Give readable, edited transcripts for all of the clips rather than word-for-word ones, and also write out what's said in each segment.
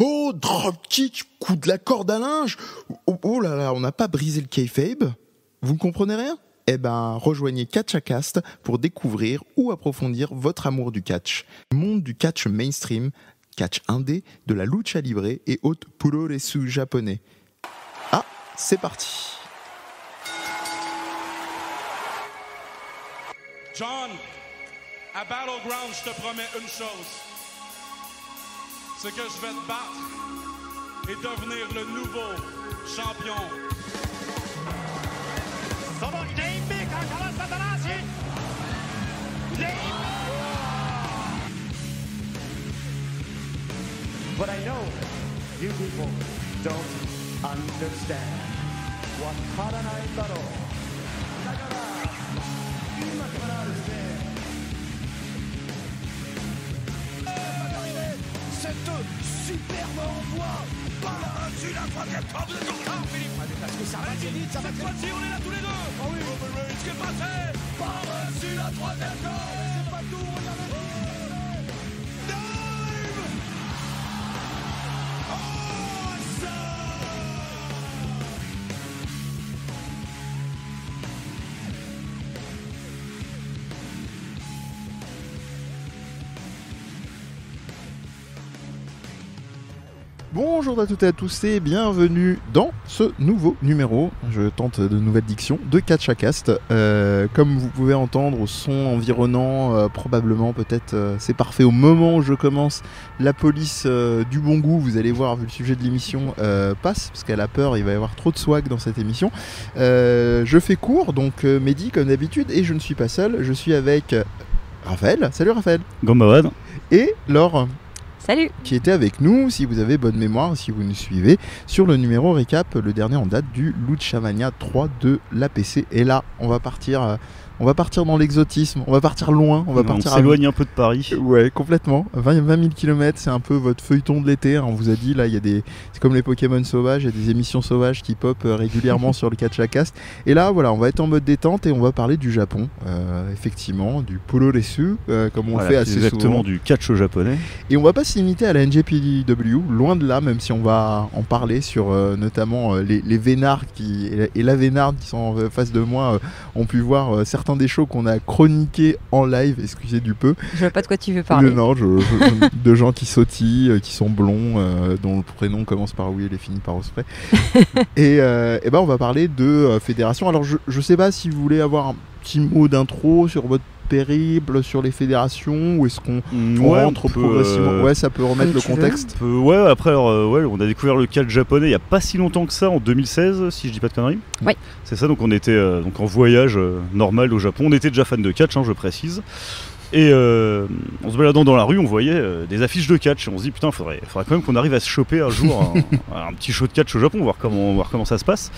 Oh, dropkick, coup de la corde à linge. Oh là là, on n'a pas brisé le kayfabe. Vous ne comprenez rien? Eh ben, rejoignez Catchacast pour découvrir ou approfondir votre amour du catch. Monde du catch mainstream, catch indé, de la lucha libre et autres puroresu japonais. Ah, c'est parti. John, à Battleground, je te promets une chose. C'est que je vais te battre et devenir le nouveau champion. But I know you people don't understand what Karanai Taro. Cette superbe envoi par-dessus la troisième corde de ton corps, Philippe. Parce que ça va très vite, ça va très vite. Cette fois-ci, on est là tous les deux. Oh oui. Ce qui est passé par-dessus la troisième corde. C'est pas tout, regardez. Dive. Oh, ça. Bonjour à toutes et à tous et bienvenue dans ce nouveau numéro, je tente de nouvelles dictions, de Catchacast. Comme vous pouvez entendre au son environnant, probablement peut-être c'est parfait au moment où je commence, la police du bon goût, vous allez voir vu le sujet de l'émission, passe, parce qu'elle a peur, il va y avoir trop de swag dans cette émission. Je fais court, donc Mehdi comme d'habitude, et je ne suis pas seul, je suis avec Raphaël. Salut Raphaël. Gambawad. Et Laure. Salut. Qui était avec nous, si vous avez bonne mémoire, si vous nous suivez, sur le numéro récap, le dernier en date du Luchamania 3 de l'APC. Et là, on va partir dans l'exotisme, on va partir loin, on s'éloigne un peu de Paris. Ouais, complètement. 20 000 km, c'est un peu votre feuilleton de l'été. Hein. On vous a dit, là, c'est comme les Pokémon sauvages, il y a des émissions sauvages qui pop régulièrement sur le Catchacast. Et là, voilà, on va être en mode détente et on va parler du Japon, effectivement, du puroresu, comme on le fait assez souvent. Exactement, du catch japonais. Et on va pas se limiter à la NJPW, loin de là, même si on va en parler sur notamment les vénards et la vénarde qui sont en face de moi ont pu voir certains des shows qu'on a chroniqués en live, excusez du peu. Je vois pas de quoi tu veux parler. Non, de gens qui sautillent, qui sont blonds, dont le prénom commence par Will et finit par Osprey. et ben on va parler de fédération. Alors je sais pas si vous voulez avoir un petit mot d'intro sur votre périple, sur les fédérations, ou est-ce qu'on rentre progressivement ouais, ça peut remettre le contexte. Ouais, après on a découvert le catch japonais il y a pas si longtemps que ça, en 2016 si je dis pas de conneries. Oui. C'est ça, donc on était donc en voyage normal au Japon, on était déjà fan de catch, je précise. Et en se baladant dans la rue, on voyait des affiches de catch. Et on se dit putain, faudrait quand même qu'on arrive à se choper un jour un petit show de catch au Japon, voir comment ça se passe.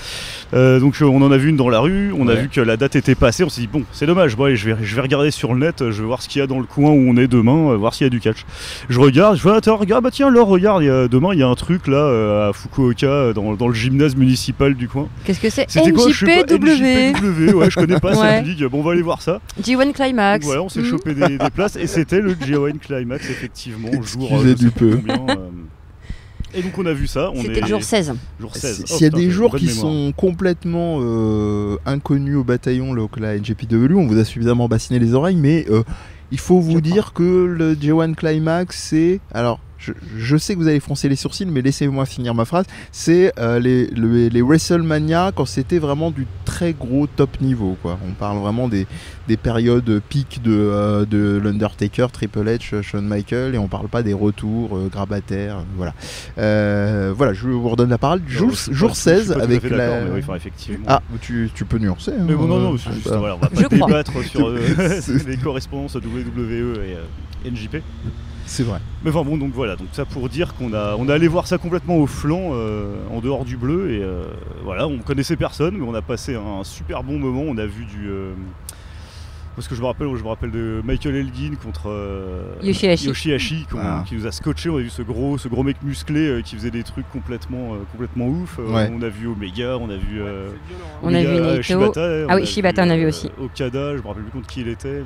Donc on en a vu une dans la rue, on a vu que la date était passée, on s'est dit bon, c'est dommage, bon allez, je vais regarder sur le net, je vais voir ce qu'il y a dans le coin où on est demain, voir s'il y a du catch. Je regarde, regarde, bah tiens, Laure, regarde, demain il y a un truc là à Fukuoka, dans le gymnase municipal du coin. Qu'est-ce que c'est? C'était quoi? NJPW. Ouais, je connais pas cette ligue, bon on va aller voir ça. G1 Climax. Donc, voilà, on s'est chopé des places et c'était le G1 Climax effectivement, excusez du peu. Et donc on a vu ça. C'était le jour 16. S'il y a des jours qui sont complètement inconnus au bataillon, la NJPW, on vous a suffisamment bassiné les oreilles, mais il faut vous dire que le G1 Climax, c'est... Alors, je sais que vous allez froncer les sourcils, mais laissez-moi finir ma phrase. C'est les WrestleMania quand c'était vraiment du très gros top niveau, quoi. On parle vraiment des périodes pic de l'Undertaker, Triple H, Shawn Michaels, et on parle pas des retours grabataires. Voilà. Voilà, je vous redonne la parole. Jour 16 avec la. Mais oui, effectivement. Ah, tu peux nuancer. Hein, mais bon, non, c'est juste, voilà, on va pas débattre sur les correspondances WWE et NJP. C'est vrai. Mais enfin bon, donc voilà, donc ça pour dire qu'on a allé voir ça complètement au flanc, en dehors du bleu, et voilà, on connaissait personne, mais on a passé un super bon moment. On a vu Parce que je me rappelle de Michael Elgin contre Yoshihashi. qui nous a scotché. On a vu ce gros mec musclé qui faisait des trucs complètement ouf. On a vu Omega, on a vu Naito. Shibata. Shibata on a vu aussi. Okada, je me rappelle plus contre qui il était.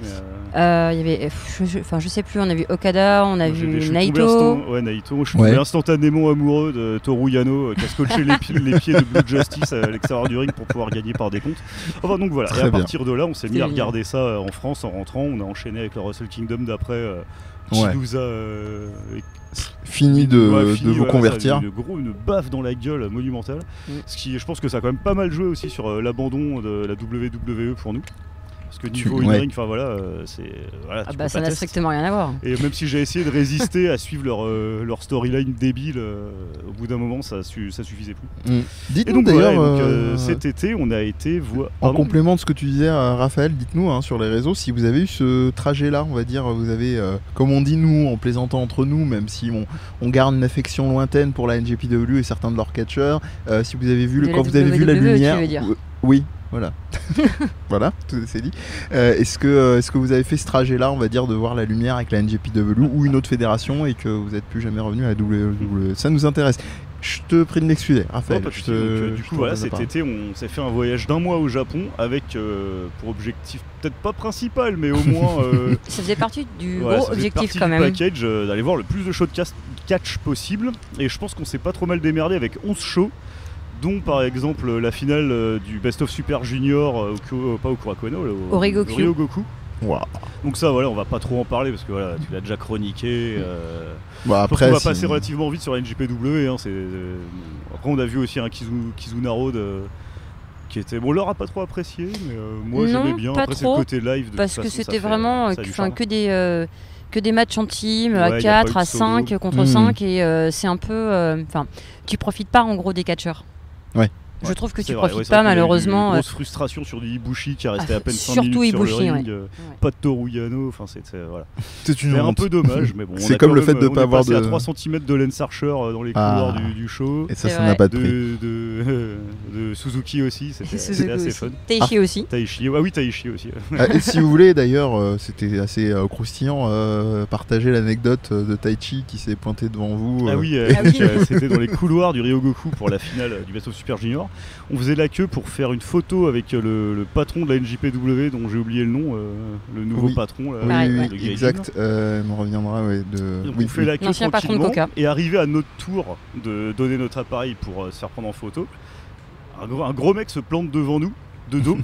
Il y avait, je sais plus, on a vu Okada, on a vu Naito. Naito. Je suis tombé instantanément amoureux de Toru Yano qui a scotché les pieds de Blue Justice à l'extérieur du ring pour pouvoir gagner par décompte. Enfin donc voilà. Et à partir de là, on s'est mis à regarder ça en France en rentrant. On a enchaîné avec le Wrestle Kingdom d'après qui nous a fini de vous convertir. Une baffe dans la gueule monumentale. Ce qui, je pense que ça a quand même pas mal joué aussi sur l'abandon de la WWE pour nous. Parce que niveau in-ring, enfin voilà, ça n'a strictement rien à voir. Et même si j'ai essayé de résister à suivre leur storyline débile, au bout d'un moment, ça suffisait plus. Dites-nous d'ailleurs, cet été, on a été voir. En complément de ce que tu disais, Raphaël, dites-nous sur les réseaux si vous avez eu ce trajet-là, on va dire, vous avez, comme on dit nous, en plaisantant entre nous, même si on garde une affection lointaine pour la NJPW et certains de leurs catcheurs, si vous avez vu quand vous avez vu la lumière, oui. Voilà, voilà, tout c'est dit. Est-ce que vous avez fait ce trajet-là, on va dire, de voir la lumière avec la NJPW ou une autre fédération et que vous n'êtes plus jamais revenu à la WWE? Ça nous intéresse. Je te prie de m'excuser, Raphaël. Du coup, voilà, cet été, on s'est fait un voyage d'1 mois au Japon avec pour objectif, peut-être pas principal, mais au moins. Ça faisait partie du gros objectif quand même. Package d'aller voir le plus de shows de catch possible. Et je pense qu'on s'est pas trop mal démerdé avec 11 shows. Dont par exemple la finale du Best of Super Junior, pas au Kurakueno, au Ryogoku. Wow. Donc ça voilà, on va pas trop en parler parce que voilà, tu l'as déjà chroniqué. Après, on va passer relativement vite sur la NJPW. Après on a vu aussi un Kizuna Road qui était... Bon, on l'aura pas trop apprécié, mais moi j'aimais bien. Après c'est le côté live. Parce que c'était vraiment que des matchs en team, à 4, à 5, contre 5, et c'est un peu... tu profites pas en gros des catcheurs. Ouais. Je trouve que tu profites pas malheureusement. Une grosse frustration sur du Ibushi qui a resté à peine 5 minutes sur Ibushi, le ring. Pas de Toru Yano, enfin c'était voilà. C'est un peu dommage, mais bon. C'est comme le fait de pas avoir à 3 cm de Lance Archer dans les couloirs du show. Et ça n'a pas de prix. De Suzuki aussi, c'était assez fun. Taichi aussi. Taichi aussi. Et si vous voulez d'ailleurs, c'était assez croustillant, partager l'anecdote de Taichi qui s'est pointé devant vous. C'était dans les couloirs du Ryogoku pour la finale du Best of Super Junior. On faisait la queue pour faire une photo avec le patron de la NJPW dont j'ai oublié le nom, le nouveau patron. Oui, exact. On reviendra. Donc on fait la queue tranquillement et arrivé à notre tour de donner notre appareil pour se faire prendre en photo, un gros mec se plante devant nous, de dos.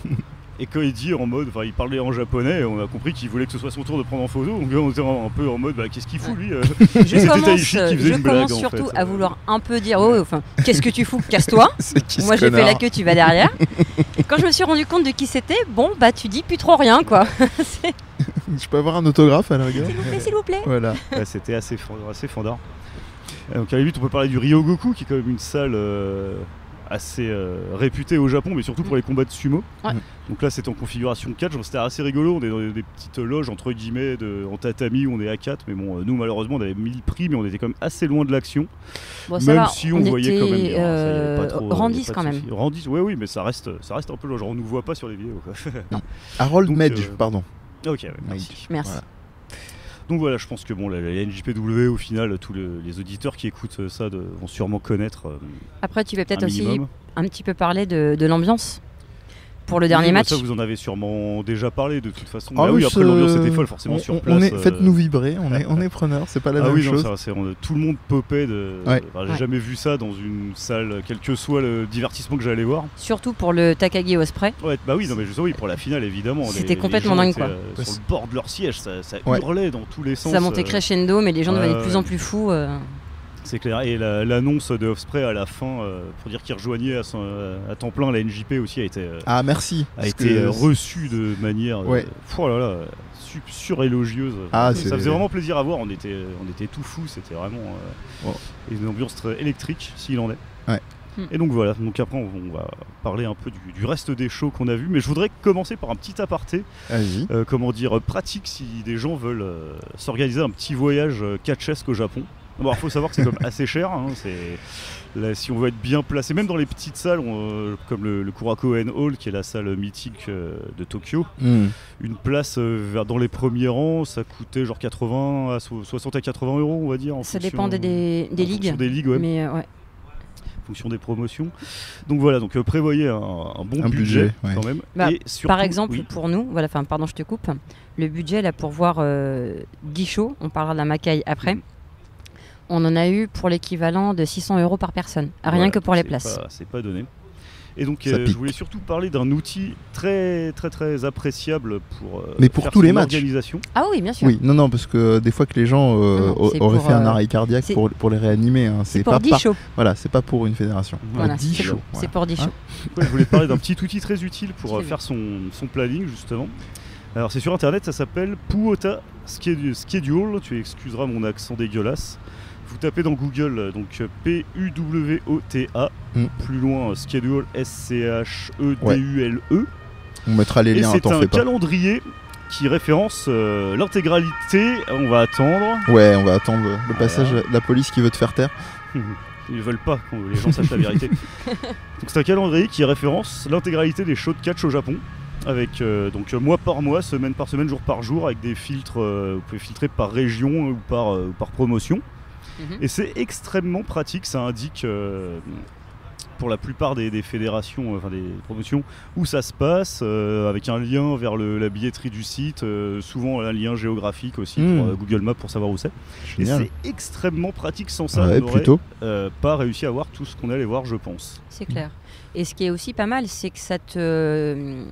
Et quand il dit il parlait en japonais, on a compris qu'il voulait que ce soit son tour de prendre en photo. Donc on était un peu en mode, qu'est-ce qu'il fout lui Je commence surtout à vouloir un peu dire, qu'est-ce que tu fous, casse-toi. Moi j'ai fait la queue, tu vas derrière. Quand je me suis rendu compte de qui c'était, tu dis plus trop rien quoi. Je peux avoir un autographe à la rigueur? S'il vous plaît. Voilà. C'était assez fandard. Donc à la limite on peut parler du Ryogoku qui est quand même une salle assez réputé au Japon, mais surtout pour les combats de sumo. Donc là, c'est en configuration 4, c'était assez rigolo. On est dans des petites loges entre guillemets en tatami où on est à 4, mais bon, nous malheureusement on avait mis le prix, mais on était quand même assez loin de l'action. Même si on voyait quand même bien. Randis quand même. Randis, oui, mais ça reste un peu genre on nous voit pas sur les vidéos. Non. Harold Medge, pardon. Ok, merci. Merci. Voilà. Donc voilà, je pense que la NJPW, au final, tous les auditeurs qui écoutent ça vont sûrement connaître. Après, tu vas peut-être aussi un petit peu parler de l'ambiance pour le dernier match. Ça, vous en avez sûrement déjà parlé de toute façon. Après, l'ambiance était folle, forcément, sur place. Faites-nous vibrer, on est preneurs, c'est pas la même chose. Tout le monde popait. J'ai jamais vu ça dans une salle, quel que soit le divertissement que j'allais voir. Surtout pour le Takagi Ospreay. Pour la finale, évidemment. C'était complètement dingue, quoi. Sur le bord de leur siège, ça hurlait dans tous les sens. Ça montait crescendo, mais les gens devenaient de plus en plus fous. C'est clair, et l'annonce de Ospreay à la fin pour dire qu'il rejoignait à temps plein la NJP aussi a été reçue de manière surélogieuse. Ça faisait vraiment plaisir à voir, on était tout fous, c'était vraiment une ambiance très électrique s'il en est. Et donc voilà, après on va parler un peu du reste des shows qu'on a vus, mais je voudrais commencer par un petit aparté, pratique si des gens veulent s'organiser un petit voyage catchesque au Japon. Bon, faut savoir que c'est quand même assez cher. Hein, là, si on veut être bien placé, même dans les petites salles, comme le Kurakoen Hall, qui est la salle mythique de Tokyo, une place dans les premiers rangs, ça coûtait genre 60 à 80 €, on va dire. Ça dépendait des ligues. Des ligues, ouais. Mais ouais. Fonction des promotions. Donc voilà, donc prévoyez un bon budget quand même. Bah, et surtout, par exemple, pour nous, voilà, pardon, je te coupe, le budget là pour voir 10 shows, on parlera de la Makai après, on en a eu pour l'équivalent de 600 € par personne, rien que pour les places. C'est pas donné. Et donc je voulais surtout parler d'un outil très très très appréciable pour faire tous les matchs. Organisation. Ah oui, bien sûr. Oui, non, parce que des fois que les gens auraient fait un arrêt cardiaque pour les réanimer. Hein. C'est pour 10 shows. Voilà, c'est pas pour une fédération. Voilà, 10 shows. C'est pour 10 shows. Ouais, je voulais parler d'un petit outil très utile pour faire son planning justement. Alors c'est sur internet, ça s'appelle Puota Schedule. Tu excuseras mon accent dégueulasse. Vous tapez dans Google donc Puwota, plus loin Schedule SCHEDULE. On mettra les liens, c'est un calendrier qui référence l'intégralité. On va attendre. Ouais, on va attendre le passage de la police qui veut te faire taire. Ils ne veulent pas que les gens sachent la vérité. Donc c'est un calendrier qui référence l'intégralité des shows de catch au Japon. Avec donc mois par mois, semaine par semaine, jour par jour, avec des filtres. Vous pouvez filtrer par région ou par promotion. Et c'est extrêmement pratique, ça indique pour la plupart des fédérations, enfin des promotions, où ça se passe, avec un lien vers la billetterie du site, souvent un lien géographique aussi pour Google Maps pour savoir où c'est. Et c'est extrêmement pratique, sans ça on n'aurait pas réussi à voir tout ce qu'on allait voir, je pense. C'est clair. Et ce qui est aussi pas mal, c'est que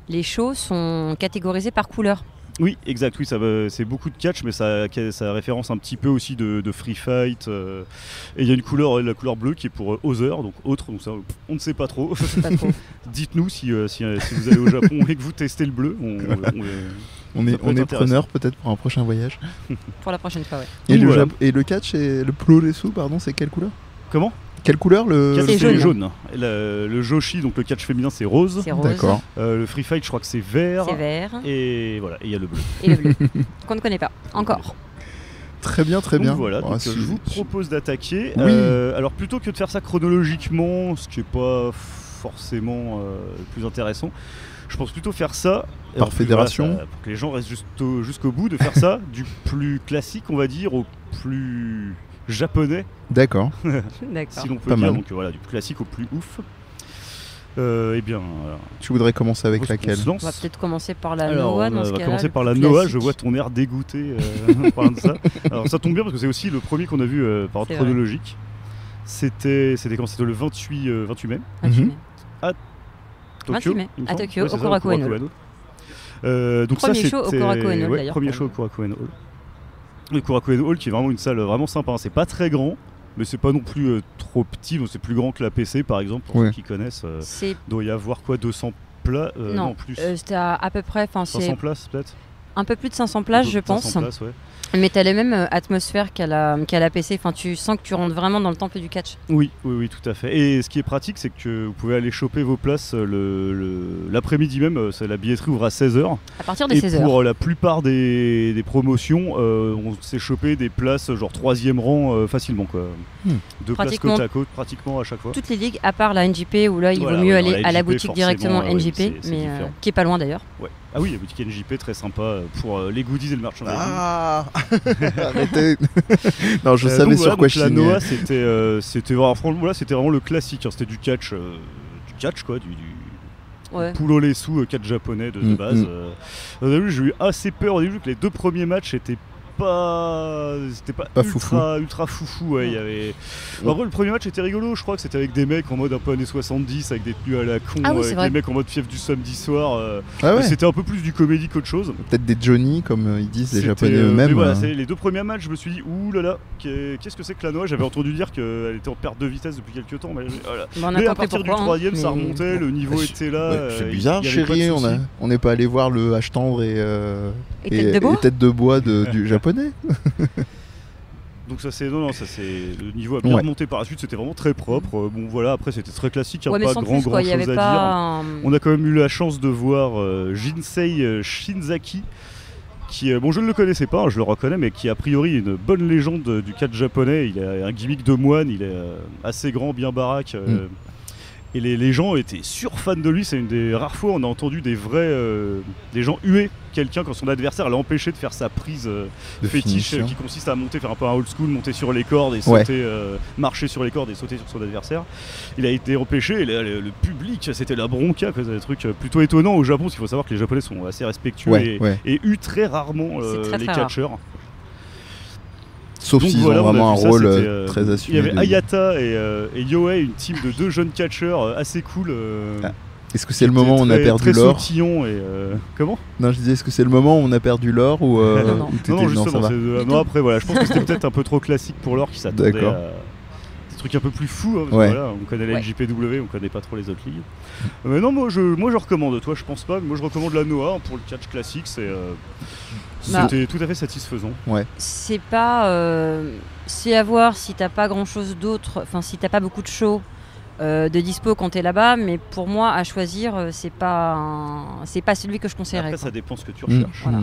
les shows sont catégorisés par couleur. Oui, exact, oui, c'est beaucoup de catch, mais ça référence un petit peu aussi de free fight. Et il y a la couleur bleue qui est pour other, donc autre, donc ça, on ne sait pas trop. Dites-nous si vous allez au Japon et que vous testez le bleu. On est preneur peut-être pour un prochain voyage. Pour la prochaine fois, ouais. Et le catch, et le puroresu, pardon, c'est quelle couleur ? Comment ? Quelle couleur c'est jaune. Le joshi, donc le catch féminin, c'est rose. D'accord. Le free fight, je crois que c'est vert. C'est vert. Et voilà, et il y a le bleu. Et le bleu, qu'on ne connaît pas encore. Très bien, très bien. Voilà, donc je vous propose d'attaquer. Oui. Alors plutôt que de faire ça chronologiquement, ce qui n'est pas forcément le plus intéressant, je pense plutôt faire ça par fédération, voilà, pour que les gens restent jusqu'au bout, de faire ça du plus classique, on va dire, au plus japonais. D'accord. D'accord. Si l'on peut dire, donc voilà, du plus classique au plus ouf. Eh bien, tu voudrais commencer avec laquelle ? On va peut-être commencer par la Noah. On va commencer par la Noah. Je vois ton air dégoûté en parlant de ça. Alors ça tombe bien parce que c'est aussi le premier qu'on a vu par ordre chronologique. C'était quand ? C'était le 28 mai. 28 mai. À Tokyo. 28 mai. À Tokyo, au Kurakoen Hall. Donc premier show au Kurakoen Hall d'ailleurs. Premier show au Kurakoen Hall. Le Kurakoen Hall qui est vraiment une salle vraiment sympa. C'est pas très grand, mais c'est pas non plus trop petit. Donc c'est plus grand que la PC par exemple, pour ceux qui connaissent. Doit y avoir quoi, 200 places non, plus. C'était à peu près 500 places peut-être. Un peu plus de 500 places, je pense. 500 places, ouais. Mais t'as les mêmes atmosphères qu'à la PC. Enfin, tu sens que tu rentres vraiment dans le temple du catch. Oui, tout à fait. Et ce qui est pratique, c'est que vous pouvez aller choper vos places l'après-midi même. La billetterie ouvre à 16h. À partir de 16h. Et pour la plupart des promotions, on s'est chopé des places genre 3e rang facilement, quoi. Deux places côte à côte, pratiquement à chaque fois. Toutes les ligues, à part la NJP, où là, il vaut mieux aller à la boutique directement NJP, mais qui est pas loin d'ailleurs. Ouais. Ah oui, la boutique NJP, très sympa pour les goodies et le merchandising. Ah arrêtez. Non, je savais sur quoi je signais. La Noah, c'était vraiment le classique. Hein, c'était du catch quoi, du puroresu, catch japonais de base. Au début, j'ai eu assez peur au début que les 2 premiers matchs étaient pas ultra foufou. Ouais, il y avait... En vrai, le premier match était rigolo. Je crois que c'était avec des mecs en mode un peu années 70, avec des tenues à la con, avec des mecs en mode fief du samedi soir. C'était un peu plus du comédie qu'autre chose. Peut-être des Johnny, comme ils disent les Japonais eux-mêmes. Voilà, les 2 premiers matchs, je me suis dit, ouh là là, qu'est-ce que c'est que la Noah ? J'avais entendu dire qu'elle était en perte de vitesse depuis quelques temps. Mais, voilà. Mais à partir du 3e, ça remontait, le niveau était là. C'est bizarre, chérie, on n'est pas allé voir le hache tendre et tête de bois du japonais. Donc ça c'est le niveau a bien remonté par la suite, c'était vraiment très propre. Bon voilà, après c'était très classique, pas grand chose à dire. On a quand même eu la chance de voir Jinsei Shinzaki qui bon, je ne le connaissais pas, je le reconnais, mais qui a priori est une bonne légende du catch japonais. Il a un gimmick de moine, il est assez grand, bien baraque. Et les gens étaient surfans de lui. C'est une des rares fois où on a entendu des gens huer quelqu'un quand son adversaire l'a empêché de faire sa prise fétiche qui consiste à monter, faire un peu un old school, monter sur les cordes et sauter, marcher sur les cordes et sauter sur son adversaire. Il a été empêché et le public, c'était la bronca, des trucs plutôt étonnants au Japon, parce qu'il faut savoir que les Japonais sont assez respectueux et huent très rarement les catcheurs. Sauf s'ils ont vraiment un rôle très assumé. Il y avait Ayata et Yohei, une team de 2 jeunes catcheurs assez cool. Est-ce que c'est le moment où on a perdu l'or Comment ? Non, je disais, est-ce que c'est le moment où on a perdu l'or ou non, justement, non, après voilà, je pense que c'était peut-être un peu trop classique pour l'or qui s'attendait à des trucs un peu plus fous. Hein, parce que voilà, on connaît la NJPW, on connaît pas trop les autres ligues. Mais non, moi je recommande. Toi, je pense pas. Mais moi, je recommande la Noah pour le catch classique. C'était tout à fait satisfaisant. C'est pas. C'est à voir si t'as pas grand chose d'autre. Enfin, si t'as pas beaucoup de shows de dispo quand t'es là-bas. Mais pour moi, à choisir, c'est pas celui que je conseillerais. Après, ça dépend ce que tu recherches. Voilà.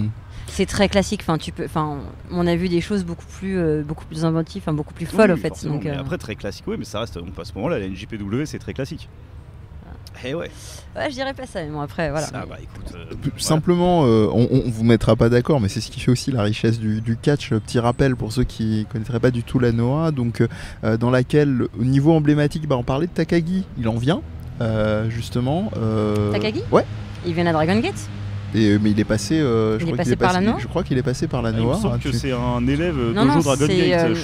C'est très classique. Enfin, on a vu des choses beaucoup plus inventives, beaucoup plus folles en fait. Donc, mais après, très classique. Oui, mais ça reste. À ce moment-là, la NJPW, c'est très classique. Ouais, je dirais pas ça, mais bon, après, voilà. Écoute, simplement, on vous mettra pas d'accord, mais c'est ce qui fait aussi la richesse du catch. Petit rappel pour ceux qui connaîtraient pas du tout la Noah, donc dans laquelle, au niveau emblématique, on parlait de Takagi, il en vient, justement. Takagi ? Ouais. Il vient à Dragon Gate ? Mais il est passé, je crois qu'il est passé par la Noah. Il me semble que c'est un élève Dojo Dragon Gate.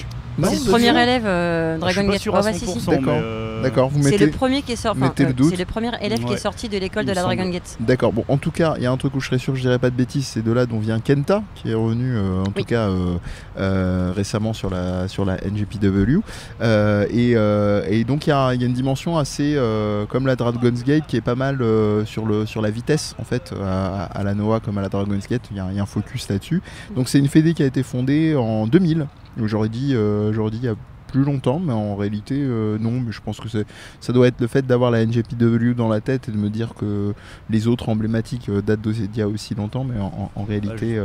C'est le premier élève Dragon Gate. D'accord, vous mettez. C'est le premier qui est sorti. C'est le premier élève qui est Ouais. sorti de l'école de la Dragon Gate. D'accord. Bon, en tout cas, il y a un truc où je serais sûr que je dirais pas de bêtises. C'est de là dont vient Kenta, qui est revenu tout cas récemment sur la NJPW. Et donc il y a une dimension assez comme la Dragon's Gate qui est pas mal sur la vitesse en fait à la Noah comme à la Dragon's Gate. Il y a un focus là-dessus. Donc c'est une fédé qui a été fondée en 2000. J'aurais dit il y a plus longtemps, mais en réalité non, mais je pense que ça doit être le fait d'avoir la NJPW dans la tête et de me dire que les autres emblématiques datent d'il y a aussi longtemps, mais en réalité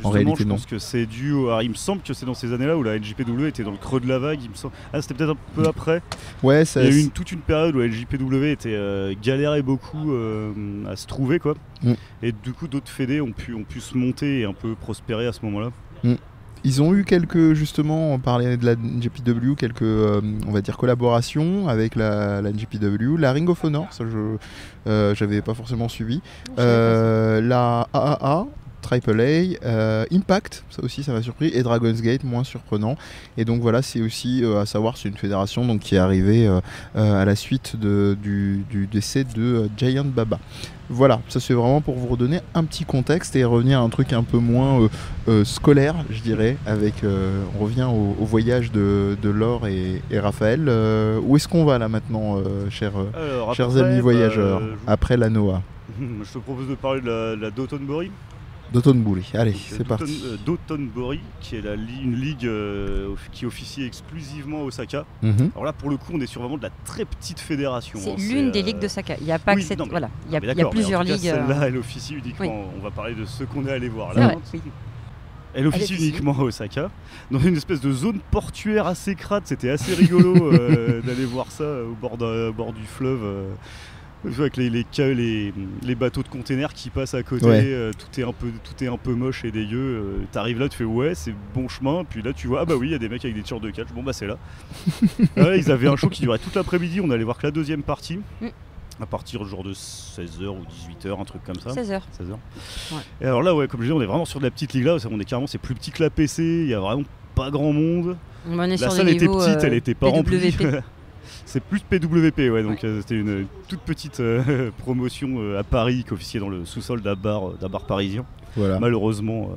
je non. pense que c'est dû il me semble que c'est dans ces années-là où la NJPW était dans le creux de la vague, il me semble. C'était peut-être un peu après. Ouais, il y a eu toute une période où la NJPW était galérait beaucoup à se trouver quoi. Et du coup d'autres fédés ont pu se monter et un peu prospérer à ce moment-là. Ils ont eu quelques, justement, on parlait de la NJPW, quelques, on va dire, collaborations avec la NJPW. La Ring of Honor, ça j'avais pas forcément suivi. La AAA, AAA, Impact, ça aussi ça m'a surpris, et Dragon's Gate, moins surprenant. Et donc voilà, c'est aussi à savoir, c'est une fédération donc, qui est arrivée à la suite du décès de Giant Baba. Voilà, ça c'est vraiment pour vous redonner un petit contexte et revenir à un truc un peu moins scolaire, je dirais, avec on revient au voyage de Laure et Raphaël. Où est-ce qu'on va là maintenant, chers amis voyageurs, après la Noah? Je te propose de parler de la Dotonbori. Dotonbori, allez, c'est parti. Dotonbori, qui est une ligue qui officie exclusivement à Osaka. Alors là, pour le coup, on est sur vraiment de la très petite fédération. C'est l'une des ligues d'Osaka. Il n'y a pas que cette. Voilà, il y a plusieurs ligues. Celle-là, elle officie uniquement. On va parler de ceux qu'on est allé voir là. Elle officie uniquement à Osaka, dans une espèce de zone portuaire assez crade. C'était assez rigolo d'aller voir ça au bord du fleuve. Avec les bateaux de containers qui passent à côté, tout est un peu moche et dégueu. T'arrives là, tu fais c'est bon chemin, puis là tu vois il y a des mecs avec des t-shirts de catch. Bon c'est là. Ils avaient un show qui durait toute l'après-midi. On allait voir que la deuxième partie. À partir genre de 16h ou 18h, un truc comme ça. 16h. Ouais. Et alors là, comme je disais, on est vraiment sur de la petite ligue là. C'est plus petit que la PC. Il y a vraiment pas grand monde. La salle était petite, elle était pas remplie. C'est plus PWP, donc c'était une toute petite promotion à Paris qui officiait dans le sous-sol d'un bar parisien. Voilà. Malheureusement,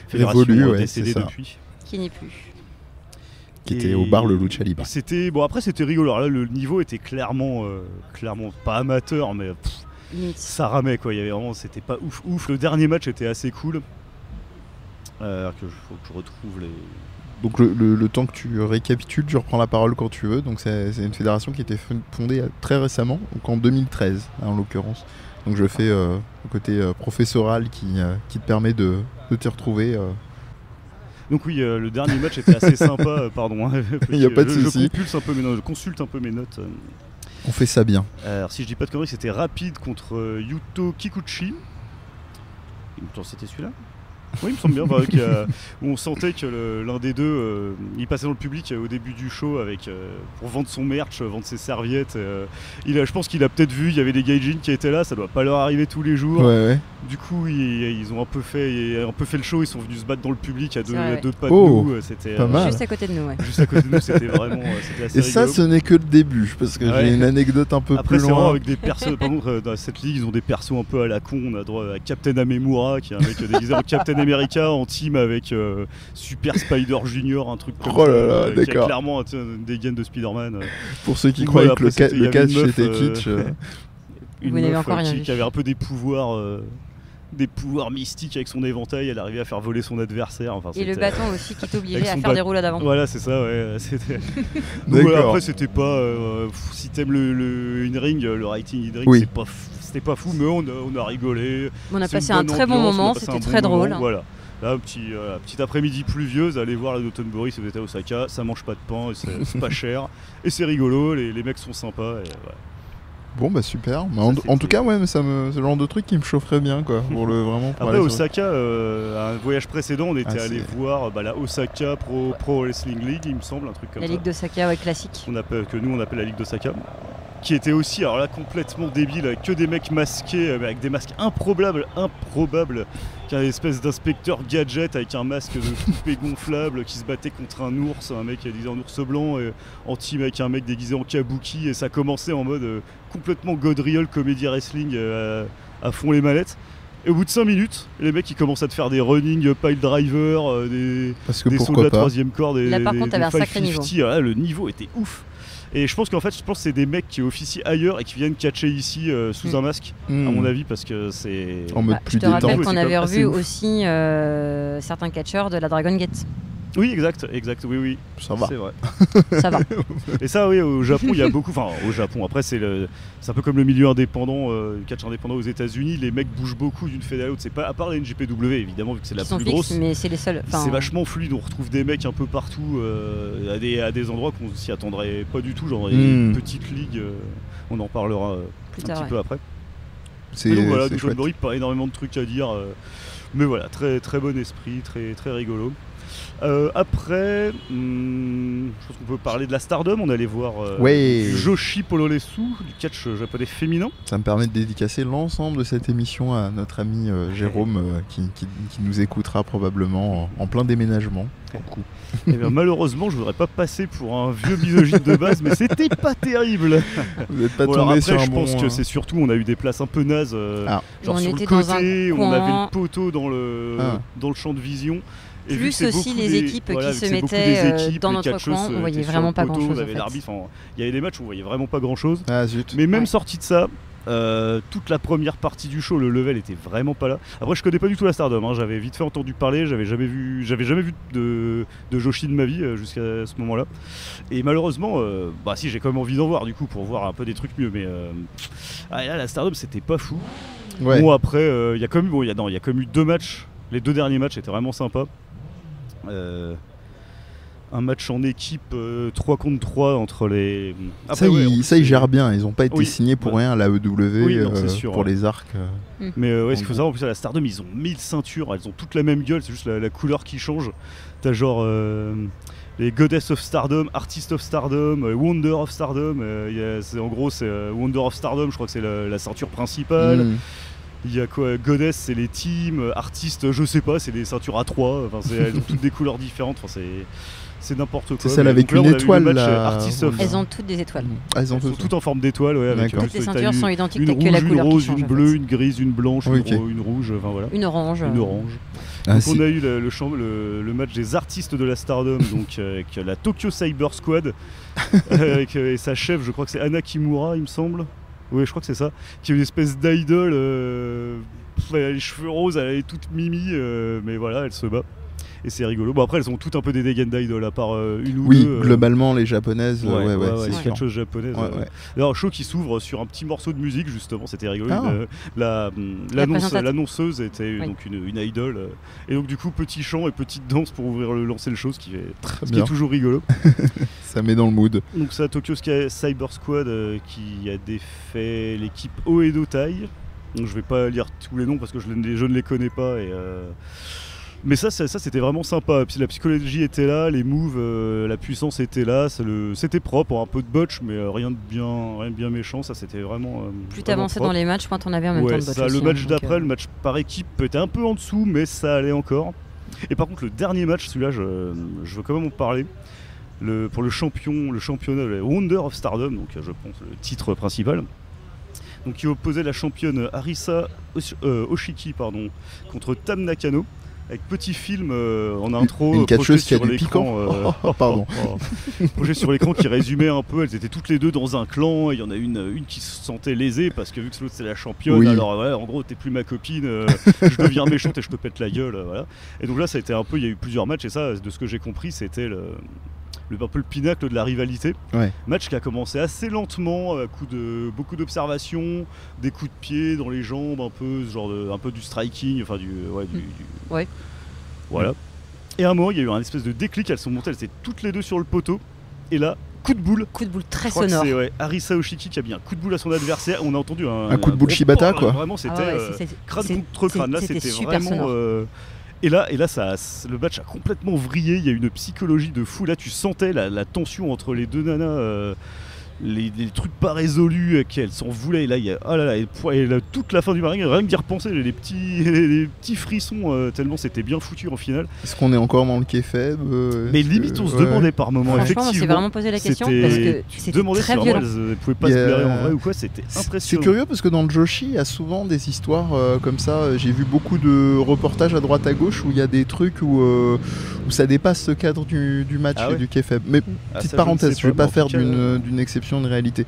fédération décédée depuis. Qui n'est plus. Qui était au bar le Lucha Libre. Après c'était rigolo. Alors là, le niveau était clairement pas amateur, mais ça ramait quoi. Il y avait vraiment, c'était pas ouf. Le dernier match était assez cool. Faut que je retrouve les. Donc le temps que tu récapitules, tu reprends la parole quand tu veux. Donc c'est une fédération qui a été fondée très récemment, donc en 2013 en l'occurrence. Donc je fais le côté professoral qui te permet de t'y retrouver. Donc oui, le dernier match était assez sympa, pardon. Il n'y a pas de souci. Je consulte un peu mes notes. On fait ça bien. Alors si je dis pas de conneries, c'était Rapide contre Yuto Kikuchi. C'était celui-là ? Oui, il me semble bien, où on sentait que l'un des deux, il passait dans le public au début du show pour vendre son merch, vendre ses serviettes. Je pense qu'il a peut-être vu, il y avait des gaijins qui étaient là, ça doit pas leur arriver tous les jours. Ouais. Du coup, ils ont un peu fait le show, ils sont venus se battre dans le public à deux pas de Oh, nous. C'était pas mal. Juste à côté de nous, ouais. Juste à côté de nous, c'était vraiment c'était assez Et ça, rigolo. ce n'est que le début, parce que j'ai une anecdote un peu Après, plus c'est vraiment loin. avec des persos. Par contre, dans cette ligue, ils ont des persos un peu à la con. On a droit à Captain Amemura, qui est un mec déguisé en Captain America, en team avec Super Spider Junior, un truc comme Oh ça. là là, qui a d'accord. clairement des gains de Spider-Man. Pour ceux qui Donc croyaient voilà, que après, le il y avait catch une meuf, c'était kitsch. Une Vous n'avez meuf encore rien vu. qui avait un peu des pouvoirs mystiques avec son éventail. Elle arrivait à faire voler son adversaire. Enfin, Et le c'était- bâton aussi qui t'obligeait avec à son faire des roulades avant. Voilà, c'est ça, ouais. C'était... D'accord. Voilà, après, c'était pas. Si t'aimes le in-ring, le writing in-ring, Oui. c'était pas fou, mais on a rigolé. On a C'est une passé un bonne très bon ambiance, on a moment, passé c'était un très bon drôle. moment, voilà. Là, petit après-midi pluvieuse, allez voir la Dotonbori si vous êtes à Osaka, ça mange pas de pain, et c'est pas cher, et c'est rigolo, les mecs sont sympas. Et, ouais. Bon bah super. Mais Ça, en c'était- tout cas ouais, mais c'est le genre de truc qui me chaufferait bien quoi. Pour Après, aller sur- Osaka, à un voyage précédent, on était Ah, allé c'est- voir la Osaka Pro Wrestling League, il me semble, un truc comme La ça. Ligue d'Osaka, ouais, classique. Que nous on appelle la Ligue d'Osaka, qui était aussi, alors là, complètement débile, avec que des mecs masqués, avec des masques improbables, qu'un espèce d'inspecteur gadget avec un masque de poupée gonflable qui se battait contre un ours, un mec déguisé en ours blanc, et en team avec un mec déguisé en kabuki, et ça commençait en mode complètement Godriol comédie wrestling à fond les mallettes. Et au bout de 5 minutes, les mecs ils commencent à te faire des running pile driver, des Parce que sauts de pourquoi la pas. troisième corde, Là, par contre, des t'avais un sacré 550. Ah, le niveau était ouf. Et je pense que c'est des mecs qui officient ailleurs et qui viennent catcher ici sous un masque, à mon avis, parce que c'est. En mode Bah, plus je te rappelle détente. C'est qu'on avait quand même assez revu ouf. aussi certains catcheurs de la Dragon Gate. Oui, exact, oui. Ça va. C'est vrai. Ça va. Et ça, oui, au Japon, il y a beaucoup. Enfin, au Japon, après, c'est un peu comme le milieu indépendant, le catch indépendant aux États-Unis. Les mecs bougent beaucoup d'une fédé à l'autre. C'est pas, à part la NJPW, évidemment, vu que c'est la Qui sont plus fixes, grosse. mais c'est les seuls. Enfin, C'est vachement fluide, on retrouve des mecs un peu partout, à des endroits qu'on s'y attendrait pas du tout, genre une petite ligue, on en parlera plus un tard, petit ouais. peu après. C'est Mais donc voilà, c'est donc chouette. Dotonbori, pas énormément de trucs à dire, mais voilà, très, très bon esprit, très, très rigolo. Après, je pense qu'on peut parler de la Stardom, on allait voir Ouais. du Joshi Pololesu, du catch japonais féminin. Ça me permet de dédicacer l'ensemble de cette émission à notre ami Jérôme qui nous écoutera probablement en plein déménagement. pour le coup. Et bien, malheureusement, je voudrais pas passer pour un vieux misogyne de base, mais c'était pas terrible. Vous n'êtes pas Bon, alors tombé après, sur un je pense bon. que c'est surtout, on a eu des places un peu nazes, Ah. genre On sur était le dans un côté, on coin. avait le poteau dans le champ de vision. Et vu Plus que c'est aussi beaucoup les des- équipes voilà, qui vu se que c'est beaucoup mettaient des équipes, dans les notre catcheuses, coin, on voyait étaient sur vraiment le pas poteau, grand-chose, on en avait fait. l'arbitre, enfin, il y avait des matchs où on voyait vraiment pas grand chose. Ah zut. Mais même Ouais. sorti de ça, toute la première partie du show, le level était vraiment pas là. Après, je connais pas du tout la Stardom, hein, j'avais vite fait entendu parler, j'avais jamais vu de Joshi de ma vie jusqu'à ce moment-là. Et malheureusement, si j'ai quand même envie d'en voir du coup pour voir un peu des trucs mieux, mais là, la Stardom c'était pas fou. Ouais. Bon après, il y a quand même eu 2 matchs. Les 2 derniers matchs étaient vraiment sympas. Un match en équipe 3 contre 3 entre les. Ça, Après, ouais, en plus, ils gèrent bien, ils ont pas été Oui, signés pour ouais. rien à la EW Oui, non, c'est sûr, pour ouais. les arcs. Mais ce qu'il faut savoir en plus à la Stardom, ils ont 1000 ceintures, elles ont toutes la même gueule, c'est juste la couleur qui change. T'as genre les Goddess of Stardom, Artist of Stardom, Wonder of Stardom. C'est Wonder of Stardom, je crois que c'est la ceinture principale. Mm. Il y a quoi, Goddess, c'est les teams, Artist, je sais pas, c'est des ceintures à 3. Enfin, elles ont toutes des couleurs différentes. Enfin, c'est n'importe quoi. C'est celle Mais avec donc là, une on a eu le étoile, match, là. Artist of. Elles ont toutes des étoiles. Ah, ils ont Elles sont tous. toutes en forme d'étoile, ouais. Avec D'accord. Toutes les t'as ceintures eu sont identiques, une t'as que la rouge, couleur une qui rose, change. une en bleue, fait. une grise, une blanche, Ok. une rouge, enfin voilà. Une orange. Une orange. Ah, Donc si. on a eu le match des artistes de la Stardom, donc avec la Tokyo Cyber Squad, et sa chef, je crois que c'est Anna Kimura, il me semble. Oui, je crois que c'est ça. Qui est une espèce d'idole. Elle a les cheveux roses, elle est toute mimi, mais voilà, elle se bat. Et c'est rigolo. Bon, après, elles ont toutes un peu des Degendai de la part une ou Oui, deux. globalement, les japonaises, ouais, c'est c'est sûr. quelque chose japonaise. Alors, show qui s'ouvre sur un petit morceau de musique, justement, c'était rigolo. L'annonceuse était donc une idole. Et donc, du coup, petit chant et petite danse pour lancer le show, ce qui est toujours rigolo. Ça met dans le mood. Donc, c'est Tokyo Cyber Squad qui a défait l'équipe Oedo Tai. Donc, je vais pas lire tous les noms parce que je ne les connais pas. Mais ça c'était vraiment sympa. Puis la psychologie était là, les moves, la puissance était là, c'était propre, un peu de botch, mais rien de bien méchant. Ça c'était vraiment. Plus t'avançais dans les matchs, moins t'en avais en même temps de botch. Ça, le match d'après, le match par équipe était un peu en dessous, mais ça allait encore. Et par contre, le dernier match, celui-là, je veux quand même en parler. Pour le championnat, le Wonder of Stardom, donc je pense le titre principal. Donc qui opposait la championne Arisa Oshiki contre Tam Nakano. Avec petit film en intro, une catcheuse qui a du piquant. Pardon. Projet sur l'écran qui résumait un peu. Elles étaient toutes les deux dans un clan. Il y en a une qui se sentait lésée parce que vu que l'autre c'est la championne, alors en gros t'es plus ma copine, je deviens méchante et je te pète la gueule. Voilà. Et donc là ça a été un peu, il y a eu plusieurs matchs et ça, de ce que j'ai compris, c'était un peu le pinacle de la rivalité. Match qui a commencé assez lentement, à coup de beaucoup d'observations, des coups de pied dans les jambes, un peu un peu du striking, enfin voilà. Et à un moment, il y a eu un espèce de déclic, elles sont montées, elles étaient toutes les deux sur le poteau, et là, coup de boule. Coup de boule très sonore. C'est Arisa Oshiki qui a mis un coup de boule à son adversaire. On a entendu un coup de boule Shibata, quoi. Vraiment, c'était crâne contre crâne. Là, c'était vraiment. Et là, le match a complètement vrillé. Il y a une psychologie de fou. Là, tu sentais la tension entre les deux nanas. Les trucs pas résolus, qu'elles s'en voulaient. Et là, il y a toute la fin du ring, rien que d'y repenser, les petits frissons, tellement c'était bien foutu en finale. Est-ce qu'on est encore dans le kayfabe Mais limite, on se demandait par moment. Franchement, on s'est vraiment posé la question parce que c'était très violent. Elles pouvaient pas se blairer en vrai ou quoi, c'était impressionnant. C'est curieux parce que dans le Joshi, il y a souvent des histoires comme ça. J'ai vu beaucoup de reportages à droite à gauche où il y a des trucs où ça dépasse ce cadre du match et du kayfabe. Mais petite parenthèse, je vais pas faire d'une exception de réalité.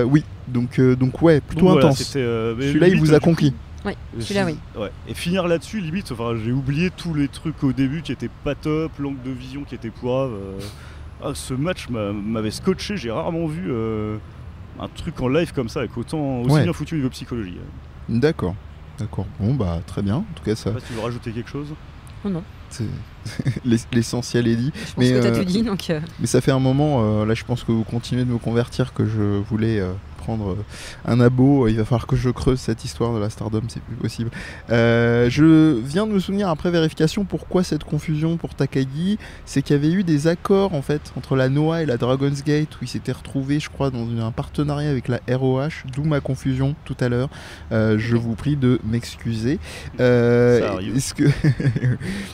Oui, donc ouais, plutôt intense. Celui-là, il vous a conquis. Oui, celui-là, oui. Ouais. Et finir là-dessus, limite, j'ai oublié tous les trucs au début qui étaient pas top, l'angle de vision qui était pourrave. Ce match m'avait scotché, j'ai rarement vu un truc en live comme ça, avec aussi bien foutu au niveau psychologie. D'accord. Bon, bah, très bien. En tout cas, ça. Je sais pas si tu veux rajouter quelque chose. Oh non. L'essentiel est dit. Je pense que t'as tout dit, donc. Mais ça fait un moment, là je pense que vous continuez de me convertir, que je voulais prendre un abo. Il va falloir que je creuse cette histoire de la Stardom, c'est plus possible. Je viens de me souvenir après vérification pourquoi cette confusion pour Takagi, c'est qu'il y avait eu des accords en fait entre la Noah et la Dragon's Gate où ils s'étaient retrouvés, je crois, dans un partenariat avec la ROH, d'où ma confusion tout à l'heure. Je vous prie de m'excuser. Ça arrive.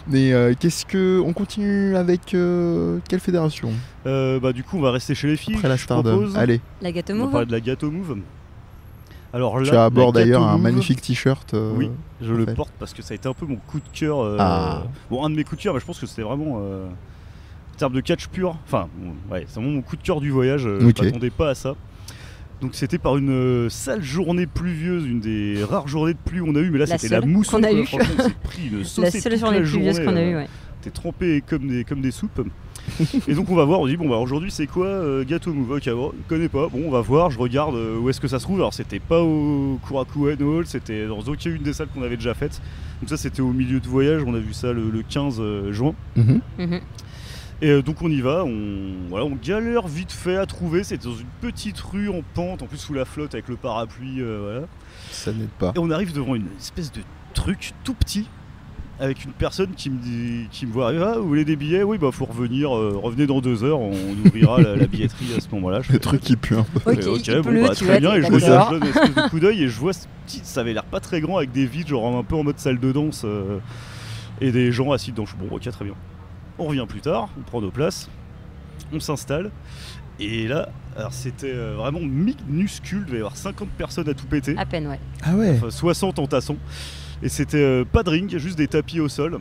Mais qu'est-ce que on continue avec quelle fédération? Du coup, on va rester chez les filles. Après la Stardom. Allez. La Gato On Move. va parler de la Gato Move. Alors là, tu as à bord d'ailleurs un Move, magnifique t-shirt. Oui, je le porte parce que ça a été un peu mon coup de cœur. Bon, un de mes coups de cœur, mais je pense que c'était vraiment en termes de catch pur. Enfin, c'est vraiment mon coup de cœur du voyage. Je m'attendais pas à ça. Donc c'était par une sale journée pluvieuse, une des rares journées de pluie qu'on a eu, mais là c'était la mousse qu'on a eu. Franchement, on s'est pris une saucée la seule journée pluvieuse qu'on a eu. T'es trempé comme des soupes. Et donc on va voir, on dit aujourd'hui c'est quoi Gato Move? Ok, bon, je connais pas, bon on va voir, je regarde où est-ce que ça se trouve. Alors c'était pas au Kurakuen Hall, c'était dans aucune des salles qu'on avait déjà faites. Donc ça c'était au milieu de voyage, on a vu ça le 15 juin. Et donc on y va, on galère vite fait à trouver, c'est dans une petite rue en pente, en plus sous la flotte avec le parapluie, voilà. Ça n'aide pas. Et on arrive devant une espèce de truc tout petit, avec une personne qui me voit arriver. Vous voulez des billets? Oui, faut revenir, revenez dans 2 heures, on ouvrira la billetterie à ce moment-là. Le truc qui pue un peu. Très bien, et je donne un espèce de coup d'œil et je vois ce petit, ça avait l'air pas très grand, avec des vitres, genre un peu en mode salle de danse, et des gens assis dedans. Je suis bon, ok, très bien. On revient plus tard, on prend nos places, on s'installe, et là, alors c'était vraiment minuscule, il devait y avoir 50 personnes à tout péter. À peine, ouais. Ah ouais. Enfin, 60 en tassant. Et c'était pas de ring, juste des tapis au sol.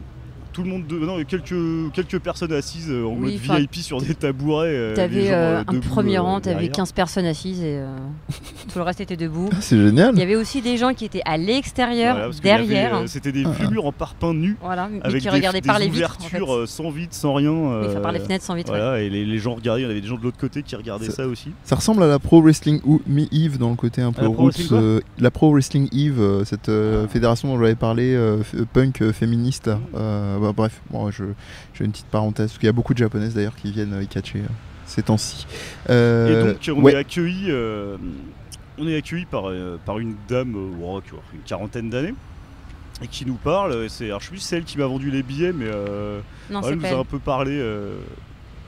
tout le monde, non, quelques personnes assises en mode Oui, VIP sur des tabourets. T'avais un debout, premier rang, t'avais derrière. 15 personnes assises et tout le reste était debout. Ah, c'est génial. Il y avait aussi des gens qui étaient à l'extérieur, Voilà, parce qu'il y avait, derrière. c'était des vieux murs en parpaing nus. Voilà, mais Avec qui regardaient par des les vitres. En fait. ouvertures sans vitre, sans rien. Oui, enfin, par les fenêtres sans vitre. Voilà, et les gens regardaient, il y en avait des gens de l'autre côté qui regardaient ça aussi. Ça ressemble à la Pro Wrestling Eve dans le côté un peu La Pro roots. Wrestling quoi La Pro Wrestling Eve, cette fédération dont j'avais parlé, punk féministe. Bref, moi j'ai une petite parenthèse, parce qu'il y a beaucoup de japonaises d'ailleurs qui viennent y catcher ces temps-ci. Et donc on ouais. est accueillis par une dame qui a une quarantaine d'années et qui nous parle. Alors je sais plus si c'est elle qui m'a vendu les billets, mais Non, elle c'est nous pas a elle. un peu parlé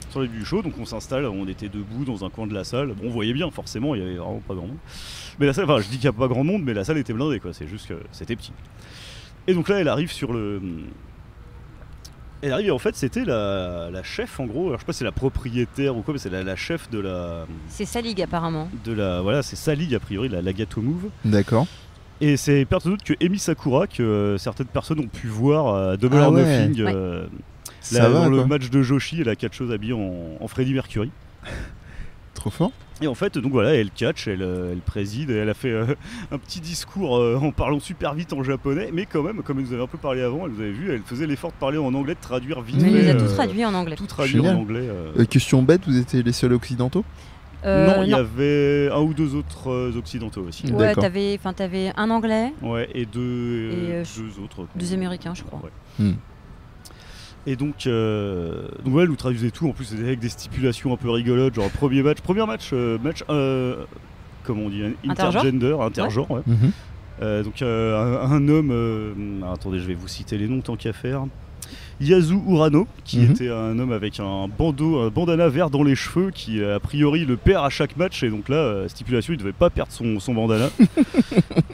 sur les du show. Donc on s'installe, on était debout dans un coin de la salle. Bon, on voyait bien, forcément, il y avait vraiment pas grand monde. Mais la salle, enfin, je dis qu'il n'y a pas grand monde, mais la salle était blindée, quoi. C'est juste que c'était petit. Et donc là, elle arrive sur le. Elle arrive et en fait c'était la chef en gros, alors je sais pas si c'est la propriétaire ou quoi, mais c'est la chef de la. C'est sa ligue apparemment. Voilà, c'est sa ligue a priori, la Gato Move. D'accord. Et c'est personne d'autre que Emi Sakura que certaines personnes ont pu voir à Double or ouais. Nothing Ouais. Ça va, dans le quoi. match de Joshi, elle a quatre choses habillées en Freddie Mercury. Trop fort. Et en fait, donc voilà, elle catch, elle préside, et elle a fait un petit discours en parlant super vite en japonais, mais quand même, comme elle nous avait un peu parlé avant, elle nous avait vu, elle faisait l'effort de parler en anglais, de traduire vite. Mais il les a fait, tous traduits en anglais. Tout traduit Génial. en anglais. Question bête, vous étiez les seuls occidentaux? Non, il y avait un ou deux autres occidentaux aussi. Ouais. Ouais, D'accord. t'avais un anglais, Ouais, et deux autres. deux américains, je crois. Ouais. Et donc ouais, elle nous traduisait tout. En plus, c'était avec des stipulations un peu rigolotes, genre premier match, comment on dit, intergender, intergenre. Ouais. Donc un homme, attendez, je vais vous citer les noms tant qu'à faire. Yasu Urano, qui était un homme avec un bandana vert dans les cheveux, qui a priori le perd à chaque match, et donc là, stipulation, il devait pas perdre son bandana.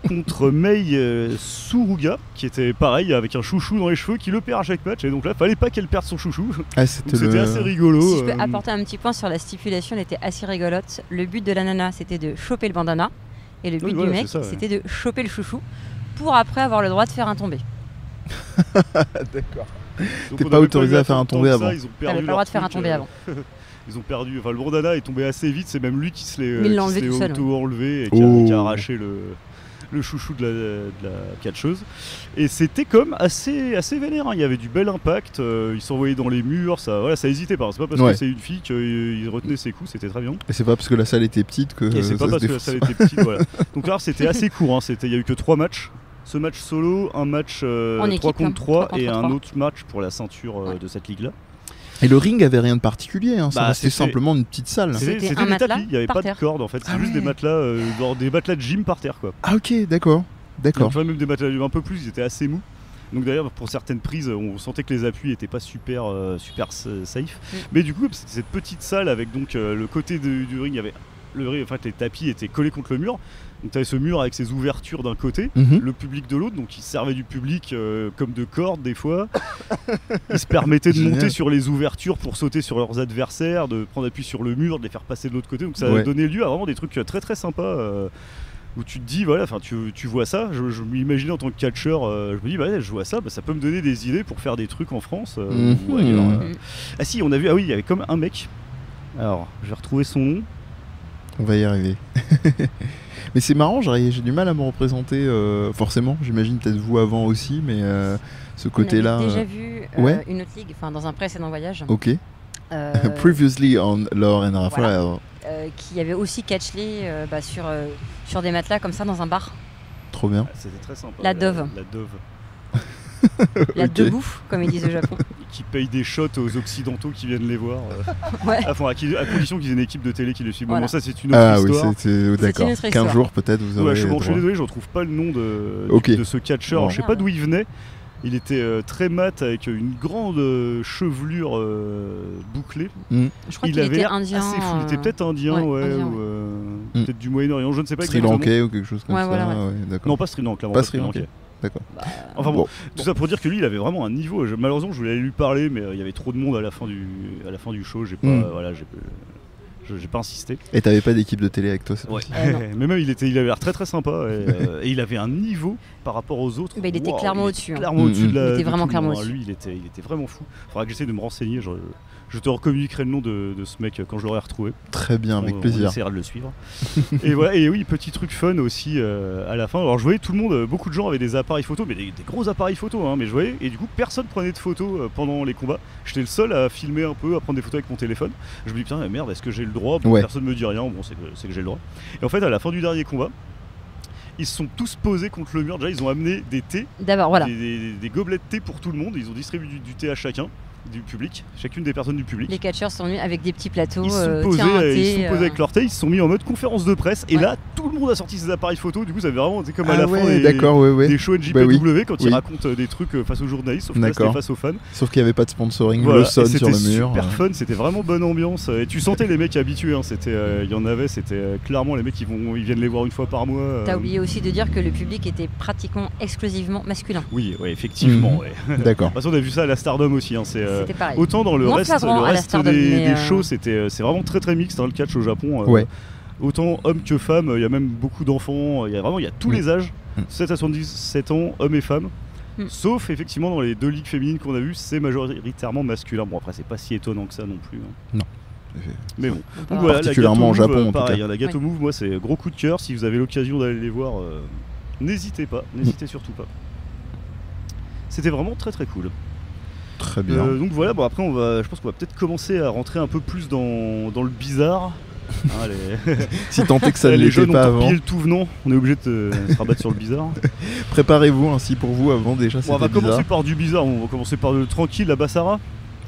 Contre Mei Suruga, qui était pareil, avec un chouchou dans les cheveux, qui le perd à chaque match, et donc là, fallait pas qu'elle perde son chouchou. Ah, Donc c'était assez rigolo. Si je peux apporter un petit point sur la stipulation, elle était assez rigolote. Le but de la nana, c'était de choper le bandana. Et le but voilà, du mec, c'est ça, ouais. c'était de choper le chouchou pour après avoir le droit de faire un tombé. D'accord. Donc T'es on pas avait autorisé eu à faire un tant tombé que avant. ça, ils ont T'avais perdu pas le droit leur de faire un truc, tombé avant. Ils ont perdu, enfin le bandana est tombé assez vite, c'est même lui qui se Mais il l'a enlevé l'est tout seul, auto-enlevé et Oh. qui a arraché le chouchou de la catcheuse. Et c'était comme assez vénère, hein. Il y avait du bel impact, il s'envoyait dans les murs, ça hésitait pas. C'est pas parce Ouais. que c'est une fille qu'il retenait ses coups, c'était très bien. Et c'est pas parce que la salle était petite que. Et c'est ça pas se parce que la défonce. salle était petite, voilà. Donc là c'était assez court, hein. Il y a eu que 3 matchs. Ce match solo, un match En 3 équipe, contre 3 3 et contre un 3. autre match pour la ceinture Ouais. de cette ligue-là. Et le ring avait rien de particulier, hein. Ça Bah, restait c'était- simplement une petite salle. C'était C'était un des matelas tapis, il n'y avait par pas terre. de corde en fait, c'est Ah juste des ouais. matelas, des matelas de gym par terre quoi. Ah, ok, d'accord. D'accord. Donc, tu vois, même des matelas un peu plus, ils étaient assez mous. Donc d'ailleurs pour certaines prises, on sentait que les appuis n'étaient pas super safe. Mais du coup c'était cette petite salle avec donc le côté du ring, il y avait en fait les tapis étaient collés contre le mur. Donc tu avais ce mur avec ses ouvertures d'un côté, Mhm. le public de l'autre, donc ils servaient du public comme de cordes des fois. Ils se permettaient de Génial. monter sur les ouvertures pour sauter sur leurs adversaires, de prendre appui sur le mur, de les faire passer de l'autre côté. Donc ça Ouais. a donné lieu à vraiment des trucs très très sympas. Où tu te dis, voilà, enfin tu vois ça, je m'imaginais en tant que catcheur, je me dis, bah, je vois ça, bah, ça peut me donner des idées pour faire des trucs en France ou Mhm. ailleurs. Mhm. Ah si, on a vu, ah oui, il y avait comme un mec, alors je vais retrouver son nom. On va y arriver. Mais c'est marrant, j'ai du mal à me représenter, forcément. J'imagine peut-être vous avant aussi, mais ce côté-là. On avait déjà vu ouais. une autre ligue, enfin dans un précédent voyage, Ok. euh, Previously on Lore and Raphael. qui avait aussi catchlé sur des matelas comme ça dans un bar. Trop bien. Ah, c'était très sympa. La Dove. La Dove. La Ok. debout, comme ils disent au Japon. Qui paye des shots aux occidentaux qui viennent les voir. Ouais. Enfin, à condition qu'ils aient une équipe de télé qui les suive. Voilà. Bon, ça c'est une autre Ah oui, histoire. c'est d'accord. une autre 15 histoire. jours peut-être, vous aurez. Ouais, je suis droit. désolé, je retrouve pas le nom Ok. de ce catcheur. Bon. Je sais pas d'où il venait. Il était très mat avec une grande chevelure bouclée. Je crois Il qu'il avait était l'air indien. assez fou. Il était peut-être indien, ouais, ouais, indien, ou Mm. peut-être du Moyen-Orient, je ne sais pas Sri exactement. Lankais ou quelque chose comme Ouais, ça. voilà, ouais. ouais, d'accord. Non, pas Sri Lanka, clairement Pas pas Sri Lankais. D'accord. Enfin bon, Bon. tout ça pour dire que lui, il avait vraiment un niveau. Malheureusement, je voulais aller lui parler, mais il y avait trop de monde à la fin du show. J'ai pas, Mm. voilà, j'ai pas insisté. Et t'avais pas d'équipe de télé avec toi, c'est Ouais. possible. Mais même il avait l'air très très sympa et il avait un niveau par rapport aux autres. Bah, il était clairement au-dessus, hein. Clairement au-dessus de la. Il était de vraiment tout le clairement monde, hein. au-dessus. Lui, il était vraiment fou. Faudra que j'essaie de me renseigner. Je te recommuniquerai le nom de ce mec quand je l'aurai retrouvé. Très bien, avec On plaisir. essaiera de le suivre. Et voilà, et oui, petit truc fun aussi à la fin. Alors je voyais tout le monde, beaucoup de gens avaient des appareils photo, mais des gros appareils photo, hein, mais je voyais, et du coup personne prenait de photos pendant les combats. J'étais le seul à filmer un peu, à prendre des photos avec mon téléphone. Je me dis putain, merde, est-ce que j'ai le droit? Bon, Ouais. personne me dit rien, bon, c'est que j'ai le droit. Et en fait, à la fin du dernier combat, ils se sont tous posés contre le mur. Déjà, ils ont amené des thés, D'abord, voilà. des gobelets de thé pour tout le monde. Ils ont distribué du thé à chacun. Du public, chacune des personnes du public. Les catcheurs sont venus avec des petits plateaux. Ils se sont posés, tiens, un thé, ils se sont posés avec leur thé, ils se sont mis en mode conférence de presse et Ouais. là tout le monde a sorti ses appareils photo. Du coup ça avait vraiment été comme à Ah la ouais, fin d'accord, ouais. des shows NJPW Bah oui. quand Oui. ils racontent des trucs face aux journalistes, sauf que là c'était D'accord. face aux fans. Sauf qu'il n'y avait pas de sponsoring, Voilà, le son et sur le c'était mur. super fun, c'était vraiment bonne ambiance et tu sentais les mecs habitués. Hein, il y en avait, c'était clairement les mecs ils viennent les voir une fois par mois. T'as oublié aussi de dire que le public était pratiquement exclusivement masculin. Oui, ouais, effectivement. Mhm. Ouais. De toute D'accord. façon on a vu ça à la Stardom aussi. Hein, C'était pareil. autant dans le Moins reste, flagrant à la Stardom, mais, des shows, c'est vraiment très très mixte, hein, le catch au Japon. Ouais. Autant hommes que femmes, il y a même beaucoup d'enfants, il y a tous les âges, Mm. 7 à 77 ans, hommes et femmes. Mm. Sauf effectivement dans les 2 ligues féminines qu'on a vues, c'est majoritairement masculin. Bon après c'est pas si étonnant que ça non plus. Hein. Non. Mais bon. On Donc part- voilà, la Particulièrement Gato au Move, Japon, en tout pareil, cas. hein, la Gato Move, moi c'est gros coup de cœur. Si vous avez l'occasion d'aller les voir, n'hésitez pas, n'hésitez surtout pas. C'était vraiment très très cool. Très bien. Donc voilà, bon après je pense qu'on va peut-être commencer à rentrer un peu plus dans le bizarre. Hein, Si tant est que ça ne les l'était jeunes ont pas torpillé avant. le tout venant, on est obligé de se rabattre sur le bizarre. Préparez-vous ainsi pour vous avant déjà, Bon, on va c'était commencer bizarre. par du bizarre, on va commencer par le tranquille, la Bassara.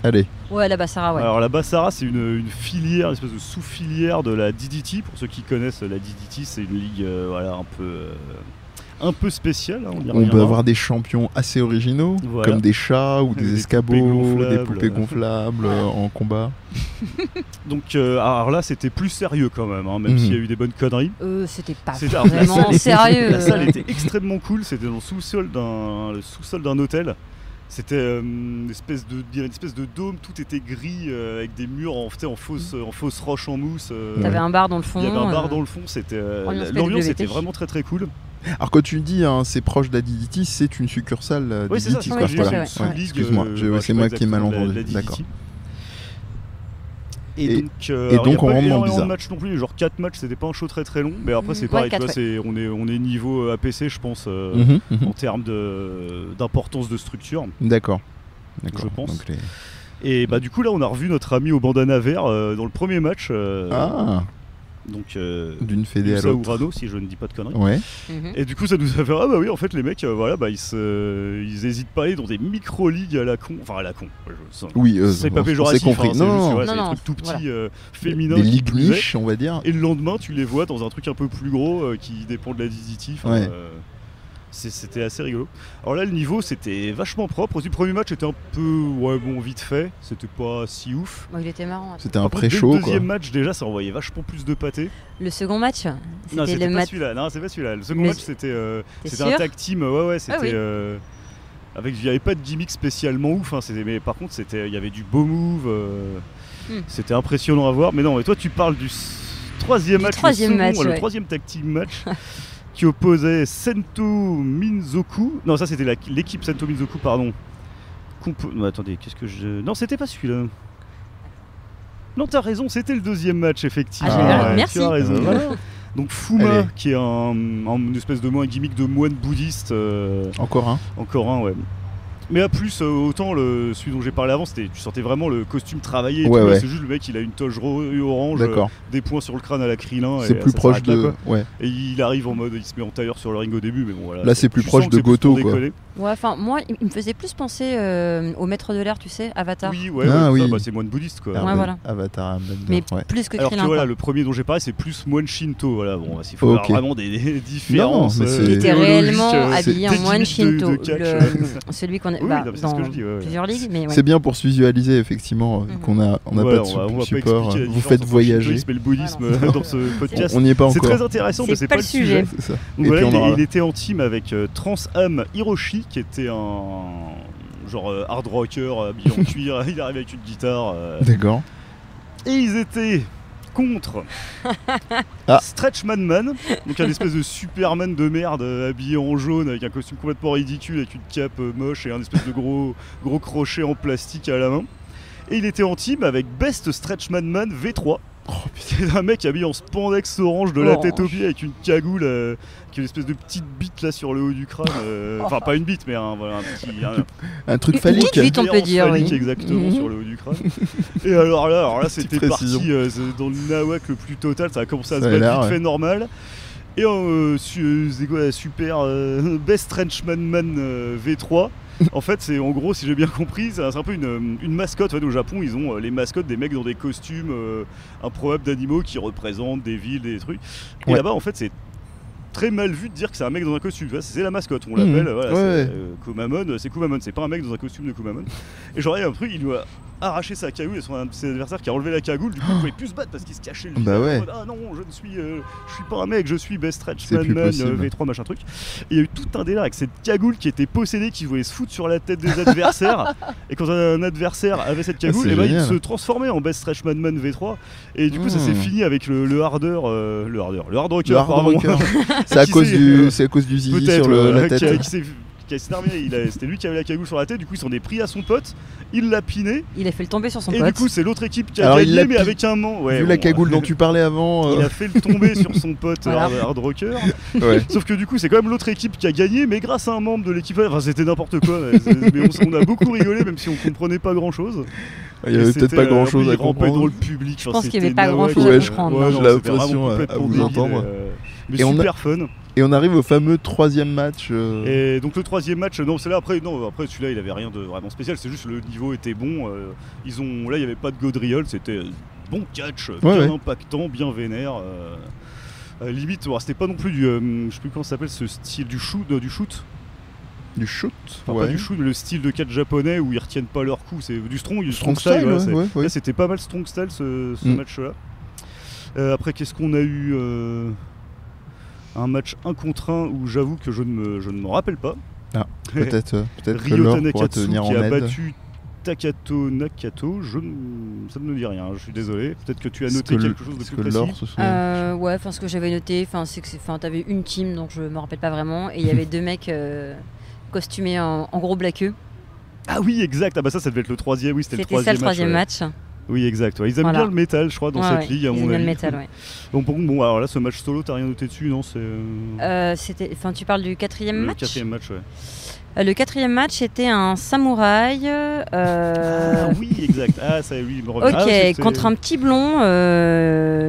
Allez, Ouais, la Bassara, ouais. Alors la Bassara c'est une filière, une espèce de sous-filière de la DDT. Pour ceux qui connaissent la DDT, c'est une ligue voilà, un peu spéciale. Hein, on y on reviendra. peut avoir des champions assez originaux, Voilà. comme des chats ou Des des poupées escabeaux, des gonflables. poupées gonflables en combat. Donc alors là c'était plus sérieux quand même, hein, même Mhm. s'il y a eu des bonnes conneries. C'était pas C'était- vraiment sérieux. La salle était extrêmement cool, c'était dans le sous-sol d'un hôtel. C'était une espèce de dôme, tout était gris avec des murs en fausse roche en mousse. T'avais un bar dans le fond. Il y avait un bar dans le fond, l'ambiance WT. était vraiment très très cool. Alors quand tu dis hein, c'est proche de la DDT, c'est une succursale Oui, c'est ça, DDT, c'est quoi, ça que je voilà. disais, ouais. sous-ligue, Excuse-moi, c'est moi qui ai mal entendu. D'accord. Et donc, et alors, donc, y a on pas rentre dans le énormément bizarre. de matchs non plus, genre 4 matchs, c'était pas un show très très long, mais après c'est Ouais, pareil, tu 4, vois, on est niveau APC, je pense, Mhm, mhm. en termes d'importance de structure. D'accord. Je pense. Donc, Et bah du coup là on a revu notre ami au bandana vert dans le premier match. Ah, Donc d'une fédé à Yusa l'autre. Urano, si je ne dis pas de conneries. Ouais. Mhm. Et du coup ça nous a fait ah bah oui en fait les mecs voilà bah ils hésitent pas à aller dans des micro-ligues à la con, enfin à la con. Oui, C'est pas on s'est péjoratif, compris. hein, c'est Non, juste, non, ouais, non, c'est des non, trucs tout petits voilà. féminins. des qui ligues plus est. niches, on va dire. Et le lendemain tu les vois dans un truc un peu plus gros qui dépend de la DDT. Ouais. C'était assez rigolo. Alors là le niveau c'était vachement propre. Aussi le premier match était un peu vite fait, c'était pas si ouf. Bon, il était marrant. C'était un Par contre, dès pré-show, le quoi. deuxième match déjà ça envoyait vachement plus de pâté. Le second match, Non, c'était c'était le pas match. celui-là. Non, c'est pas celui-là. Le second Mais match, c'était T'es c'était un sûr tag team. Ouais, c'était. Ah oui. Il n'y avait pas de gimmick spécialement ouf. Hein, mais par contre, il y avait du beau move. C'était impressionnant à voir. Mais non, mais toi, tu parles du troisième match. troisième match, le ouais. troisième tag team match qui opposait Sento Minzoku. Non, ça, c'était l'équipe Sento Minzoku, pardon. Non, attendez, qu'est-ce que je. Non, c'était pas celui-là. Non, t'as raison, c'était le deuxième match, effectivement. Ah, j'ai- merci. Tu as raison. Voilà. Donc Fuma, Allez. qui est une espèce de gimmick de moine bouddhiste, Encore un. encore un, ouais. Mais à plus, autant celui dont j'ai parlé avant, tu sentais vraiment le costume travaillé. Et Ouais, tout, là, ouais. c'est juste le mec, il a une toge orange, D'accord. des points sur le crâne à la Krillin. C'est et plus ça proche s'arrête là, de. quoi. Ouais. Et il arrive en mode, il se met en tailleur sur le ring au début, mais bon voilà. Là, c'est plus tu proche sens que de c'est plus pour Goto, quoi. déconner. Ouais, enfin, moi, il me faisait plus penser au maître de l'air, tu sais, Avatar. Oui, ouais, Ah, ouais, oui. ça, c'est moine bouddhiste quoi. Ouais, voilà. Avatar Airbender, Mais ouais. plus que Alors que Krillin. voilà, quoi. le premier dont j'ai parlé, c'est plus moine Shinto. Voilà, bon, il faut Ok. avoir vraiment des différences. Non, mais c'est- Il était théologiques, réellement c'est habillé en des moine gimmicks de Shinto. catch. Celui qu'on a Oui, bah, non, mais c'est dans ce que je dis, ouais, ouais. plusieurs ligues, mais ouais. C'est bien pour se visualiser, effectivement, vu Mhm. qu'on a Voilà, pas de on va pas support. expliquer la Vous différence faites entre voyager. le shintoïsme et le bouddhisme Ah non. dans ce podcast. On n'y est pas C'est encore. très intéressant, mais c'est pas le sujet. C'est ça. Donc Et voilà, puis on aura- il était en team avec Trans-Am Hiroshi, qui était un genre hard rocker habillé en cuir. Il arrivait avec une guitare. D'accord. Et ils étaient contre Ah. Stretchman Man, donc un espèce de Superman de merde habillé en jaune avec un costume complètement ridicule, avec une cape moche et un espèce de gros crochet en plastique à la main. Et il était en team avec Best Stretchman Man V3. C'est un mec habillé en spandex orange de la tête aux pieds avec une cagoule qui a une espèce de petite bite là sur le haut du crâne. Enfin, pas une bite, mais un truc phallique. Une petite bite, on peut dire, phallique, oui. exactement, sur le haut du crâne. Et alors là c'était parti dans le nawak le plus total. Ça a commencé à se battre vite fait normal. Et c'est quoi, super Best Trenchman Man V3. En fait, c'est en gros, si j'ai bien compris, c'est un peu une mascotte. En fait, au Japon, ils ont les mascottes des mecs dans des costumes improbables d'animaux qui représentent des villes, des trucs. Et là-bas, en fait, c'est très mal vu de dire que c'est un mec dans un costume. C'est la mascotte, on l'appelle. Voilà, c'est Kumamon. C'est Kumamon, c'est pas un mec dans un costume de Kumamon. Et genre, il y a un truc, il doit arracher sa cagoule et son adversaire qui a enlevé la cagoule. Du coup, il pouvait plus se battre parce qu'il se cachait le visage. Bah ouais. Ah non, je suis pas un mec, je suis Best Stretchman Man V3 machin truc. Et il y a eu tout un délire avec cette cagoule qui était possédée, qui voulait se foutre sur la tête des adversaires. Et quand un adversaire avait cette cagoule, il se transformait en Best Stretchman Man V3. Et du coup, ça s'est fini avec le hard rocker. C'est à cause du zizi sur la tête. C'était lui qui avait la cagoule sur la tête, du coup il s'en est pris à son pote, il l'a piné. Il a fait le tomber sur son pote. Et du coup c'est l'autre équipe qui a gagné, mais avec un man. Vu la cagoule dont tu parlais avant. Il a fait le tomber sur son pote hard rocker. Ouais. Sauf que du coup c'est quand même l'autre équipe qui a gagné, mais grâce à un membre de l'équipe. Enfin c'était n'importe quoi. Mais on a beaucoup rigolé, même si on comprenait pas grand chose. Il y avait peut-être pas grand chose à comprendre. Dans le public. Je pense qu'il y avait pas grand chose à comprendre. J'ai l'impression à vous entendre. Mais super fun. Et on arrive au fameux troisième match. Et donc le troisième match, après celui-là il avait rien de vraiment spécial, c'est juste le niveau était bon. Là il n'y avait pas de Godriol, c'était bon catch, bien impactant, bien vénère. Limite, c'était pas non plus du, je sais plus comment ça s'appelle ce style du shoot. Du shoot, pas du shoot, mais le style de catch japonais où ils retiennent pas leur coup, c'est du strong style. Là c'était pas mal strong style ce match-là. Après qu'est-ce qu'on a eu un match 1 contre 1 où j'avoue que je ne m'en rappelle pas. Ah, peut-être que Ryo Laure pourra Tanakatsu tenir en qui a aide. battu Takato Nakato, ça ne me dit rien, je suis désolé. Peut-être que tu as noté quelque chose de plus précis. Ouais, ce que j'avais noté, c'est que t'avais une team, donc je me rappelle pas vraiment, et il y avait deux mecs costumés en gros blaqueux. Ah oui, exact. Ah bah ça devait être le troisième. Oui, c'était le troisième match. Oui, exact. Ouais. Ils aiment bien le métal, je crois, dans cette ligue, à mon avis. Ils aiment le métal, ouais. Bon, alors là, ce match solo, t'as rien noté dessus, non? Tu parles du quatrième match? Le quatrième match, ouais. Le quatrième match était un samouraï. Ah oui, exact. Ah, ça, oui, il me revient. Ok, contre un petit blond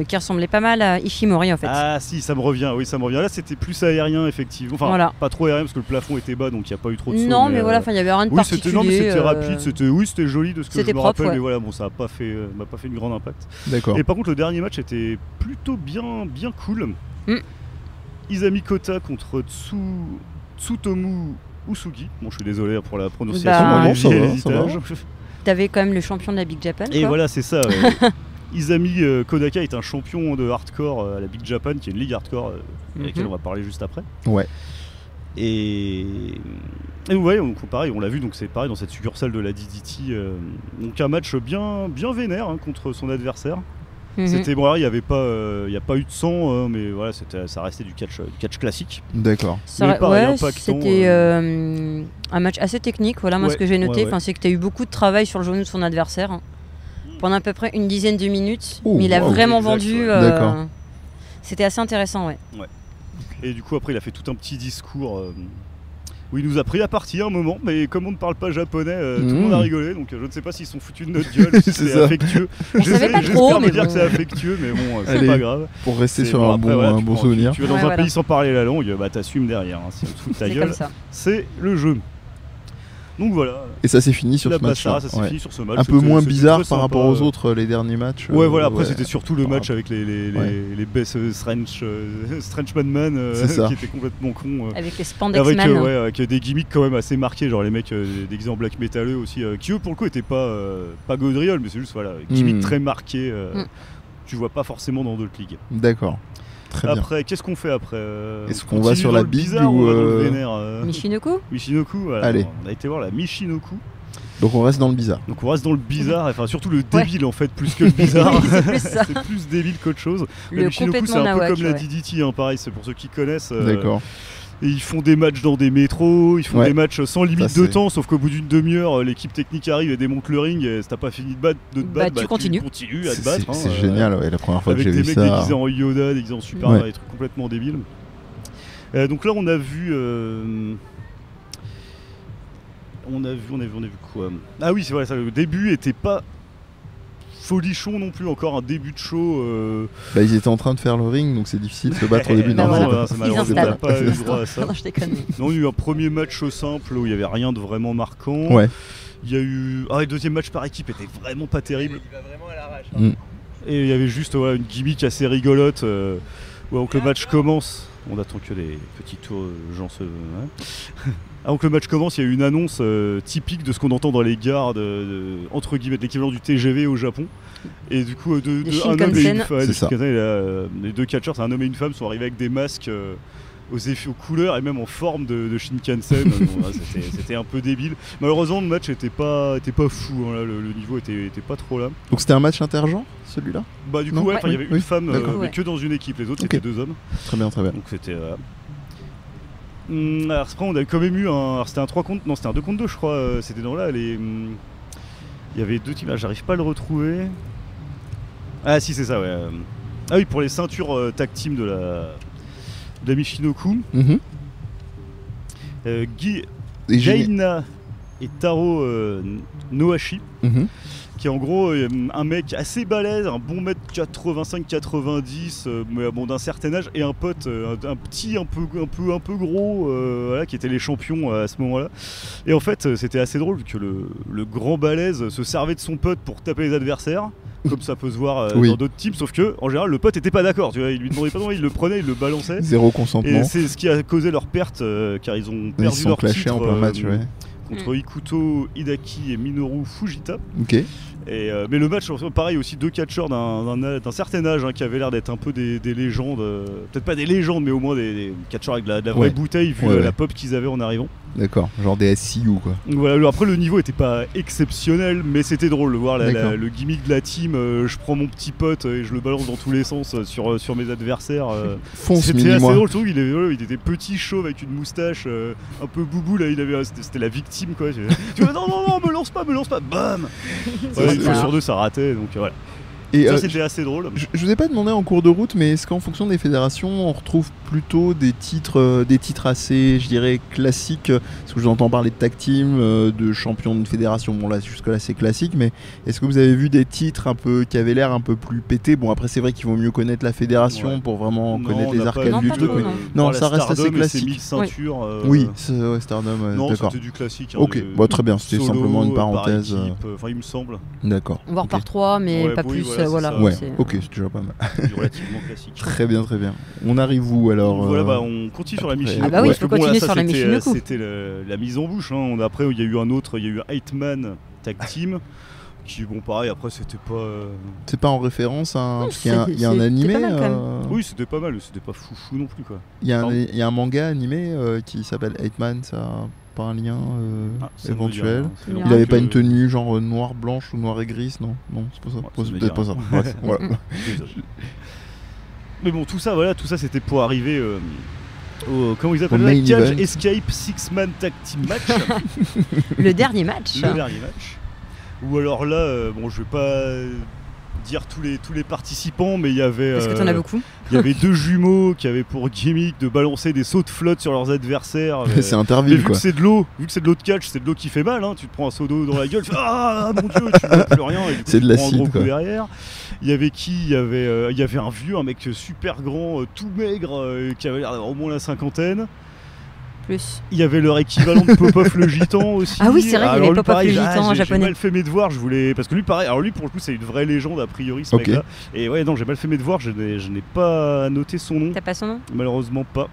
qui ressemblait pas mal à Ishimori en fait. Ah si, ça me revient. Oui, ça me revient. Là, c'était plus aérien, effectivement. Enfin, pas trop aérien parce que le plafond était bas, donc il n'y a pas eu trop de sauts. Non, mais voilà, il y avait rien de particulier. C'était rapide. C'était joli de ce que je me rappelle. Ouais. Mais voilà, bon, ça m'a pas fait une grande impact. D'accord. Et par contre, le dernier match était plutôt bien cool. Izami Kota contre Tsutomu Usugi. Bon, je suis désolé pour la prononciation. Ça va. T'avais quand même le champion de la Big Japan. Et voilà, c'est ça. Izami Kodaka est un champion de hardcore à la Big Japan, qui est une ligue hardcore avec laquelle on va parler juste après. Ouais. Et ouais, donc pareil, on l'a vu, donc c'est pareil dans cette succursale de la DDT. Donc un match bien vénère contre son adversaire. C'était bon, alors il n'y a pas eu de sang, mais voilà, ça restait du catch classique. D'accord. C'était un match assez technique. Voilà, moi ce que j'ai noté, c'est que tu as eu beaucoup de travail sur le genou de son adversaire pendant à peu près une dizaine de minutes. Mais il a vraiment vendu. D'accord. C'était assez intéressant, ouais. Et du coup après il a fait tout un petit discours. Où il nous a pris à partie un moment, mais comme on ne parle pas japonais, tout le monde a rigolé, donc je ne sais pas s'ils sont foutus de notre gueule, si c'est affectueux. J'espère dire que c'est affectueux, mais bon, c'est pas grave. Pour rester sur un bon souvenir. Tu vas dans un pays sans parler la langue, bah t'assumes derrière, si on te fout de ta gueule, c'est le jeu. Donc voilà. Et ça s'est fini sur ce match. Ça s'est fini sur ce match. Un peu moins bizarre par rapport aux autres, les derniers matchs. Ouais, voilà. Après, c'était surtout le match avec les best Stretchman Man qui était complètement con. Avec les Spandex Man. Avec des gimmicks quand même assez marqués, genre les mecs déguisés en black métalleux aussi, qui eux pour le coup étaient pas Godriol, mais c'est juste gimmicks très marqués. Tu vois pas forcément dans d'autres ligues. D'accord. Après, qu'est-ce qu'on fait après? Est-ce qu'on va sur la big ou Michinoku Michinoku, voilà. Allez. On a été voir la Michinoku. Donc on reste dans le bizarre. Donc on reste dans le bizarre, enfin surtout le débile en fait, plus que le bizarre. Oui, c'est plus ça. C'est plus débile qu'autre chose. Le Michinoku, c'est complètement un peu nawak, comme la ouais. DDT, hein, pareil, c'est pour ceux qui connaissent. D'accord. Et ils font des matchs dans des métros, ils font Ouais. des matchs sans limite Ça, de c'est- temps, sauf qu'au bout d'une demi-heure, l'équipe technique arrive et démonte le ring. Et si t'as pas fini de te battre, tu continues. à te battre. hein, C'est génial, ouais, la première fois que Avec j'ai des vu mecs ça. déguisés en Yoda, déguisés en Superman, Ouais. des trucs complètement débiles. Donc là, on a vu quoi? Ah oui, c'est vrai, ça, le début était pas folichon non plus, encore un début de show. Bah, ils étaient en train de faire le ring, donc c'est difficile de se battre au début. Bah, Non, voilà. c'est pas- c'est Ils malheureusement installent. pas eu le droit à ça. Non, je déconne. Non, il y a eu un premier match simple où il y avait rien de vraiment marquant. Ouais. Il y a eu le deuxième match par équipe était vraiment pas terrible. Il va vraiment à l'arrache. Mm. Et il y avait juste une gimmick assez rigolote. Avant que le match commence, on attend que les petits tours gens se. Avant que le match commence, il y a eu une annonce typique de ce qu'on entend dans les gares entre guillemets, de l'équivalent du TGV au Japon. Et du coup, un homme et une Shinkansen. femme, C'est ça. les deux catcheurs, c'est un homme et une femme, sont arrivés avec des masques aux effets, aux couleurs et même en forme de Shinkansen. Bon, là, c'était un peu débile. Malheureusement, le match était pas fou. Hein, là, le niveau était pas trop là. Donc c'était un match intergenre, celui-là? Bah du coup, Non, ouais, ouais. il y avait Oui, une femme, d'accord. mais que dans une équipe. Les autres, Ok. c'était deux hommes. Très bien, très bien. Donc c'était. Alors après, on a quand même eu un. Alors, c'était un 3 contre. Non, c'était un 2 contre 2, je crois. C'était dans là. Il y avait deux teams. Là, j'arrive pas à le retrouver. Ah, si, c'est ça, ouais. Ah oui, pour les ceintures tag team de la Michinoku. Mhm. Et Gaina et Taro Nohashi. Mhm. Qui est en gros un mec assez balèze, un bon mètre 85-90, mais bon d'un certain âge, et un pote, un petit un peu gros, voilà, qui étaient les champions à ce moment-là. Et en fait, c'était assez drôle vu que le grand balèze se servait de son pote pour taper les adversaires. Comme ça peut se voir Oui. dans d'autres teams, sauf que en général le pote était pas d'accord, tu vois, il lui demandait pas non, il le prenait, il le balançait. Zéro Et consentement. c'est ce qui a causé leur perte, car ils ont Ils perdu se sont leur clashés titre en plein match, ouais. contre Ikuto, Hidaki et Minoru Fujita. Ok. Et, mais le match, pareil, aussi deux catcheurs d'un certain âge qui avaient l'air d'être un peu des légendes, peut-être pas des légendes, mais au moins des catcheurs avec de la vraie Ouais. bouteille vu Ouais, la ouais. pop qu'ils avaient en arrivant. D'accord. Genre des SCU, quoi. Donc voilà, après le niveau était pas exceptionnel, mais c'était drôle de voir D'accord. le gimmick de la team. Je prends mon petit pote et je le balance dans tous les sens sur mes adversaires. Fonce, C'était assez mini-moi. drôle, surtout il était petit, chauve avec une moustache un peu boubou là, c'était la victime quoi. Tu vois, non, me lance pas, bam. Ouais, une fois sur deux ça ratait, donc voilà. Et Ça c'était assez drôle. je vous ai pas demandé en cours de route, mais est-ce qu'en fonction des fédérations, on retrouve plutôt des titres assez, je dirais, classiques? Parce que je vous entends parler de tag team, de champion de fédération. Bon là, jusque là c'est classique, mais est-ce que vous avez vu des titres un peu qui avaient l'air un peu plus pétés? Bon après c'est vrai qu'il vaut mieux connaître la fédération Ouais. pour vraiment Non, connaître on les n'a arcades pas du vu truc. de- Mais... non. Non, Par ça la reste assez Stardom et ses classique. 1000 ceintures. Oui, ouais, Stardom, Non, d'accord. c'était du classique. Ok, bah, très bien, c'était Solo, simplement une par parenthèse. équipe, enfin il me semble, D'accord. Voire Ok. par 3, mais Ouais, pas oui, plus. voilà, c'est Voilà. ça. Ouais, c'est- ok, c'est déjà pas mal. du relativement classique. Très bien, très bien. On arrive où alors? Voilà, bah, on continue sur la après- Michinoku. Ah bah oui, parce il faut que bon, là, continuer ça, sur la c'était, Michinoku. C'était la mise en bouche. Hein. Après, il y a eu un autre, il y a eu un 8-man tag team. Qui, bon, pareil, après, c'était pas. C'est pas en référence à un... Non, parce qu'il y a un, il y a un c'était animé. pas mal, quand même. Oui, c'était pas mal, c'était pas foufou non plus, quoi. Il y a un, Pardon. il y a un manga animé qui s'appelle 8-Man, ça a pas un lien Ah, ça me dit éventuel. rien. Ça fait Il longtemps Il avait que- pas une tenue genre noire blanche ou noire et grise, non? Non, c'est pas ça. Ouais, ça c'est me peut-être dit pas ça. rien. Bref, voilà. Désolé. Mais bon, tout ça, voilà, tout ça, c'était pour arriver au. Comment ils appellent Au ça? main Cage event. Escape Six-Man Tag Team Match. Le dernier match. Le dernier match. Ou alors là, bon, je vais pas dire tous les participants, mais il y avait. Parce que t'en as beaucoup. Il y avait deux jumeaux qui avaient pour gimmick de balancer des sauts de flotte sur leurs adversaires. C'est Mais Interville vu quoi. que c'est de l'eau, de catch, c'est de l'eau qui fait mal. Hein. Tu te prends un seau d'eau dans la gueule, tu fais ah mon dieu, tu vois plus rien. Et du coup, C'est tu de prends un l'acide, gros coup quoi. derrière. Il y avait qui il y avait un vieux, un mec super grand, tout maigre, qui avait l'air d'avoir au moins la cinquantaine. Plus. Il y avait leur équivalent de Popov le gitan aussi. Ah oui, c'est vrai qu'il y avait Alors lui, Popov pareil, le gitan j'ai japonais. mal fait mes devoirs, je voulais parce que lui pareil. Alors lui pour le coup c'est une vraie légende a priori ce Ok. mec-là. Et ouais non j'ai mal fait mes devoirs, je n'ai pas noté son nom, T'as pas son nom? malheureusement pas.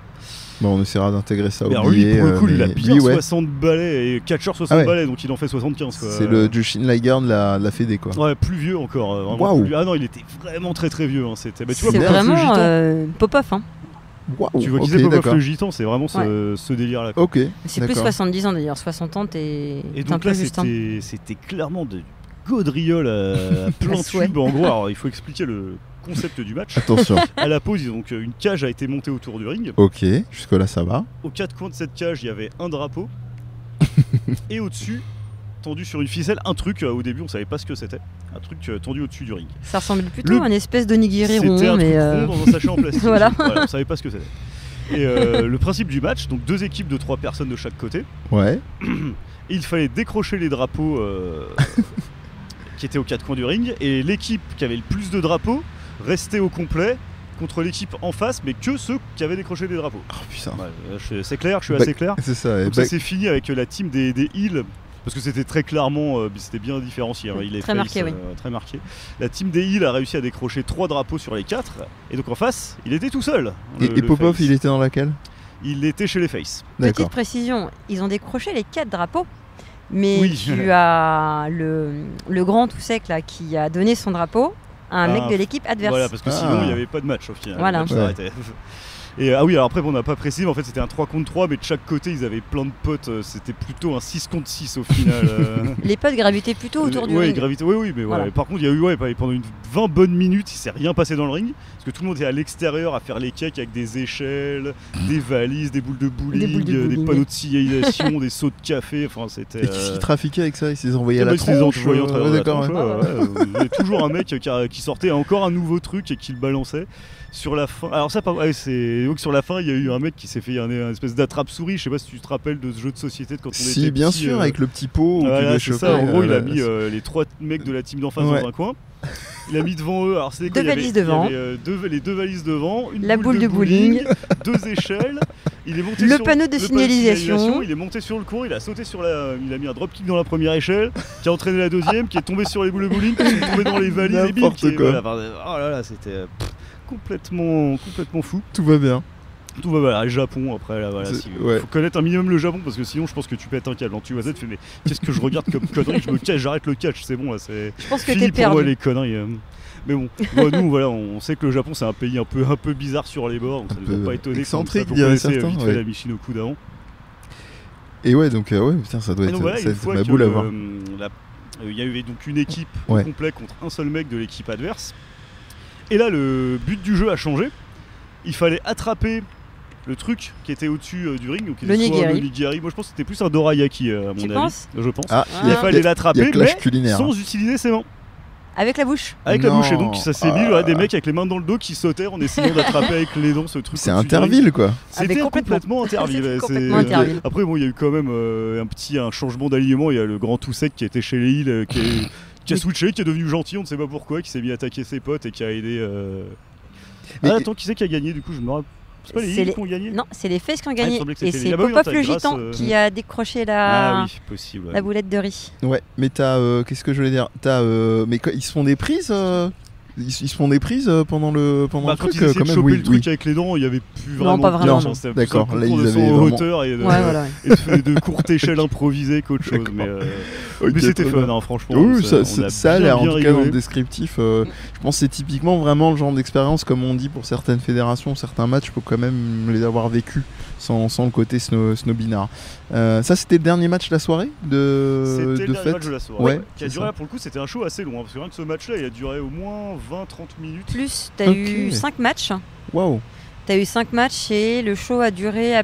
Bon, on essaiera d'intégrer ça au Mais alors lui billet, pour le coup il a mais bien lui, ouais, 60 balais et catcheur 60 Ah ouais. balais donc il en fait 75 quoi. c'est le Jushin Liger de la Fédé quoi. Ouais plus vieux encore. Vraiment Waouh. plus vieux. Ah non il était vraiment très très vieux. Hein. C'était. Bah, tu vois, C'est Popov le vraiment gitan. Popov, hein. Waouh, Tu vois qui ok, c'est Popov d'accord. le gitan, c'est vraiment ce délire-là. quoi. Ok. C'est plus d'accord. 70 ans d'ailleurs, 60 ans, t'es Et un donc peu là, juste. Hein. c'était clairement de gaudriole à plein de souhait. tubes. En gros, alors, il faut expliquer le concept du match. Attention. À la pause, donc, une cage a été montée autour du ring. Ok, jusque-là ça va. Aux quatre coins de cette cage, il y avait un drapeau. Et au-dessus, tendu sur une ficelle, un truc, au début, on savait pas ce que c'était. Un truc tendu au-dessus du ring. Ça ressemblait plutôt Le- à une espèce d'onigiri rond, C'était un mais truc rond dans un sachet en plastique. Voilà. On savait pas ce que c'était. Et le principe du match, donc 2 équipes de 3 personnes de chaque côté. Ouais. Et il fallait décrocher les drapeaux qui étaient aux 4 coins du ring. Et l'équipe qui avait le plus de drapeaux restait au complet contre l'équipe en face, mais que ceux qui avaient décroché les drapeaux. Oh putain. Ouais, c'est clair, je suis Bah, assez clair. C'est ça. Donc ça s'est fini avec la team des heels. Parce que c'était très clairement, c'était bien différencié. Hein, il est Très marqué, oui. Très marqué. La team des heels a réussi à décrocher 3 drapeaux sur les 4. Et donc en face, il était tout seul. Et le Popov, face. il était dans laquelle? Il était chez les Face. petite D'accord. précision, ils ont décroché les 4 drapeaux. Mais Oui. tu as le grand tout sec là qui a donné son drapeau à un Ah, mec de l'équipe adverse. Voilà, parce que Ah. sinon il n'y avait pas de match au final. Voilà. Le match Ouais. s'arrêtait. Et ah oui, alors après, bon, on n'a pas précisé, mais en fait c'était un 3 contre 3, mais de chaque côté ils avaient plein de potes. C'était plutôt un 6 contre 6 au final. Les potes gravitaient plutôt autour du ouais, ring. gravité, oui, mais Voilà. ouais. Par contre, il y a eu pendant une 20 bonnes minutes, il s'est rien passé dans le ring. Parce que tout le monde était à l'extérieur à faire les cakes avec des échelles, des valises, des boules de bowling, Des boules de des bowling. panneaux de signalisation, des seaux de café. Enfin, c'était. Et qu'est-ce qu'ils trafiquaient avec ça? Ils s'est envoyé à bah, la ils se les tronche? envoyaient en travers de la D'accord. tronche, ouais. ouais. Il y avait toujours un mec qui sortait encore un nouveau truc et qui le balançait. Sur la fin, alors ça, c'est donc sur la fin, il y a eu un mec qui s'est fait un espèce d'attrape-souris. Je sais pas si tu te rappelles de ce jeu de société de quand on était Si, bien petit, sûr, avec le petit pot. où tu voilà, devais c'est choper, ça. En gros, il a là, mis les 3 mecs de la team d'en face Ouais. dans un coin. Il a mis devant eux. Alors c'était quoi? 2 Il y avait- valises devant. Il y avait, les 2 valises devant, une La boule de bowling. 2 échelles. Il est monté Le sur panneau de signalisation. Il est monté sur le coin. Il a sauté sur il a mis un dropkick dans la première échelle, qui a entraîné la deuxième, qui est tombé sur les boules de bowling, qui est tombé dans les valises et bim. N'importe quoi. Oh là là, c'était complètement fou. Tout va bien. Tout va voilà, le Japon après là, voilà, Ouais. faut connaître un minimum le Japon parce que sinon je pense que tu pètes un câble. Tu vois ça, tu fais mais qu'est-ce que je regarde comme connerie, je me cache, j'arrête le catch, c'est bon là, c'est Je pense que fini t'es pour moi perdu. les conneries. Mais bon, moi, nous voilà, on sait que le Japon c'est un pays un peu bizarre sur les bords, donc ça Un nous a peu pas étonné. excentrique, on diraient connaissait certains, vite fait ouais. la Michinoku d'avant. Et ouais, donc ouais, putain, ça doit Et être donc voilà, ça une doit fois être ma que boule à voir. il y avait donc une équipe Ouais. au complet contre un seul mec de l'équipe adverse. Et là le but du jeu a changé. Il fallait attraper le truc qui était au-dessus du ring, donc qui Le était soit nigiri. le nigiri. Moi je pense que c'était plus un dorayaki à mon Tu avis. penses Je pense. Ah, Ah. Il il y a- fallait il y a l'attraper, clash mais culinaire. sans utiliser ses mains. Avec la bouche. Avec la Non. bouche. Et donc ça s'est mis Ah. voilà, des mecs avec les mains dans le dos qui sautaient en essayant d'attraper avec les dents ce truc. C'est au-dessus du ring. Interville, quoi. C'était Avec complètement Interville. C'était ouais, complètement c'est- Interville. Après bon, il y a eu quand même un changement d'alignement. Il y a le grand tout sec qui était chez les Hills qui a switché, qui est devenu gentil, on ne sait pas pourquoi, qui s'est mis à attaquer ses potes et qui a aidé. Mais- Ah, attends, qui c'est qui a gagné du coup? Je me rappelle. C'est pas les C'est Hills les- qui ont gagné? Non, c'est les Faces qui ont Ah, il me gagné. semblait que Et c'était c'est les- Ah bah oui, non, Popov t'as le grâce, gitan qui a décroché la, Ah oui, possible. ouais. la boulette de riz. Ouais, mais qu'est-ce que je voulais dire? Mais ils se font des prises ils se font des prises pendant le Bah, quand truc ils essayaient quand de même, choper oui, le truc oui. avec les dents, il y avait plus Non, vraiment. pas de vraiment, danse, non. c'était plus D'accord, un là, concours ils de avaient saut en vraiment- hauteur et de, Ouais, voilà. et de courtes échelles improvisées qu'autre chose. D'accord. Mais, Ok, mais c'était très fun, bien. hein, franchement. Oui, on ça a l'air en bien tout cas dans le rigolé. descriptif. Je pense que c'est typiquement vraiment le genre d'expérience, comme on dit pour certaines fédérations, certains matchs, il faut quand même les avoir vécus sans le côté snobinard. Ça, c'était le dernier match de la soirée C'était le de dernier fête. match de la soirée. Ouais, Qui a c'est duré, ça. pour le coup, c'était un show assez long. Parce que rien que ce match-là, il a duré au moins 20-30 minutes. Plus, t'as Ok. eu 5 matchs. Waouh. T'as eu 5 matchs et le show a duré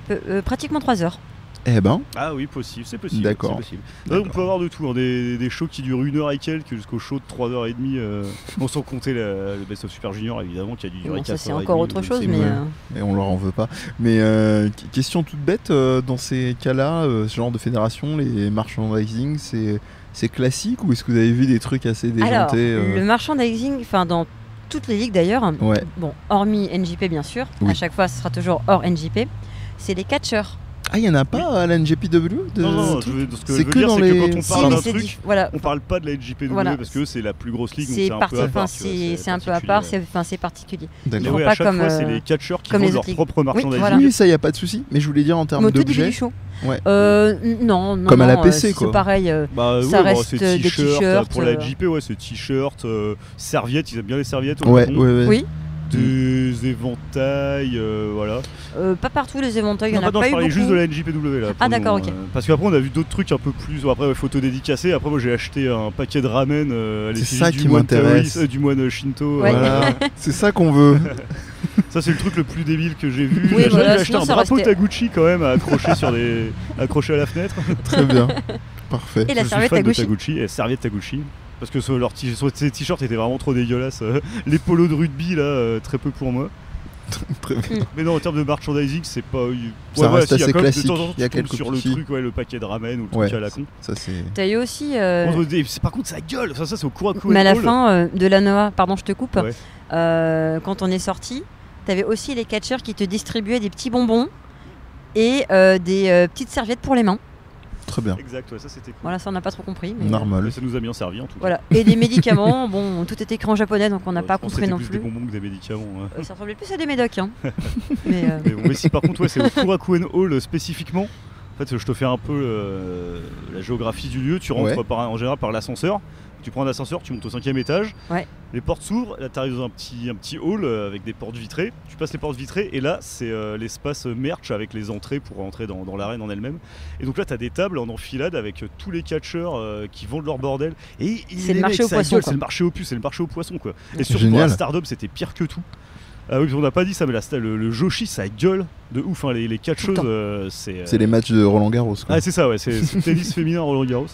pratiquement 3 heures. Eh ben, Ah oui, possible, c'est possible. D'accord. c'est possible. Là, on peut avoir de tout, hein, des shows qui durent 1 heure et quelques jusqu'au show de 3h30. Bon, sans compter le Best of Super Junior, évidemment, qui a dû durer Bon, ça 4 c'est heures et encore demie, autre donc chose, c'est mais bon. et on leur en veut pas. Mais question toute bête, dans ces cas-là, ce genre de fédération, les merchandising, c'est classique ou est-ce que vous avez vu des trucs assez alors déjantés le merchandising, enfin dans toutes les ligues d'ailleurs, Ouais. bon, hormis NJP bien sûr, Oui. à chaque fois ce sera toujours hors NJP, c'est les catcheurs. Ah, il y en a pas à la NJPW Non, truc ce que C'est je veux que dire, dans c'est les- que quand on Si, parle mais d'un c'est truc, voilà, on parle pas de la NJPW Voilà. parce que c'est la plus grosse ligue, donc c'est c'est un peu à part. tu vois, c'est un peu à particulier, part, ouais. c'est particulier. Mais D'accord. ouais, pas à chaque comme, fois, c'est les catcheurs qui comme vendent les leur autres ligues. propre merchandising. voilà. Oui, ça, il n'y a pas de souci. Mais je voulais dire en termes Mais au tout début d'objets. du show. Ouais. Non, Comme à la non, PC, c'est quoi. pareil. Bah Ça ouais, reste c'est des t-shirts. t-shirts, Pour la JP, ouais, c'est t-shirts, serviettes, ils aiment bien les serviettes. au Ouais, Japon. ouais, ouais. Oui. des éventails, voilà. Pas partout les éventails, il y en Non, a non, pas je eu parlais beaucoup. juste de la NJPW là. Ah, d'accord, ok. Parce qu'après on a vu d'autres trucs un peu plus. Bon, après photo dédicacée. Après moi j'ai acheté un paquet de ramen à l'effigie ça du qui moine m'intéresse. du moine Shinto. Ouais. Voilà, c'est ça qu'on veut. Ça c'est le truc le plus débile que j'ai vu. Oui, J'ai voilà, acheté sinon, un ça drapeau restait- Taguchi quand même à accrocher à la fenêtre. Très bien. Parfait. Et la Je suis serviette fan de Taguchi. Taguchi et serviette Taguchi. Parce que ces t-shirts étaient vraiment trop dégueulasses. Les polos de rugby là, très peu pour moi. Très bien. Mais non, en termes de merchandising, c'est pas. Ça reste si, y a assez quand même classique. De temps en temps, Il y a tu tombes quelques sur petits- le truc, le paquet de ramen ou le Ouais. truc à la con. Ça c'est. T'as eu aussi, Par contre, ça gueule. Ça c'est au Kuraku mais à la Hall. fin de la Noah, pardon, je te coupe, Ouais. quand on est sorti, t'avais aussi les catcheurs qui te distribuaient des petits bonbons et des petites serviettes pour les mains. Très bien. Exact, ouais, ça c'était cool. Voilà, ça on n'a pas trop compris. Mais, Normal. Mais ça nous a bien servi en tout cas. voilà. Et des médicaments, bon, tout était écrit en japonais donc on n'a Ouais, pas je pense que compris non c'était plus. plus des bonbons que des médicaments. Ça ressemblait plus à des médocs. Hein. mais, Mais, bon, mais si par contre, ouais, c'est au Kurakuen Hall spécifiquement. En fait, je te fais un peu la géographie du lieu. Tu rentres Ouais. en général par l'ascenseur. Tu prends un ascenseur, tu montes au 5e étage. Ouais. Les portes s'ouvrent. Là, tu arrives dans un petit hall avec des portes vitrées. Tu passes les portes vitrées et là, c'est l'espace merch avec les entrées pour entrer dans l'arène en elle-même. Et donc là, tu as des tables en enfilade avec tous les catcheurs qui vendent leur bordel. Et C'est les le marché mecs, aux ça poissons, gueule, quoi. c'est le marché aux puces, c'est le marché aux poissons quoi. Et surtout Génial. à Stardom, c'était pire que tout. Ah oui, on n'a pas dit ça, mais le Joshi, ça gueule de ouf. Hein, les catcheuses, Tout le C'est les matchs de Roland Garros. Quoi. Ah, c'est ça, ouais, c'est le tennis féminin Roland Garros.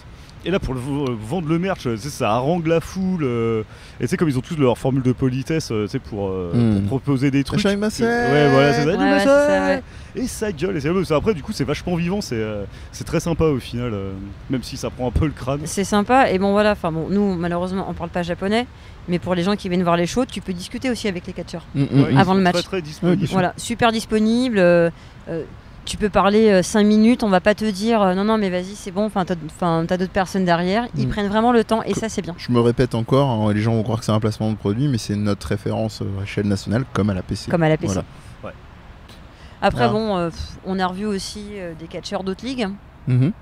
Et là, pour vendre le merch, tu sais, ça harangue la foule. Et tu sais, comme ils ont tous leur formule de politesse, tu sais, pour proposer des trucs. Shaimasei. Ouais, voilà, c'est ça. Ouais, Shaimasei. c'est ça, ouais. Et ça gueule. Et après, du coup, c'est vachement vivant. C'est très sympa au final, même si ça prend un peu le crâne. C'est sympa et bon voilà, enfin bon, nous malheureusement on parle pas japonais, mais pour les gens qui viennent voir les shows, tu peux discuter aussi avec les catcheurs. Ouais, Avant le ils sont match. Très, très disponible. Voilà, super disponible. Tu peux parler 5 minutes, on va pas te dire non mais vas-y c'est bon, t'as d'autres personnes derrière, ils prennent vraiment le temps et ça c'est bien. Je me répète encore, hein, les gens vont croire que c'est un placement de produit, mais c'est notre référence à échelle nationale comme à la PC. Comme à la PC. Voilà. Ouais. Après Ah. bon, on a revu aussi des catcheurs d'autres ligues. Mhm.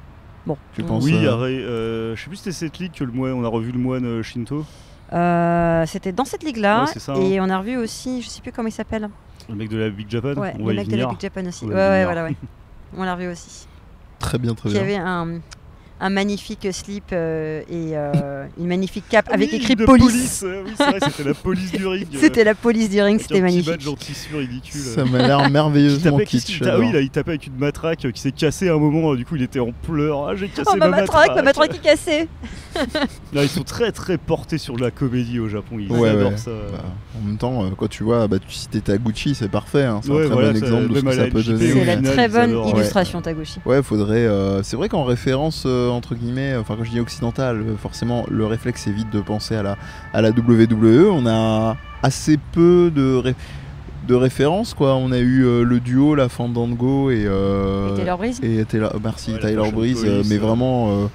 Bon, Je pense. Oui, je sais plus si c'était cette ligue que on a revu le moine Shinto. c'était dans cette ligue-là Ouais, c'est ça, et on a revu aussi, je sais plus comment il s'appelle. Le mec de la Big Japan. Ouais, on va le y mec de la venir. Big Japan aussi. On Ouais, va y ouais, venir. voilà, ouais. On l'a revu aussi. Très bien, très Qui bien. avait un magnifique slip et une magnifique cape avec Oui, écrit de police. Oui, c'est vrai, c'était la police du ring. C'était la police du ring, Avec c'était un petit magnifique. badge en tissu ridicule. Ça m'a l'air merveilleusement kitsch. Ah oui, là, il tapait avec une matraque qui s'est cassée à un moment. Du coup, il était en pleurs. Ah, j'ai cassé Oh ma matraque est cassée. Là, ils sont très très portés sur la comédie au Japon. Ils Ouais, adorent ouais. ça. Bah, en même temps, quand tu vois, tu citais Taguchi, c'est parfait. Hein. C'est Ouais, un très voilà, bon ça- exemple de ce même que à ça la peut NJP, donner. au C'est la final, très ils bonne adorent, ouais. illustration Taguchi. Ouais, faudrait. C'est vrai qu'en référence entre guillemets, enfin quand je dis occidental, forcément le réflexe c'est vite de penser à la WWE. On a assez peu de références quoi. On a eu le duo la Fandango et Taylor Breeze. merci Ouais, la Tyler Fashion Breeze, Police, mais vraiment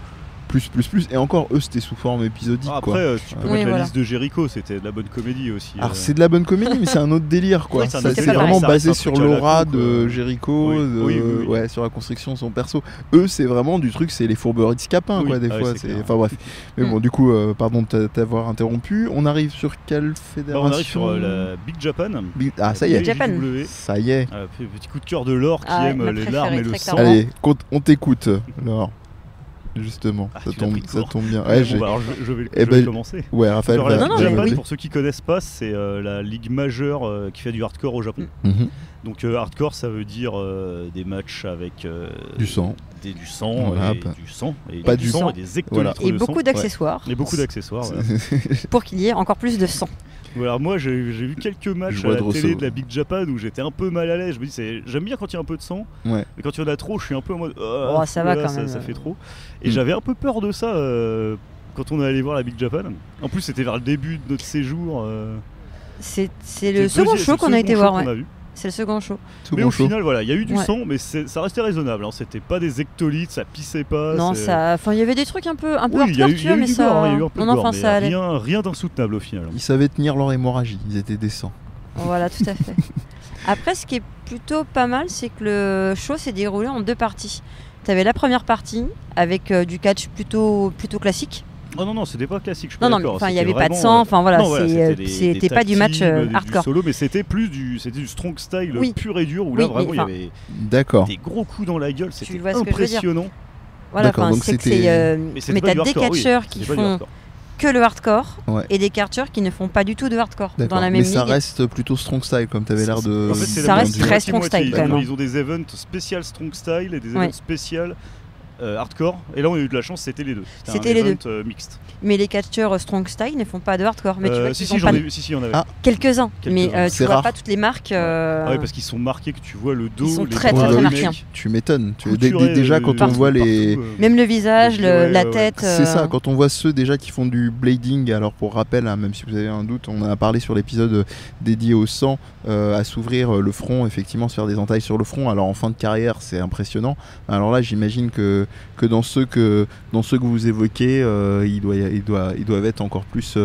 plus et encore eux c'était sous forme épisodique Ah, quoi. après, tu peux Oui, mettre la voilà. liste de Jericho, c'était de la bonne comédie aussi. Alors c'est de la bonne comédie mais c'est un autre délire quoi. Ouais, c'est un Ça, autre c'est délire, vraiment ça basé reste un sur truc à la l'aura con, quoi. de Jericho, Oui, oui. ouais, sur la construction de son perso. Eux c'est vraiment du truc, c'est les fourberies de Scapin Oui, quoi des ah ouais, fois. c'est clair. Enfin bref. Mais bon du coup pardon de t'avoir interrompu. On arrive sur quelle Bah, fédération? on arrive sur la Big Japan. Ah ça y est. Big Japan. BJW. Ça y est. Petit coup de cœur de Laure qui Ah ouais, aime ma les préférée, larmes et le très sang. clairement. Allez, on t'écoute Laure. Justement, Ah, ça tu l'as pris ça court. tombe bien. Bon, Ouais, j'ai- bah, alors, je vais Eh je vais ben, commencer. ouais, Raphaël Alors, la va- Big non, va mais Japan, y aller. pour ceux qui connaissent pas, c'est la ligue majeure qui fait du hardcore au Japon. Mhm. Donc hardcore, ça veut dire des matchs avec Du sang. du sang, Voilà, et pas- du sang, et pas du du sang sang. et des hectolitres Et de beaucoup sang. d'accessoires Et beaucoup d'accessoires. Voilà. pour qu'il y ait encore plus de sang. Alors moi j'ai vu quelques matchs Je à vois la de télé Rosso. de la Big Japan où j'étais un peu mal à l'aise. Je me dis j'aime bien quand il y a un peu de sang, Ouais. mais quand il y en a trop, je suis un peu en mode Oh, ça va oulala, quand même. ça fait trop. Et j'avais un peu peur de ça quand on est allé voir la Big Japan. En plus c'était vers le début de notre séjour. C'est C'est le second deuxième- show c'est qu'on le a été second voir. show qu'on Ouais. a vu. C'est le second show. Tout Mais bon au chaud. final voilà, il y a eu du Ouais. sang, mais ça restait raisonnable. Hein. C'était pas des hectolitres, ça pissait pas. Non, c'est- ça. Enfin, il y avait des trucs un peu Oui, il y a eu, hardcore, il y a eu mais du ça. gore, hein, il y a eu un peu de non, gore, enfin, mais ça allait. rien d'insoutenable au final. Ils savaient tenir leur hémorragie, ils étaient décents. Voilà, tout à fait. Après, ce qui est plutôt pas mal, c'est que le show s'est déroulé en 2 parties. Tu avais la première partie avec du catch plutôt classique. Oh non, c'était pas classique, je suis pas Non, d'accord. enfin, il n'y C'était avait pas de vraiment, sang, enfin voilà, non, voilà, c'était pas du match du hardcore. solo, mais c'était plus du strong style Oui. pur et dur où Oui, là vraiment mais il y avait D'accord. des gros coups dans la gueule, c'était vois ce que je veux dire. impressionnant. Voilà, D'accord, enfin, donc c'est que c'était- c'est. Mais c'était Mais pas t'as du des hardcore, oui, catcheurs qui c'était pas du font hardcore. que le hardcore Ouais. et des catcheurs qui ne font pas du tout de hardcore D'accord. dans la Mais même ça ligue. reste plutôt strong style, comme tu avais l'air de. En fait, c'est Ça la reste moitié, très strong moitié. style, quand même. Ils ont des events spécial strong style et des Ouais. events spécial hardcore. Et là, on a eu de la chance, c'était les deux. C'était un les event, mixte. Mais les catcheurs strong style ne font pas de hardcore. Mais tu vois si, qu'ils si, ont pas si, il y en avait. Ah. quelques-uns. Mais Quelques-uns. C'est tu vois rare. pas toutes les marques. Ah ouais, parce qu'ils sont marqués, que tu vois le dos, Ils sont les très, bras, très, les marqués, mecs, Tu m'étonnes. couturés, Déjà, quand on partout, voit les. partout, Même le visage, Ouais, la ouais. tête. C'est ça, quand on voit ceux déjà qui font du blading, alors pour rappel, hein, même si vous avez un doute, on en a parlé sur l'épisode dédié au sang, à s'ouvrir le front, effectivement se faire des entailles sur le front, alors en fin de carrière c'est impressionnant. Alors là j'imagine que dans ceux que vous évoquez, ils doivent être encore plus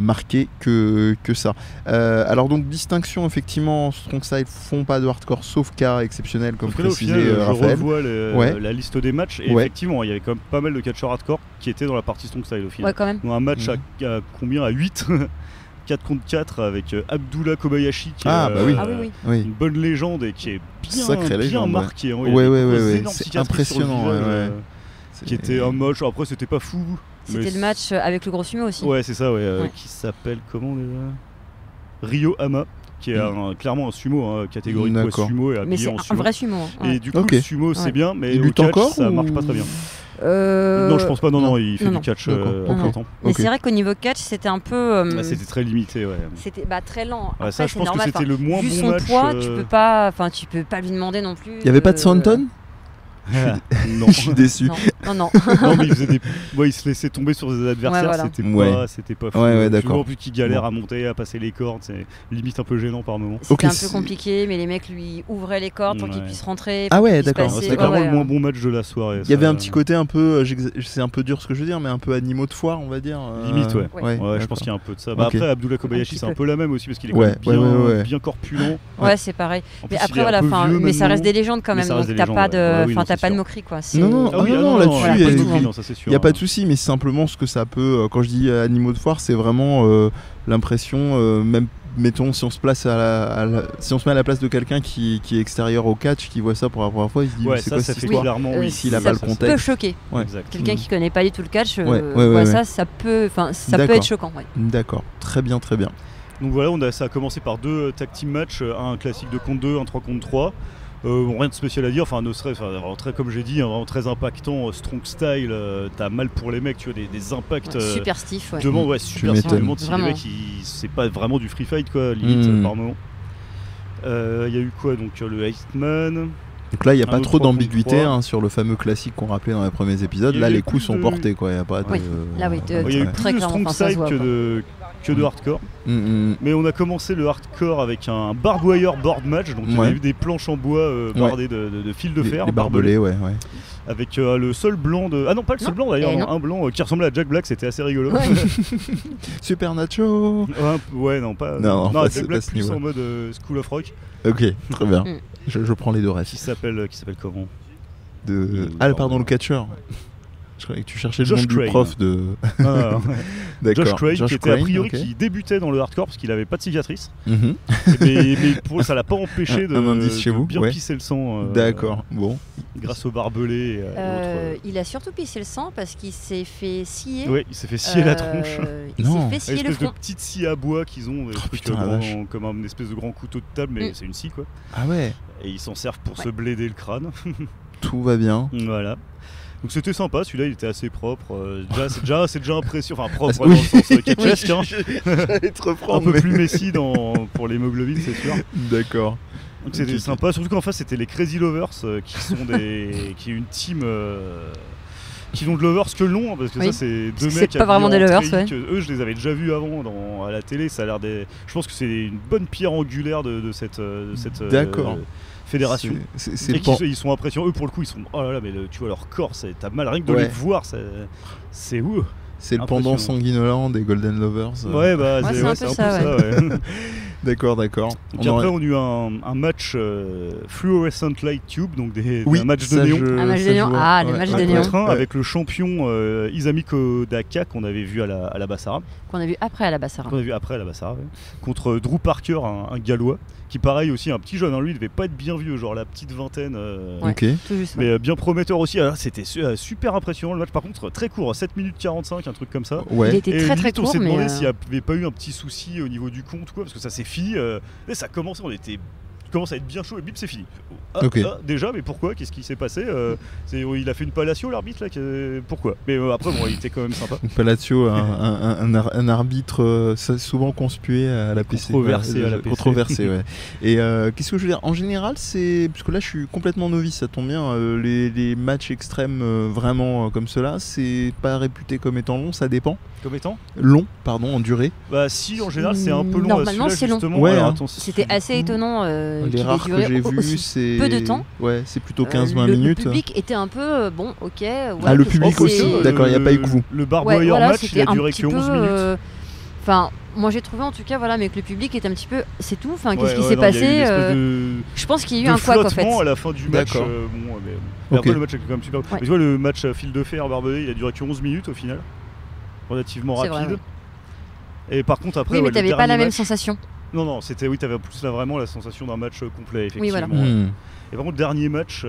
marqués que ça. Alors donc distinction, effectivement, strong style font pas de hardcore sauf cas exceptionnel comme Parce que là, au précisé final, je Raphaël. revois Ouais. la liste des matchs et Ouais. effectivement, il y avait quand même pas mal de catcheurs hardcore qui étaient dans la partie strong style au final. Ouais, quand même. Donc, un match Mhm. à combien? À 8 4 contre 4 avec Abdullah Kobayashi qui Ah, est bah oui. Ah oui, oui. Oui. une bonne légende et qui est Sacrée bien légende, marqué. hein. Il y a Ouais, des ouais, grosses, ouais, ouais. énormes C'est cicatrices sur le impressionnant, visage, ouais, ouais. qui était un match. Après, c'était pas fou. C'était mais le match avec le gros sumo aussi. Ouais, c'est ça, ouais, Ouais. qui s'appelle comment déjà Ryo Hama, qui est clairement un sumo, hein, catégorie de poids D'accord. sumo et Mais habillé c'est en un sumo. vrai sumo. hein. Ouais. Et du coup, Ok. le sumo c'est Ouais. bien, mais Il au lutte catch encore ça ou- marche pas très bien. Euh, Non, je pense pas, non, il fait non, du non. catch D'accord. en Non, non. plein temps. Mais Ok. c'est vrai qu'au niveau catch, c'était un peu. Bah, c'était très limité, ouais. C'était très lent. Ouais, Après, ça, je c'est pense normal. que c'était le moins vu bon son match. poids, tu peux pas lui demander non plus. Il y avait pas de Santon Non. Je suis déçu. Non. Non, mais il se laissait tomber sur ses adversaires, Ouais, voilà. c'était pas fou. Ouais, ouais, Tu d'accord. vois, en plus qu'il galère Bon. à monter, à passer les cordes, c'est limite un peu gênant par moment. C'était Ok, un peu c'est- compliqué, mais les mecs lui ouvraient les cordes pour qu'il Ouais. puisse rentrer. Ah pour ouais, qu'il puisse d'accord. passer. C'était Ouais, clairement ouais, le moins bon match de la soirée. Il y avait ça. un petit côté un peu, c'est un peu dur ce que je veux dire, mais un peu animaux de foire, on va dire. Limite, ouais. Ouais. Ouais, je d'accord. pense qu'il y a un peu de ça. Bah, Ok. après, Abdullah Kobayashi, Un c'est petit un peu la même aussi parce qu'il est Ouais, quand même ouais. bien corpulent. Ouais, c'est pareil. En Mais plus, il après est un voilà, peu enfin, vieux mais ça maintenant. reste des légendes quand Mais même, ça reste donc des t'as pas légendes, ouais. Ouais, oui, enfin non, t'as c'est pas de sûr. moquerie quoi. C'est- Non, Ah oui, non, non, là-dessus, voilà, il y a- pas de tout, soucis, hein. non, ça c'est sûr. Il n'y a pas de souci, mais c'est simplement ce que ça peut. Quand je dis animaux de foire, c'est vraiment l'impression, même mettons, si on se place si on se met à la place de quelqu'un qui est extérieur au catch, qui voit ça pour la première fois, il se dit Ouais, c'est ça quoi fait cette histoire clairement, oui. s'il a ça pas le peut contexte. choquer. Ouais. Exact. Quelqu'un qui connaît pas du tout le catch, Ouais, ouais, voit ouais, ça peut D'accord. être choquant. Ouais. D'accord, très bien, très bien. Donc voilà, ça a commencé par 2 tag team matchs, un classique 2 contre 2, un 3 contre 3. Bon, rien de spécial à dire, enfin, vraiment très, comme j'ai dit, hein, vraiment très impactant, strong style, t'as mal pour les mecs, tu vois, des impacts. Ouais, super stiff. Ouais. Demande, ouais, Tu super m'étonnes. style, demande si les Vraiment. mecs, c'est pas vraiment du free fight, quoi, limite, Mm. par moment. Il y a eu quoi, donc le Iceman. Donc là, il n'y a Un pas autre trop 3 contre d'ambiguïté 3. hein, sur le fameux classique qu'on rappelait dans les premiers épisodes. Il y Là, avait les coups plus sont de- portés, quoi. Il y a pas de. Oui, là, oui, Il y a eu ouais. très plus de clairement, strong enfin, ça se style voit, que de hardcore. Mm. Mais on a commencé le hardcore avec un barbed wire board match, donc il y Ouais. avait eu des planches en bois bardées de fils de fer, Les barbelés, ouais. avec le seul blanc de... Ah non, pas le seul Non, blanc d'ailleurs, non. un blanc qui ressemblait à Jack Black, c'était assez rigolo. Ouais. Super Nacho. Ouais, non, pas... Non, pas Jack ce- Black pas ce plus niveau. en mode School of Rock, Ok, très bien. Mm. Je prends les deux qui restes. s'appelle comment Ah, pardon, le catcheur. Je croyais que tu cherchais le Josh nom du Crane. prof de. Non, D'accord. Josh Crane, qui était a priori ok. qui débutait dans le hardcore parce qu'il avait pas de cicatrice, Mhm. mais ça l'a pas empêché Un indice chez de vous, bien ouais. pisser le sang D'accord, bon. grâce au barbelé et à l'autre. Il a surtout pissé le sang parce qu'il s'est fait scier. Ouais, il s'est fait scier la tronche. Il Non. s'est fait Une scier le espèce de front. petite scie à bois qu'ils ont, des trucs putain, la vache. comme un espèce de grand couteau de table, mais Mm. c'est une scie quoi. Ah ouais, Et ils s'en servent pour Ouais. se bléder le crâne. tout va bien. Voilà. Donc c'était sympa, celui-là il était assez propre. C'est déjà impressionnant, enfin propre Ah, dans oui. le sens catchesque, hein. J'allais te Un reprendre. peu mais- plus Messi pour l'hémoglobine, c'est sûr. D'accord. Donc c'était Ok. sympa, surtout qu'en face c'était les Crazy Lovers qui sont qui est une team qui n'ont de lovers que le nom, hein, parce que Oui. ça c'est deux C'est mecs pas vraiment habillés des en lovers, treillis que eux je les avais déjà vus avant à la télé, ça a l'air des... Je pense que c'est une bonne pierre angulaire de cette D'accord. fédération. C'est Et pas- ils sont impressionnants, eux pour le coup ils sont... Oh là là, mais tu vois leur corps, t'as mal rien que de Ouais. les voir, c'est ouf. c'est le pendant impressionnant. sanguinolent des Golden Lovers. Ouais, bah Ouais, c'est un peu un ça, peu ça, ouais. D'accord. Donc après, on a eu un match Fluorescent Light Tube, donc un match de néon. Un match de néon. Ah, le match de néon. Avec le champion Isami Kodaka qu'on avait vu à la Bassara. Qu'on a vu après à la Bassara. Contre Drew Parker, un Gallois, qui pareil aussi, un petit jeune. Lui, il devait pas être bien vieux, genre la petite vingtaine. Tout juste, mais bien prometteur aussi. Alors, c'était super impressionnant le match. Par contre, très court, 7 minutes 45, un truc comme ça. Il était très court. On s'est demandé s'il n'y avait pas eu un petit souci au niveau du compte, quoi, parce que ça s'est fini. Et ça commence, commence à être bien chaud et bip, c'est fini. Déjà, mais pourquoi? Qu'est-ce qui s'est passé? Il a fait une Palacio, l'arbitre, là. Pourquoi? Mais après, bon, il était quand même sympa. Palacio, un arbitre souvent conspué à la PC. Controversé, ouais. Et qu'est-ce que je veux dire? En général, parce que là, je suis complètement novice, ça tombe bien. Les matchs extrêmes, vraiment comme cela, c'est pas réputé comme étant long, ça dépend. Comme étant long, pardon, en durée. Bah, si, en général, c'est un peu long. Normalement, c'est long. Ouais, c'était assez étonnant. Les rares que j'ai vus, c'est peu de temps. Ouais, c'est plutôt 15-20 minutes. Le public était un peu ok. Le public aussi. D'accord, il n'y a pas eu que vous. Le Barbwire match, il a duré que 11 minutes. Enfin, moi j'ai trouvé en tout cas, mais que le public était un petit peu. C'est tout. Enfin, qu'est-ce qui s'est passé? Je pense qu'il y a eu un couac en fait. À la fin du match. Mais après, le match est quand même super. Mais tu vois, le match fil de fer barbelé, il a duré que 11 minutes au final. Relativement rapide. Et par contre, après. Oui, mais t'avais pas la même sensation. Non, t'avais en plus là vraiment la sensation d'un match complet, effectivement. Oui, voilà. Et par contre, dernier match,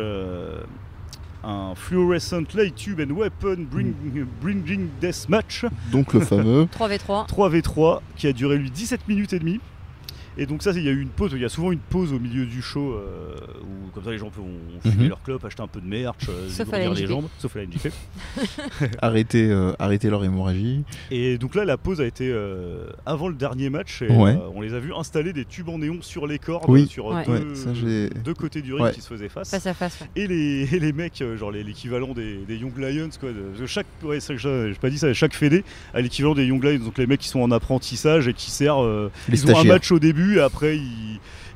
un Fluorescent Light Tube and Weapon Bringing Death Match. Donc le fameux 3v3 qui a duré lui 17 minutes et demie. Et donc ça, il y a eu une pause, il y a souvent une pause au milieu du show où comme ça les gens ont fumé leur clope, acheté un peu de merch, dégourdir les jambes, sauf à la NJP. arrêter leur hémorragie. Et donc là, la pause a été avant le dernier match et on les a vus installer des tubes en néon sur les cordes, sur deux côtés du ring qui se faisaient face à face. Et les mecs, genre l'équivalent des Young Lions, quoi. J'ai pas dit ça, chaque fédé a l'équivalent des Young Lions, donc les mecs qui sont en apprentissage et qui servent. Ils ont un match au début. Et après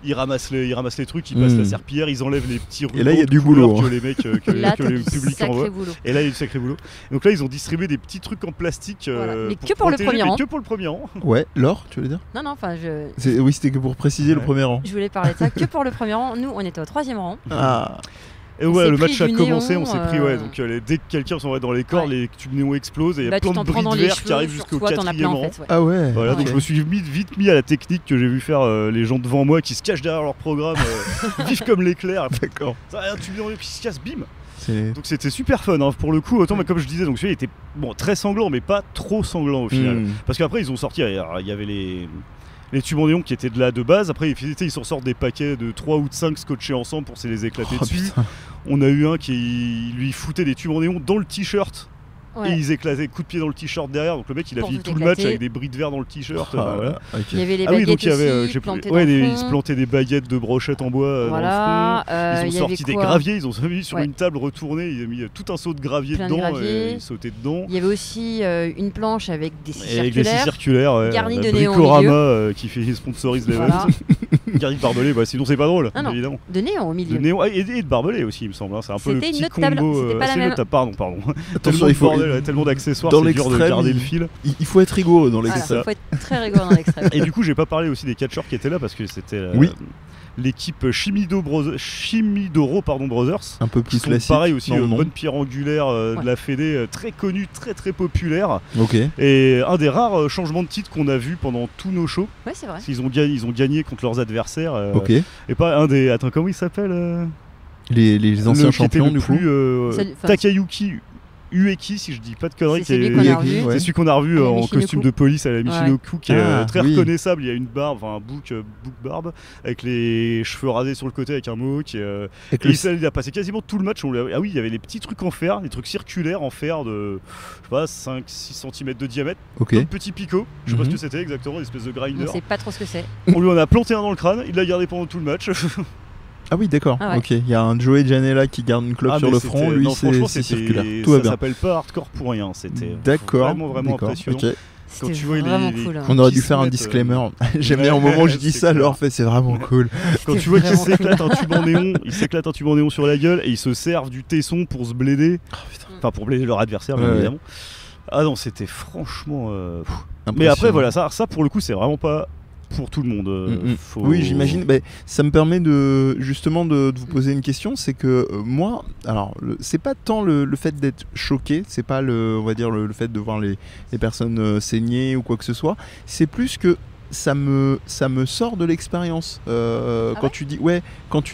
ils ramassent les trucs, ils passent la serpillière, ils enlèvent les petits rubans. Et là il y a du boulot que les mecs que le public envoie. Boulot. Et là il y a du sacré boulot. Donc là ils ont distribué des petits trucs en plastique mais que pour le premier rang. Que pour le premier rang. Ouais, Laure, tu veux dire? Non, enfin oui, c'était que pour préciser le premier rang. Je voulais parler de ça que pour le premier rang. Nous on était au 3e rang. Et le match a commencé, on s'est pris, donc dès que quelqu'un s'en va dans les cordes, les tubes néons explosent et il y a plein de bris de verre qui arrivent jusqu'au 4e rang. Ah ouais. Voilà, donc je me suis vite mis à la technique que j'ai vu faire les gens devant moi qui se cachent derrière leur programme, vifs comme l'éclair. D'accord. Un tube néon et puis il se casse, bim. Donc c'était super fun pour le coup. Autant, mais comme je disais, donc celui-là était très sanglant, mais pas trop sanglant au final. Parce qu'après ils ont sorti, il y avait les tubes en néon qui étaient de là de base. Après ils s'en sortent des paquets de 3 ou de 5 scotchés ensemble pour se les éclater dessus. Putain. On a eu un qui lui foutait des tubes en néon dans le t-shirt. Et ils éclataient coup de pied dans le t-shirt derrière. Donc le mec il a fini tout le match avec des bris de verre dans le t-shirt. Il y avait les baguettes aussi plantées dans le front. Ils se plantaient des baguettes de brochettes en bois dans le front. Ils ont sorti des graviers, ils ont mis sur une table retournée, ils ont mis tout un seau de gravier dedans et ils sautaient dedans. Il y avait aussi une planche avec des scies circulaires garnies de néon Bricorama qui sponsorise l'event. Garni de barbelé, sinon c'est pas drôle, évidemment. De néon au milieu. De néon et de barbelé aussi, il me semble. C'est un peu le petit combo. C'était pas la même. Pardon. Attention, il faut tellement d'accessoires, dans c'est dur de garder le fil. Il faut être rigoureux dans l'extrême. Il faut être très rigoureux dans l'extrême. Et du coup, j'ai pas parlé aussi des catcheurs qui étaient là parce que c'était l'équipe Shimidoro Brothers. Un peu plus classique. Pareil aussi, bonne pierre angulaire de la Fédé, très connue, très populaire. Ok. Et un des rares changements de titre qu'on a vu pendant tous nos shows. Ouais, c'est vrai. Ils ont gagné contre leurs adversaires. Ok. Et pas un des. Attends, comment il s'appelle les anciens champions du coup. Takayuki Ueki, si je dis pas de conneries, c'est celui qu'on a revu en costume de police à la Michinoku, qui est très reconnaissable. Il y a une barbe, un bouc barbe, avec les cheveux rasés sur le côté avec un mohawk. Il a passé quasiment tout le match. Il y avait les petits trucs en fer, des trucs circulaires en fer de 5-6 cm de diamètre. Un petit picot, je sais pas ce que c'était exactement, une espèce de grinder. Je sais pas trop ce que c'est. On lui en a planté un dans le crâne, il l'a gardé pendant tout le match. Ah oui, d'accord. Ok, il y a un Joey Janela qui garde une clope sur le front, lui c'est circulaire. Tout va bien. Ça s'appelle pas hardcore pour rien, c'était vraiment impressionnant. Okay. Quand tu vois cool. On aurait dû faire un disclaimer. J'aime bien au moment où je dis ça, leur fait c'est vraiment cool. Quand tu vois qu'ils s'éclatent un tube en néon, ils s'éclatent un tube en néon sur la gueule et ils se servent du tesson pour se bléder. Enfin pour bléder leur adversaire, bien évidemment. Ah non, c'était franchement. Mais après voilà, ça pour le coup c'est vraiment pas pour tout le monde. Oui, j'imagine. Ça me permet justement de vous poser une question, c'est que moi, alors c'est pas tant le fait d'être choqué, c'est pas on va dire le fait de voir les personnes saigner ou quoi que ce soit, c'est plus que ça me sort de l'expérience. Quand tu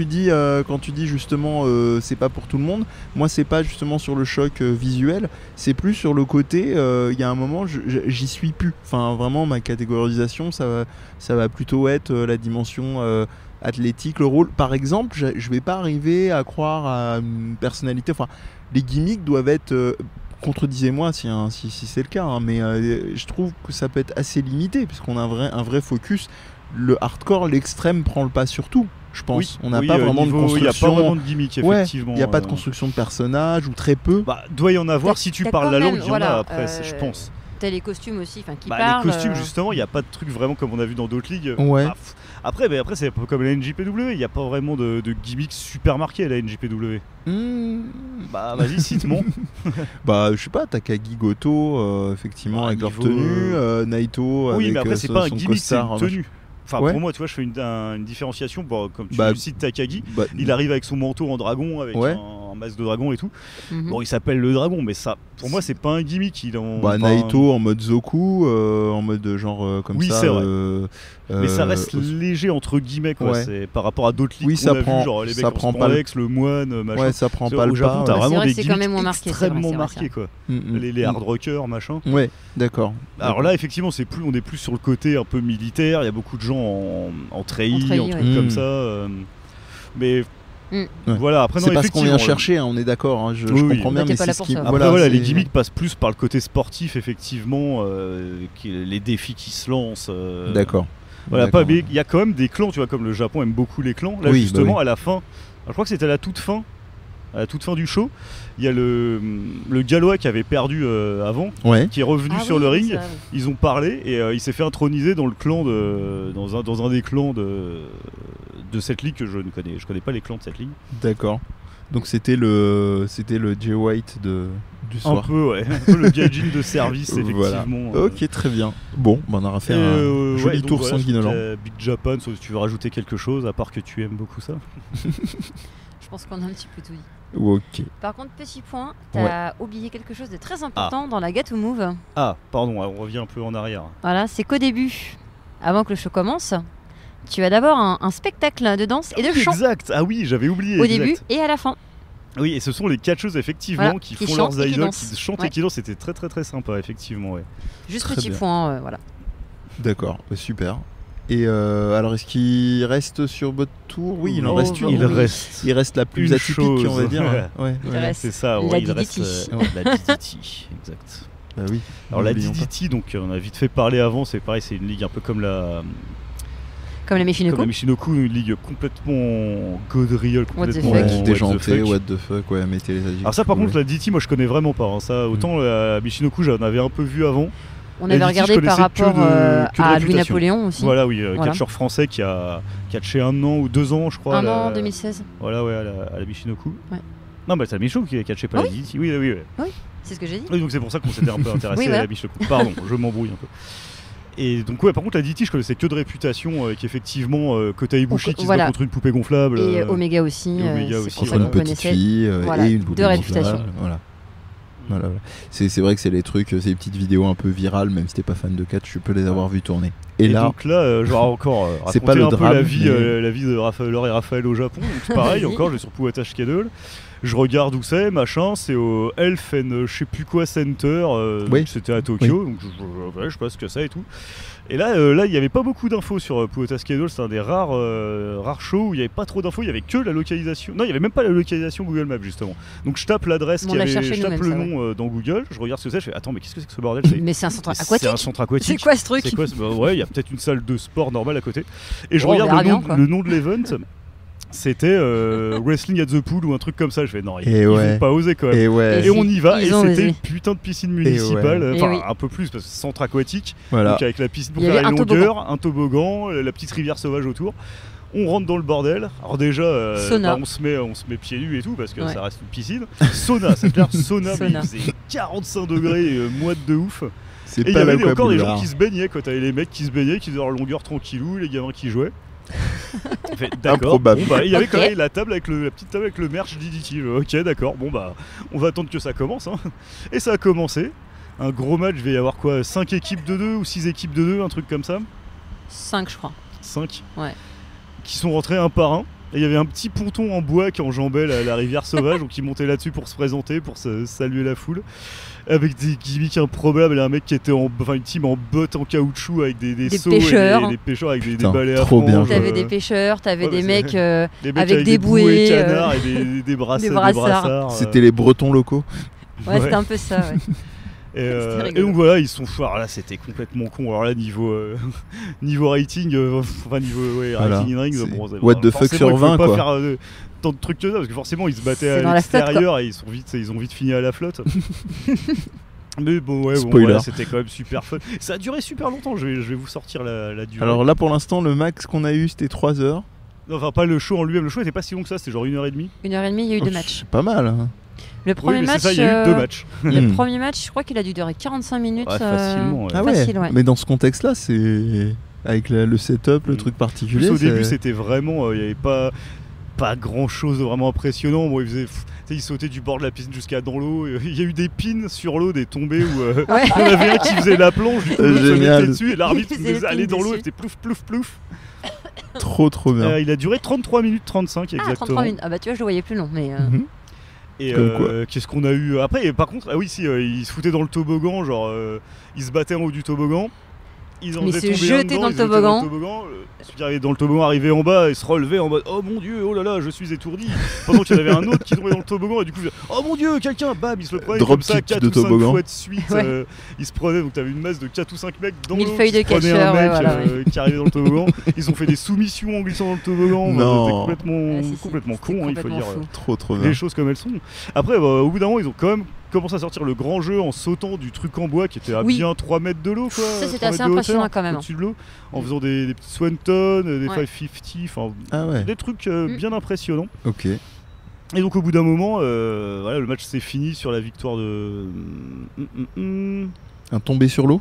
dis justement c'est pas pour tout le monde, moi c'est pas justement sur le choc visuel, c'est plus sur le côté il y a un moment j'y suis plus. Enfin vraiment ma catégorisation ça va plutôt être la dimension athlétique, le rôle. Par exemple, je vais pas arriver à croire à une personnalité. Enfin, les gimmicks doivent être contredisez-moi si c'est le cas, hein, mais je trouve que ça peut être assez limité puisqu'on a un vrai focus. Le hardcore, l'extrême prend le pas sur tout, je pense. Oui, on n'a pas vraiment de construction. Il n'y a pas vraiment de gimmick, effectivement. Il n'y a pas de construction de personnage ou très peu. Doit y en avoir si tu parles la langue, il y en a après, je pense. T'as les costumes aussi, qui parlent. Les costumes, justement, il n'y a pas de truc vraiment comme on a vu dans d'autres ligues. Ouais. Après, c'est un peu comme la NJPW, il n'y a pas vraiment de gimmick super marqué à la NJPW. Vas-y, cite-moi. Je sais pas, Takagi Goto, effectivement, avec leur tenue, Naito oui, avec mais après, c'est pas un son gimmick, c'est costard. une tenue. Enfin, pour moi, tu vois, je fais une différenciation. Comme tu cites Takagi, il arrive avec son manteau en dragon, avec un masque de dragon et tout. Bon, il s'appelle le dragon, mais ça, pour moi, c'est pas un gimmick. Naito en mode Zoku, en mode genre comme ça. Oui, c'est vrai. Mais ça reste léger entre guillemets, quoi. C'est par rapport à d'autres ligues qu'on a vu, genre les mecs en spandex, le moine, machin. Ouais, ça prend pas le pas. Au Japon, t'as vraiment des gimmicks extrêmement marqués, quoi. Les hard rockers, machin. Ouais, d'accord. Alors là, effectivement, on est plus sur le côté un peu militaire. Il y a beaucoup de gens en treillis, en trucs comme ça. Mais voilà, après, c'est pas ce qu'on vient chercher, hein, on est d'accord. Hein, je comprends bien, mais c'est ce qui. Après, les gimmicks passent plus par le côté sportif, effectivement, les défis qui se lancent. D'accord. Voilà, il y a quand même des clans, tu vois, comme le Japon aime beaucoup les clans. Là, justement, à la fin, je crois que c'était à la toute fin du show, il y a le Gallois qui avait perdu avant, qui est revenu sur le ring. Ils ont parlé et il s'est fait introniser dans le clan dans un des clans de cette ligue que je connais pas les clans de cette ligue. D'accord. Donc c'était le Jay White du soir. Un peu le gaijin de service, effectivement. Voilà. Ok, très bien. Bon, on aura fait un joli tour sanguinolent. Big Japan, sauf si tu veux rajouter quelque chose, à part que tu aimes beaucoup ça. Je pense qu'on a un petit peu tout dit. Ok. Par contre, petit point, t'as oublié quelque chose de très important dans la Get to Move. Ah, pardon, on revient un peu en arrière. Voilà, c'est qu'au début, avant que le show commence, tu as d'abord un spectacle de danse et de chant. Exact, ah oui, j'avais oublié. Au début et à la fin. Oui, et ce sont les catcheuses, effectivement, qui font leurs idoles, qui chantent et qui dansent. C'était très très très sympa, effectivement. Ouais. Juste très petit point, voilà. D'accord, super. Et alors, est-ce qu'il reste sur votre tour? Oui, il en reste une. Il reste la plus atypique, on va dire. C'est ça, il reste la DDT, exact. Bah oui. Alors la DDT, donc on a vite fait parler avant, c'est pareil, c'est une ligue un peu comme la Michinoku. Comme la Michinoku, une ligue complètement gaudriole, complètement déjantée, what the fuck, mettez les adjectifs. Alors ça par contre, la DDT, moi je connais vraiment pas. Hein. Ça, autant la Michinoku, j'en avais un peu vu avant. On avait regardé par rapport à Louis-Napoléon aussi. Voilà, oui, catcheur français qui a catché 1 an ou 2 ans, je crois. 1 an en 2016. Voilà, à la Michinoku. Ouais. Non, c'est la Michinoku qui a catché pas la DDT. Oui, c'est ce que j'ai dit. Oui, donc c'est pour ça qu'on s'était un peu intéressé à la Michinoku. Pardon, je m'embrouille un peu. Et donc par contre la DDT je connaissais que de réputation avec effectivement Kota Ibushi qui se bat contre une poupée gonflable et Omega aussi, contre une petite fille et une poupée de réputation. Voilà. C'est vrai que c'est les trucs, c'est des petites vidéos un peu virales, même si t'es pas fan de catch, tu peux les avoir vues tourner. Et là, donc là, je vais encore c'est pas le drame, la vie de Laure et Raphaël au Japon. Donc pareil, encore, je vais sur Puwata Schedule. Je regarde où c'est, machin, c'est au Elf and je sais plus quoi Center, c'était à Tokyo, donc je sais pas ce que c'est et tout. Et là, il n'y avait pas beaucoup d'infos sur Puwata Schedule, c'est un des rares shows où il n'y avait pas trop d'infos, il n'y avait que la localisation. Non, il n'y avait même pas la localisation Google Maps justement. Donc je tape l'adresse, je tape le nom dans Google, je regarde ce que c'est, je fais attends, mais qu'est-ce que c'est que ce bordel? Mais c'est un centre aquatique. C'est un centre aquatique. C'est quoi ce truc? Ouais, il y a peut-être une salle de sport normale à côté. Et je regarde le nom de l'event. C'était Wrestling at the Pool ou un truc comme ça. Je fais non, ils vont pas oser quand même. Et on y va, et c'était une putain de piscine municipale, enfin un peu plus parce que c'est centre aquatique, donc avec la piscine pour faire la longueur, un toboggan, la petite rivière sauvage autour. On rentre dans le bordel. Alors déjà, on se met pieds nus et tout parce que ça reste une piscine. Sauna, c'est clair, sauna. Il faisait 45 degrés, moite de ouf. C'est Et il y pas avait encore des gens l'aquaboulard. qui se baignaient, quoi. T'avais les mecs qui se baignaient, qui faisaient leur longueur tranquillou, les gamins qui jouaient. Fait, d'accord. Improbable. Bon, bah, il y avait Ok. quand même la petite table avec le merch DDT. Ok, d'accord. Bon, bah, on va attendre que ça commence. Hein. Et ça a commencé. Un gros match, il va y avoir quoi 5 équipes de 2 ou 6 équipes de 2, un truc comme ça 5, je crois. 5. Ouais. Qui sont rentrés un par un. Et il y avait un petit ponton en bois qui enjambait la rivière sauvage, donc ils montaient là-dessus pour se présenter, pour saluer la foule. Avec des gimmicks improbables, un mec qui était une team en bottes en caoutchouc avec des seaux pêcheurs. et des pêcheurs avec des Putain, balais à trop bien. franges. T'avais des pêcheurs, t'avais ouais, des mais mecs des mecs avec des bouées, canards et des brassards. C'était les Bretons locaux. Ouais, c'était un peu ça, ouais. C'était Et rigolo. donc voilà, ils sont forts. Alors là, c'était complètement con. Alors là, niveau rating, enfin niveau Voilà. rating in ring, C'est bon, what the fuck forcément, sur ils pouvaient 20, pas quoi. faire tant de trucs que ça parce que forcément, ils se battaient C'est à dans la flotte, l'extérieur et ils ont vite fini à la flotte. Mais bon, ouais, Spoiler. voilà, c'était quand même super fun. Ça a duré super longtemps. Je vais vous sortir la durée. Alors là, pour l'instant, le max qu'on a eu, c'était 3 heures. Non, enfin, pas le show en lui-même. Le show était pas si long que ça. C'était genre 1h30. 1h30, il y a eu Oh, 2 matchs. C'est pas mal. Hein. Le Oui, premier mais c'est match, ça. Il y a eu 2 matchs. le Hmm. premier match, je crois qu'il a dû durer 45 minutes. Ouais, facilement. Ouais. Ah ouais. Facile, ouais. Mais dans ce contexte-là, c'est avec le setup, le Mm. truc En particulier. plus, au début, c'est- c'était vraiment. Il n'y avait pas grand chose de vraiment impressionnant. Bon, il sautait du bord de la piscine jusqu'à dans l'eau. Il y a eu des pins sur l'eau, des tombées où Ouais. il y en avait un qui faisait la plonge, du coup, l'autre se Génial. mettait dessus et l'arbitre Il faisait faisait le aller pin dans l'eau et dessus. c'était plouf plouf plouf. trop bien. Il a duré 33 minutes 35 Ah, exactement. 33 minutes. Ah bah tu vois, je le voyais plus long, mais... Mhm. Et Comme quoi. qu'est-ce qu'on a eu après? Et par contre, ah oui, si, ils se foutaient dans le toboggan, genre ils se battaient en haut du toboggan. Ils en Mais faisaient se tomber un jeter dedans, dans le ils se jetaient toboggan. Celui qui arrivait dans le toboggan arrivait en bas et se relevait en mode oh mon dieu, oh là là, je suis étourdi. Pendant qu'il y en avait un autre qui tombait dans le toboggan et du coup oh mon dieu, quelqu'un, bam, il se le prenait Drop comme ça kick 4 de ou 5 toboggan. fois de suite. Ouais. Ils se prenaient, donc t'avais une masse de 4 ou 5 mecs dans Mille l'eau feuilles qui de se prenaient catcheur, un mec ouais, voilà, qui arrivait dans le toboggan. Ils ont fait des soumissions en glissant dans le toboggan. Non. C'était complètement, Ah, si, si, complètement c'était con, hein, il faut complètement dire. fou. Trop bien. Les choses comme elles sont. Après, au bout d'un moment, ils ont quand même commencé à sortir le grand jeu en sautant du truc en bois qui était à Oui. bien 3 mètres de l'eau. Ça, c'était 3 assez mètres de impressionnant hauteur, quand même, hein. Au-dessus de l'eau, en faisant des petits swanton, des Ouais. 550, enfin Ah ouais. des trucs Mm. bien impressionnants. Ok. Et donc, au bout d'un moment, voilà, le match s'est fini sur la victoire de. Un tombé sur l'eau.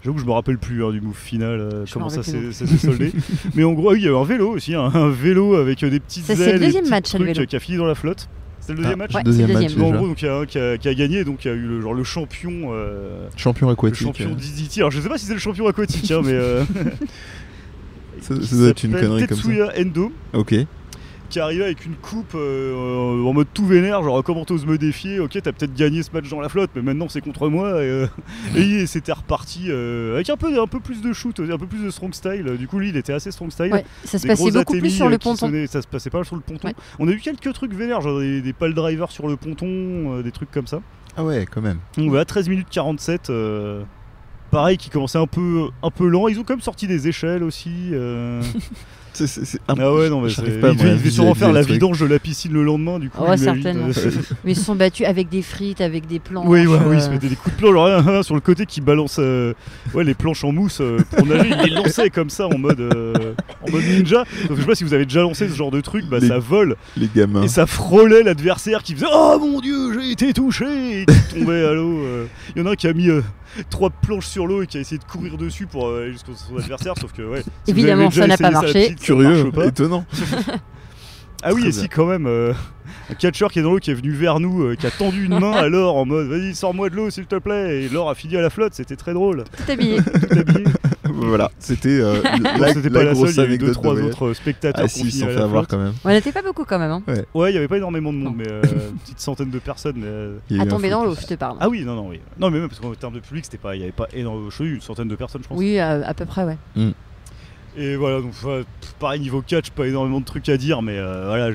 J'avoue que je me rappelle plus du move final, Je comment me ça rappelle s'est soldé. Mais en gros, oui, il y a eu un vélo aussi, un vélo avec des petites Ça, ailes, c'est le des deuxième petits match, le trucs, vélo. qui a fini dans la flotte. C'est le deuxième match. Ouais, Deuxième c'est le match deuxième. Bon, en déjà. gros, donc il y a un qui a gagné, donc il y a eu le champion, Champion le aquatique. champion DDT. Alors je sais pas si c'est le champion aquatique, hein, mais Ça doit être une s'appelle connerie comme ça. Tetsuya Endo, Ok. qui est arrivé avec une coupe en mode tout vénère, genre comment t'oses me défier, ok t'as peut-être gagné ce match dans la flotte, mais maintenant c'est contre moi, et c'était reparti avec un peu plus de shoot, un peu plus de strong style. Du coup lui il était assez strong style. Ouais, ça se Des passait gros beaucoup plus atémis, sur le qui ponton. sonnaient, ça se passait pas mal sur le ponton. Ouais. On a eu quelques trucs vénères, genre des pale drivers sur le ponton, des trucs comme ça. Ah ouais, quand même. Donc voilà, 13 minutes 47. Pareil, qui commençait un peu lent. Ils ont quand même sorti des échelles aussi. C'est Ah ouais, non, mais j'arrive c'est- pas, ils moi, à devaient sûrement visualiser faire le la truc. vidange de la piscine le lendemain, du coup. Ouais, j'imagine. certainement. Mais ils se sont battus avec des frites, avec des planches. Oui, ils se mettaient des coups de planche, genre, un sur le côté qui balance les planches en mousse pour nager. Ils les lançaient comme ça en mode ninja. Donc, je sais pas si vous avez déjà lancé ce genre de truc, bah Les- ça vole Les gamins. et ça frôlait l'adversaire qui faisait oh mon dieu, j'ai été touché et qui tombait à l'eau. Il y en a un qui a mis 3 planches sur l'eau et qui a essayé de courir dessus pour aller jusqu'à son adversaire, sauf que ouais. si vous Évidemment, avez déjà ça n'a pas essayé marché. petite, ça Curieux, marche pas. étonnant. Ah oui, Très et bien. si quand même, un catcheur qui est dans l'eau, qui est venu vers nous, qui a tendu une main à Laure en mode vas-y sors-moi de l'eau s'il te plaît, et Laure a fini à la flotte, c'était très drôle. Tout habillé. Tout habillé. Voilà, c'était Bon, la c'était pas la seule, grosse il y a eu anecdote 2-3 de voyage. autres spectateurs Ah qui si, ont ils fini s'en à fait la avoir flotte. quand même. On n'était pas beaucoup quand même. Hein. Ouais, il y avait pas énormément de monde, Non. mais une petite centaine de personnes. Mais, Il y a À eu un tomber dans l'eau, focus. je te parle. Ah oui, non, oui. Non, mais même parce qu'en termes de public, c'était pas, il y avait pas énormément, je sais, une centaine de personnes, je pense. Oui, à peu près, ouais. Et voilà, donc pareil niveau catch, pas énormément de trucs à dire, mais voilà,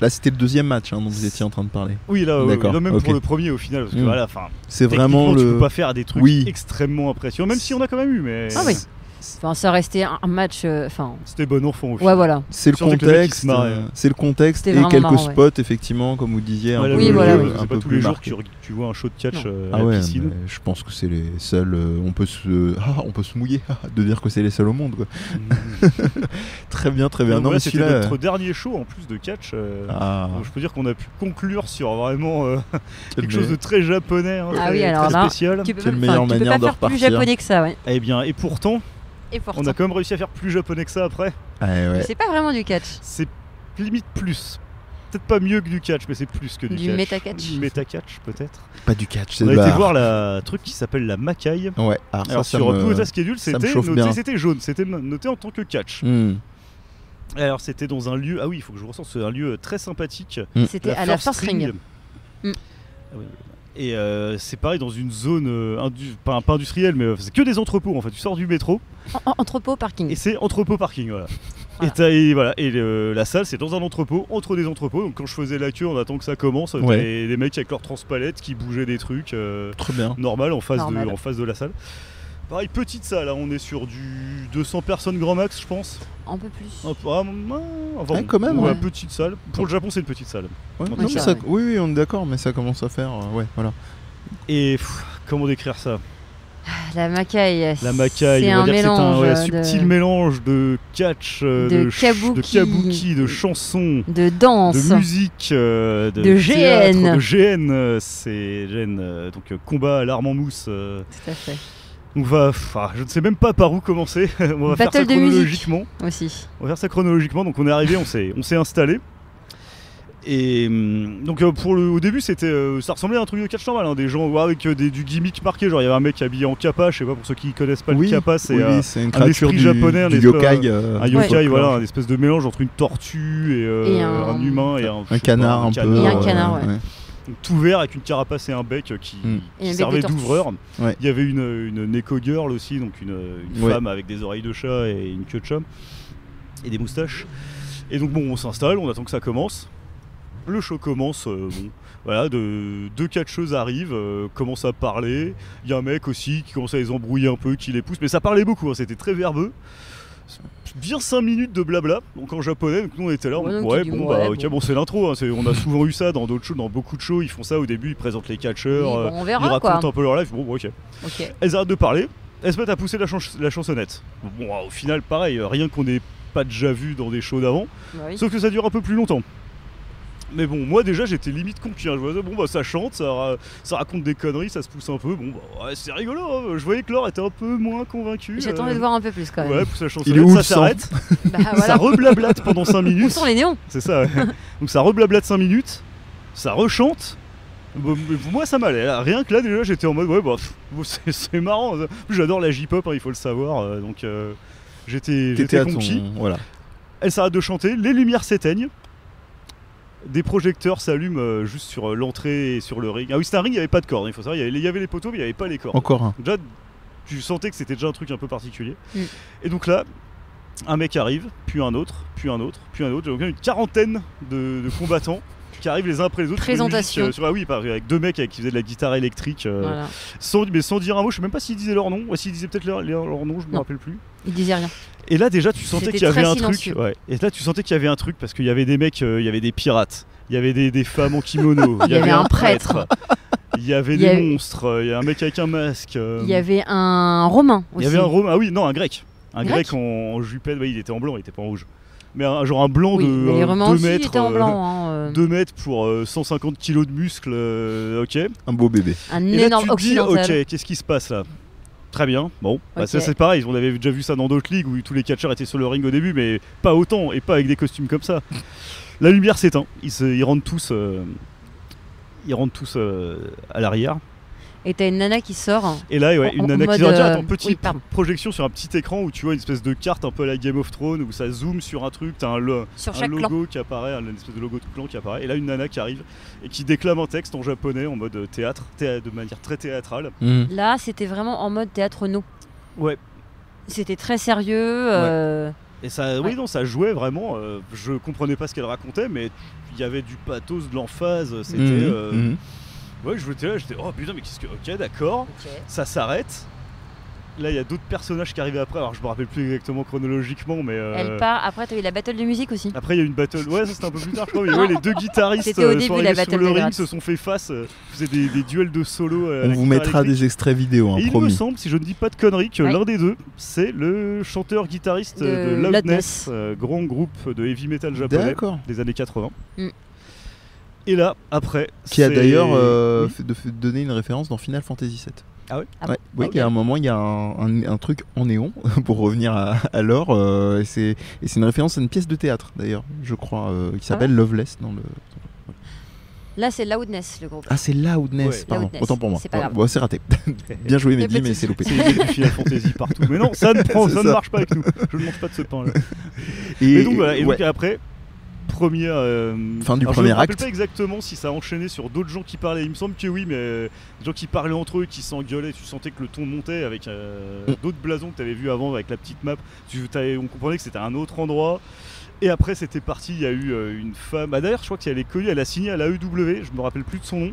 Là, c'était le deuxième match hein, dont vous étiez en train de parler. oui là, D'accord, là, même ok. pour le premier au final, parce que Mm. voilà, enfin. C'est Techniquement, vraiment tu le. peux pas faire des trucs Oui. extrêmement impressionnants, même si on a quand même eu, mais. Ah oui. Enfin, ça restait un match. C'était bon enfant au Ouais, final. voilà. C'est le Surtout que le mec, il se contexte, marrait. c'est le contexte C'était et vraiment quelques marrant, ouais. spots effectivement, comme vous disiez, Voilà, Oui, le voilà, jeu, oui. c'est un pas peu tous les plus jours marqué. que tu vois un show de catch à Ah la ouais, piscine. mais je pense que c'est les seuls. On peut se mouiller de dire que c'est les seuls au monde. Quoi. Très bien, très bien. Donc Non, voilà, mais c'était celui-là, notre dernier show en plus de catch. ah, Donc je peux dire qu'on a pu conclure sur vraiment quelle quelque chose de très japonais, hein, Ah très, oui, alors très là, spécial. Tu peux, Quelle enfin, meilleure tu peux manière pas de faire plus repartir. japonais que ça, ouais. Eh bien, et pourtant, Et pourtant, on a quand même réussi à faire plus japonais que ça après. ouais. c'est pas vraiment du catch. C'est limite plus. Peut-être pas mieux que du catch, mais c'est plus que du catch. Du méta-catch. Du méta-catch, peut-être. Pas du catch, c'est On de a été l'art. voir la truc qui s'appelle la Makai. Ouais, alors Alors ça sur me... Toyota Schedule, ça me c'était chauffe noté, bien. c'était jaune, c'était noté en tant que catch. Hmm. Alors c'était dans un lieu, ah oui, il faut que je ressorte, c'est un lieu très sympathique. C'était à la First Ring. Mm. Ah oui. Et c'est pareil dans une zone pas industrielle, mais c'est que des entrepôts en fait. Tu sors du métro Entrepôt, parking. et c'est entrepôt parking, voilà. Voilà. Et la salle c'est dans un entrepôt, entre des entrepôts. Donc quand je faisais la queue, on attend que ça commence. Ouais. T'as les mecs avec leurs transpalettes qui bougeaient des trucs Très bien. normal en face Normal. de la salle. Pareil, petite salle, hein, on est sur du 200 personnes grand max, je pense. Un peu plus. Enfin, quand même, ouais. petite salle. Pour le Japon, c'est une petite salle. Ouais, Oui, non, c'est mais ça- vrai. oui, on est d'accord, mais ça commence à faire. Ouais, voilà. Et comment décrire ça? La Makai. La Makai, C'est on va un dire que c'est mélange un subtil mélange de catch, de de kabuki, de chansons, de danse, de musique, de GN. théâtre, de GN. C'est GN, donc combat à l'arme en mousse. Tout à fait. On va, je ne sais même pas par où commencer. On va faire ça Battle de musique. chronologiquement. Aussi. On va faire ça chronologiquement. Donc on est arrivé, on s'est installé. Et donc au début c'était ça ressemblait à un truc de catch normal, hein, des gens avec du gimmick marqué, genre il y avait un mec habillé en kappa, je sais pas pour ceux qui connaissent pas Oui, le kappa, c'est oui, c'est une un créature esprit du, japonais, du un yokai. un yokai, folklore. voilà, un espèce de mélange entre une tortue et un humain et Un canard un peu. Et un canard, ouais. tout vert avec une carapace et un bec qui Et un bec servait de tortue. d'ouvreur. Ouais. Il y avait une Neko Girl aussi, donc une Ouais. femme avec des oreilles de chat et une queue de chat et des moustaches. Et donc bon, on s'installe, on attend que ça commence. Le show commence, voilà, deux catcheuses arrivent, commencent à parler. Il y a un mec aussi qui commence à les embrouiller un peu, qui les pousse, mais ça parlait beaucoup, hein, c'était très verbeux. Bien 5 minutes de blabla, donc en japonais, donc nous on était là, Ouais, on donc ouais, tu dis, bon, ouais, ok, bon. bon c'est l'intro, hein, on a souvent eu ça dans d'autres shows, dans beaucoup de shows, ils font ça au début, ils présentent les catcheurs, Oui, bon, on ils verra racontent quoi. un peu leur life, bon ok. Ok. Elles arrêtent de parler, elles se mettent à pousser la chansonnette. Bon, au final pareil, rien qu'on n'ait pas déjà vu dans des shows d'avant, Bah oui. sauf que ça dure un peu plus longtemps. Mais bon, moi déjà j'étais limite conquis, hein. Je voyais, bon bah ça chante, ça raconte des conneries, ça se pousse un peu, bon bah ouais, c'est rigolo, hein. Je voyais que Laure était un peu moins convaincue. J'attendais de voir un peu plus quand même. Ouais, pousse la chansonnette, Il est où, ça le sang s'arrête, Bah ça voilà. reblablate pendant 5 Où minutes. sont les néons? C'est ça, ouais. Donc ça reblablate 5 minutes, ça rechante. Bon, mais moi ça m'allait, là. Rien que là déjà j'étais en mode ouais bah bon, c'est marrant. En plus, j'adore la J-pop, hein, il faut le savoir, donc j'étais T'étais à conquis. ton... Voilà. Elle s'arrête de chanter, les lumières s'éteignent. Des projecteurs s'allument juste sur l'entrée et sur le ring. Ah oui, c'était un ring, il n'y avait pas de cordes, il faut savoir. Il y avait les poteaux, mais il n'y avait pas les cordes. Encore un. Déjà, tu sentais que c'était déjà un truc un peu particulier. Mm. Et donc là, un mec arrive, puis un autre, puis un autre, puis un autre. Donc une quarantaine de combattants qui arrivent les uns après les autres. sur une Présentation. musique, ah oui, avec deux mecs qui faisaient de la guitare électrique. Voilà. Sans dire un mot, je sais même pas s'ils disaient leur nom. Ouais, s'ils disaient peut-être leur nom, je me Non. rappelle plus. Il disait rien. Et là déjà tu sentais C'était qu'il y avait très un silencieux. truc. Ouais. Et là tu sentais qu'il y avait un truc parce qu'il y avait des mecs, il y avait des pirates, il y avait des femmes en kimono, Il y avait un prêtre. il y avait Il y des avait- monstres, il y a un mec avec un masque. Il y avait un romain il aussi. y avait un romain, ah oui non un grec. Un Grec grec en jupette, ouais, il était en blanc, il était pas en rouge. Mais genre un blanc Oui, de mais les romains 2 aussi mètres. étaient en blanc. Hein, 2 mètres pour 150 kilos de muscles, ok. Un beau bébé. Un Et là énorme tu te dis, occidental. ok, qu'est-ce qui se passe là? Très bien, bon, bah, Ok. ça c'est pareil, on avait déjà vu ça dans d'autres ligues où tous les catcheurs étaient sur le ring au début, mais pas autant et pas avec des costumes comme ça. La lumière s'éteint, ils rentrent tous, à l'arrière. Et t'as une nana qui sort. Et là, ouais, une En nana qui mode, sort direct en petite oui, pardon. projection sur un petit écran où tu vois une espèce de carte un peu à la Game of Thrones où ça zoome sur un truc, t'as Sur un chaque clan. logo qui apparaît, une espèce de logo de clan qui apparaît. Et là, une nana qui arrive et qui déclame un texte en japonais en mode théâtre, de manière très théâtrale. Là, c'était vraiment en mode théâtre no. Ouais. C'était très sérieux. Et ça, oui, Ouais. non, ça jouait vraiment. Je comprenais pas ce qu'elle racontait, mais il y avait du pathos, de l'emphase. C'était. Ouais, j'étais là, j'étais oh putain, mais qu'est-ce que. Ok, d'accord. Ça s'arrête. là il y a d'autres personnages qui arrivaient après, alors je me rappelle plus exactement chronologiquement, mais Elle part, après t'as eu la battle de musique aussi. après il y a eu une battle, ouais ça c'était un peu plus tard je crois, mais ouais, les deux guitaristes C'était au début, sont la arrivés battle sur le de ring, gratte. se sont fait face, faisaient des duels de solo. On vous mettra des extraits vidéo, hein, Et il me promis. semble, si je ne dis pas de conneries, que Ouais. l'un des deux, c'est le chanteur-guitariste De de Loudness. Loudness, grand groupe de heavy metal japonais D'accord. des années 80. Mm. Et là, après, Qui a c'est- d'ailleurs Oui. donné une référence dans Final Fantasy VII. Ah ouais Ah Ouais. bon Oui, il y a un moment, il y a un truc en néon, pour revenir à l'or, et c'est une référence à une pièce de théâtre, d'ailleurs, je crois, qui s'appelle Loveless. Dans le... Là c'est Loudness le groupe. Ah, c'est Loudness, Ouais. pardon, Loudness, autant pour moi. c'est pas grave. Bon, c'est raté. Bien joué, Y a Mehdi, pas de mais souci. c'est loupé. C'est du Final Fantasy partout. Mais non, ça ne, C'est ça ne ça. marche pas avec nous. Je ne mange pas de ce pain là. Et, Et donc voilà, et ouais. donc après, première. Fin du alors, premier je me rappelle acte. pas exactement si ça a enchaîné sur d'autres gens qui parlaient. Il me semble que oui, mais des gens qui parlaient entre eux, qui s'engueulaient. Tu sentais que le ton montait avec d'autres blasons que tu avais vu avant avec la petite map. On comprenait que c'était un autre endroit. Et après, c'était parti. Il y a eu une femme. Bah, d'ailleurs, je crois qu'elle est connue. Elle a signé à l'AEW. Je me rappelle plus de son nom.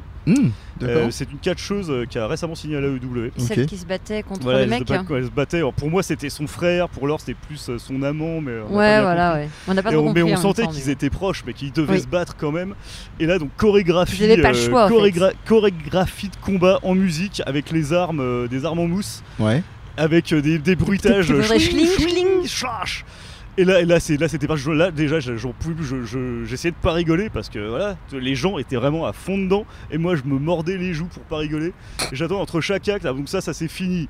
D'accord. C'est une catcheuse qui a récemment signé à l'AEW. Celle Ok. qui se battait contre Voilà, le elle, mec. elle se battait. Alors, pour moi, c'était son frère. Pour Laure, c'était plus son amant. Mais on a pas Ouais, bien voilà, compris. ouais. On n'a pas Et trop on, mais compris. on en sentait même temps, qu'ils mais étaient proches, mais qu'ils devaient Oui. se battre quand même. Et là, donc chorégraphie, Ils avaient pas le choix, en fait. chorégraphie de combat en musique avec les armes, des armes en mousse, Ouais. avec des bruitages. Des petits schling, schling, schling, slash. Et là, c'était pas. Là, déjà, j'en pouvais plus. J'essayais de pas rigoler parce que voilà, les gens étaient vraiment à fond dedans. Et moi, je me mordais les joues pour pas rigoler. Et j'attends entre chaque acte. Donc ça c'est fini.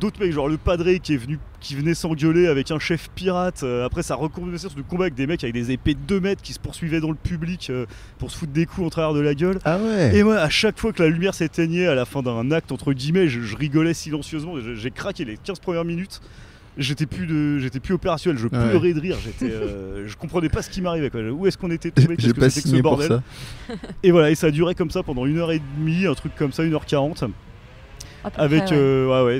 D'autres mecs, genre le padré qui venait s'engueuler avec un chef pirate. Après, ça recommençait sur du combat avec des mecs avec des épées de 2 mètres qui se poursuivaient dans le public pour se foutre des coups en travers de la gueule. Ah ouais. Et moi, à chaque fois que la lumière s'éteignait à la fin d'un acte, entre guillemets, je rigolais silencieusement. J'ai craqué les 15 premières minutes. J'étais plus opérationnel, je pleurais de rire, je comprenais pas ce qui m'arrivait quoi. Où est-ce qu'on était tombé, J'ai pas signé pour ça. Et voilà, et ça a duré comme ça pendant 1h30, un truc comme ça, 1h40. à peu Avec près, ouais.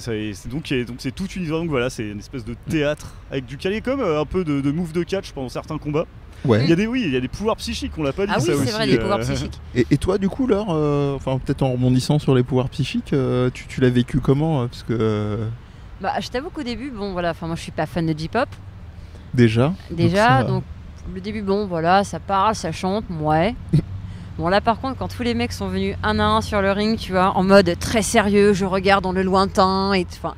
donc c'est toute une histoire, donc voilà, c'est une espèce de théâtre avec du calé comme un peu de move de catch pendant certains combats. Ouais. Il y a des pouvoirs psychiques, on l'a pas dit Ah ça oui, aussi. c'est vrai, les pouvoirs psychiques. Et toi, du coup, Laure, enfin peut-être en rebondissant sur les pouvoirs psychiques, tu l'as vécu comment parce que Bah, je t'avoue qu'au début, bon voilà, enfin moi je suis pas fan de J-pop. déjà. Donc le début, bon voilà, ça parle, ça chante, ouais. Bon là par contre, quand tous les mecs sont venus un à un sur le ring, tu vois, en mode très sérieux, je regarde dans le lointain, et enfin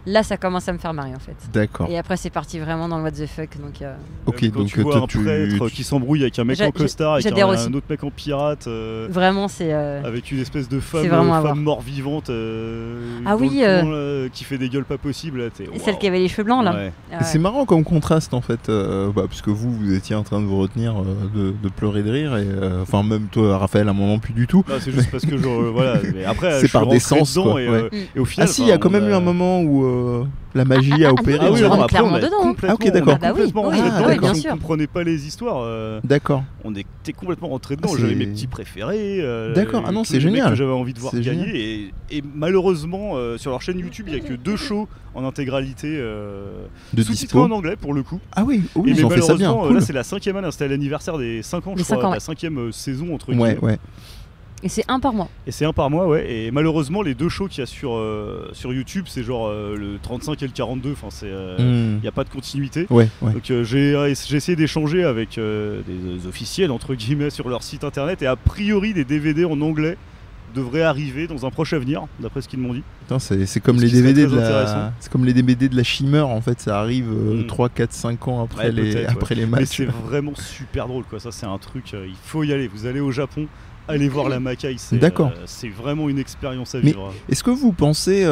là ça commence à me faire marrer en fait. D'accord. Et après c'est parti vraiment dans le what the fuck, donc Ok, Même quand donc tu vois toi, un prêtre qui s'embrouille avec un mec en costard, avec j'adhère un aussi. autre mec en pirate. vraiment c'est Avec une espèce de femme, C'est vraiment à voir. femme mort-vivante Ah dans oui, le coin, là, qui fait des gueules pas possibles. Là, et celle qui avait les cheveux blancs là. Ouais. Ah ouais. C'est marrant comme contraste en fait, parce que vous étiez en train de vous retenir de pleurer de rire, et enfin même toi, Raphaël, à un moment plus du tout. Non, c'est juste parce que voilà. Mais après, C'est je suis par rentré décence, dedans quoi, et, ouais. et au final. Ah si, il y a quand même eu un moment où la magie a opéré. Ah oui, oui, on non, rentre après, on clairement a dedans, hein. complètement, Ah, ok, d'accord. on a Ah bah oui, complètement oui, rentré dedans, oui, même bien si sûr. on comprenait pas les histoires. D'accord. On était complètement rentré dedans. Ah, J'avais c'est- mes petits préférés. D'accord. Ah non, tous c'est les mecs génial. que j'avais envie de voir C'est gagner. Et malheureusement, sur leur chaîne YouTube, il y a que 2 shows en intégralité De sous-titrés dispo. en anglais pour le coup. Ah oui, oui, Et ils mais ont fait ça bien. malheureusement, Cool. là c'est la 5e année, c'était l'anniversaire des 5 ans, je Les crois, 5 ans, la ouais. 5e saison entre Ouais, guillemets. ouais. Et c'est un par mois. Et c'est un par mois, ouais. Et malheureusement, les 2 shows qu'il y a sur YouTube, c'est genre le 35 et le 42. Enfin, il Hmm. n'y a pas de continuité. Ouais, ouais. Donc j'ai essayé d'échanger avec des officiels entre guillemets sur leur site internet, et a priori des DVD en anglais devraient arriver dans un proche avenir, d'après ce qu'ils m'ont dit. Putain, c'est comme Ce les qui serait DVD très de la, intéressant. c'est comme les DVD de la Shimmer en fait, ça arrive Mm. 3, 4, 5 ans après Ouais, les peut-être, après les Mais matchs. c'est vraiment super drôle, quoi. Ça c'est un truc, il faut y aller. Vous allez au Japon, allez voir la Makai, D'accord. C'est vraiment une expérience à Mais- vivre. Est-ce que vous pensez,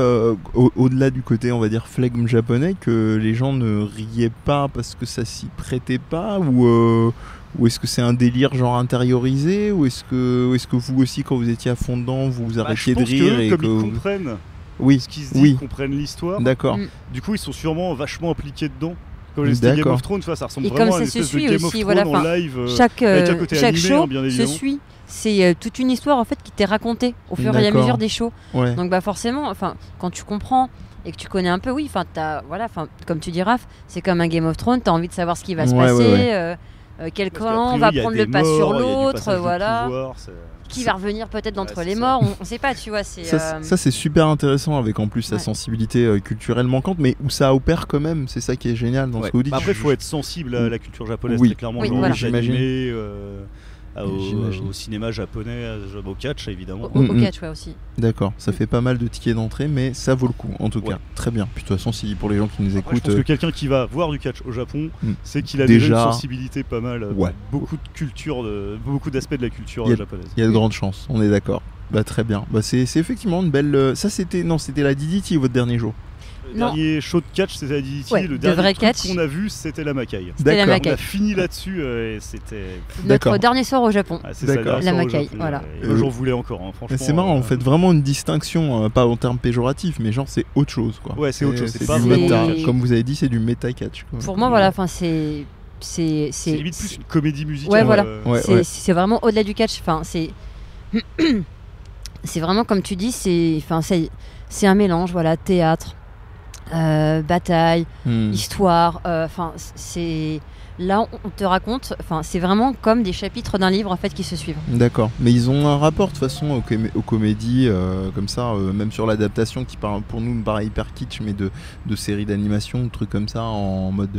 au-delà du côté, on va dire, flegme japonais, que les gens ne riaient pas parce que ça s'y prêtait pas, ou est-ce que c'est un délire genre intériorisé, ou est-ce que vous aussi, quand vous étiez à fond dedans, vous Bah, arrêtiez je de pense rire que et comme que ils comprennent oui, ce qui se dit, oui, ils comprennent l'histoire, d'accord, Mm. du coup ils sont sûrement vachement impliqués dedans. Comme les Game D'accord. of Thrones, tu vois, ça ressemble Et vraiment comme à une ça se espèce de suit Game of aussi, Thrones voilà, en enfin, live. Chaque avec un côté chaque animé, show hein, bien se évidemment. suit. C'est toute une histoire en fait qui t'est racontée au fur et à D'accord. mesure des shows. ouais, Donc bah forcément, enfin quand tu comprends et que tu connais un peu, oui, enfin voilà, enfin comme tu dis Raph, c'est comme un Game of Thrones, t'as envie de savoir ce qui va se Ouais, passer. ouais, quel Parce qu'a clan priori, va il y a prendre des le pas morts, sur il y a du l'autre, passage de voilà. pouvoir, Qui va revenir peut-être d'entre c'est les ça. morts, on sait pas, tu vois. C'est, Ça, c'est super intéressant avec en plus sa Ouais. sensibilité culturelle manquante, mais où ça opère quand même. C'est ça qui est génial dans Ouais. ce que vous dites. Bah après, il faut être sensible à la culture japonaise, Oui. très clairement. Oui, aux voilà. J'imagine. animés, J'imagine. au cinéma japonais, au catch évidemment. au Mm, catch, ouais, aussi. D'accord, ça fait pas mal de tickets d'entrée, mais ça vaut le coup en tout Ouais. cas. Très bien. Puis de toute façon, si pour les gens qui nous Après, je écoutent, pense que quelqu'un qui va voir du catch au Japon, Mm. c'est qu'il a déjà Déjà- une sensibilité pas mal, Ouais. beaucoup de culture, beaucoup d'aspects de la culture Il y a- japonaise. il y a de grandes chances. On est d'accord. Bah très bien. Bah c'est effectivement une belle. Ça c'était la DDT votre dernier jour. Le Non. dernier show de catch, c'était la DDT. Ouais, le de dernier vrai truc catch. qu'on a vu, c'était la Makai. C'était la D'accord. On Makai. a fini là-dessus et c'était. D'accord. Notre dernier soir au Japon. Ah, c'est D'accord. ça, La au Makai, Japon, voilà. et moi, j'en voulais encore, hein, franchement. C'est marrant, en fait vraiment une distinction, pas en termes péjoratifs, mais genre c'est autre chose quoi. Ouais, c'est autre chose, c'est C'est pas du vraiment méta. catch. Comme vous avez dit, c'est du méta catch. Quoi. Pour moi, voilà, enfin, c'est C'est limite plus une comédie musicale. Ouais, voilà. Ouais, c'est ouais. c'est vraiment au-delà du catch. Enfin, c'est c'est vraiment comme tu dis, c'est un mélange, voilà, théâtre, bataille, Hmm. histoire. Enfin, c'est là on te raconte. Enfin, c'est vraiment comme des chapitres d'un livre en fait qui se suivent. D'accord, mais ils ont un rapport de toute façon aux comédies comme ça, même sur l'adaptation qui pour nous me paraît hyper kitsch, mais de séries d'animation, de trucs comme ça en mode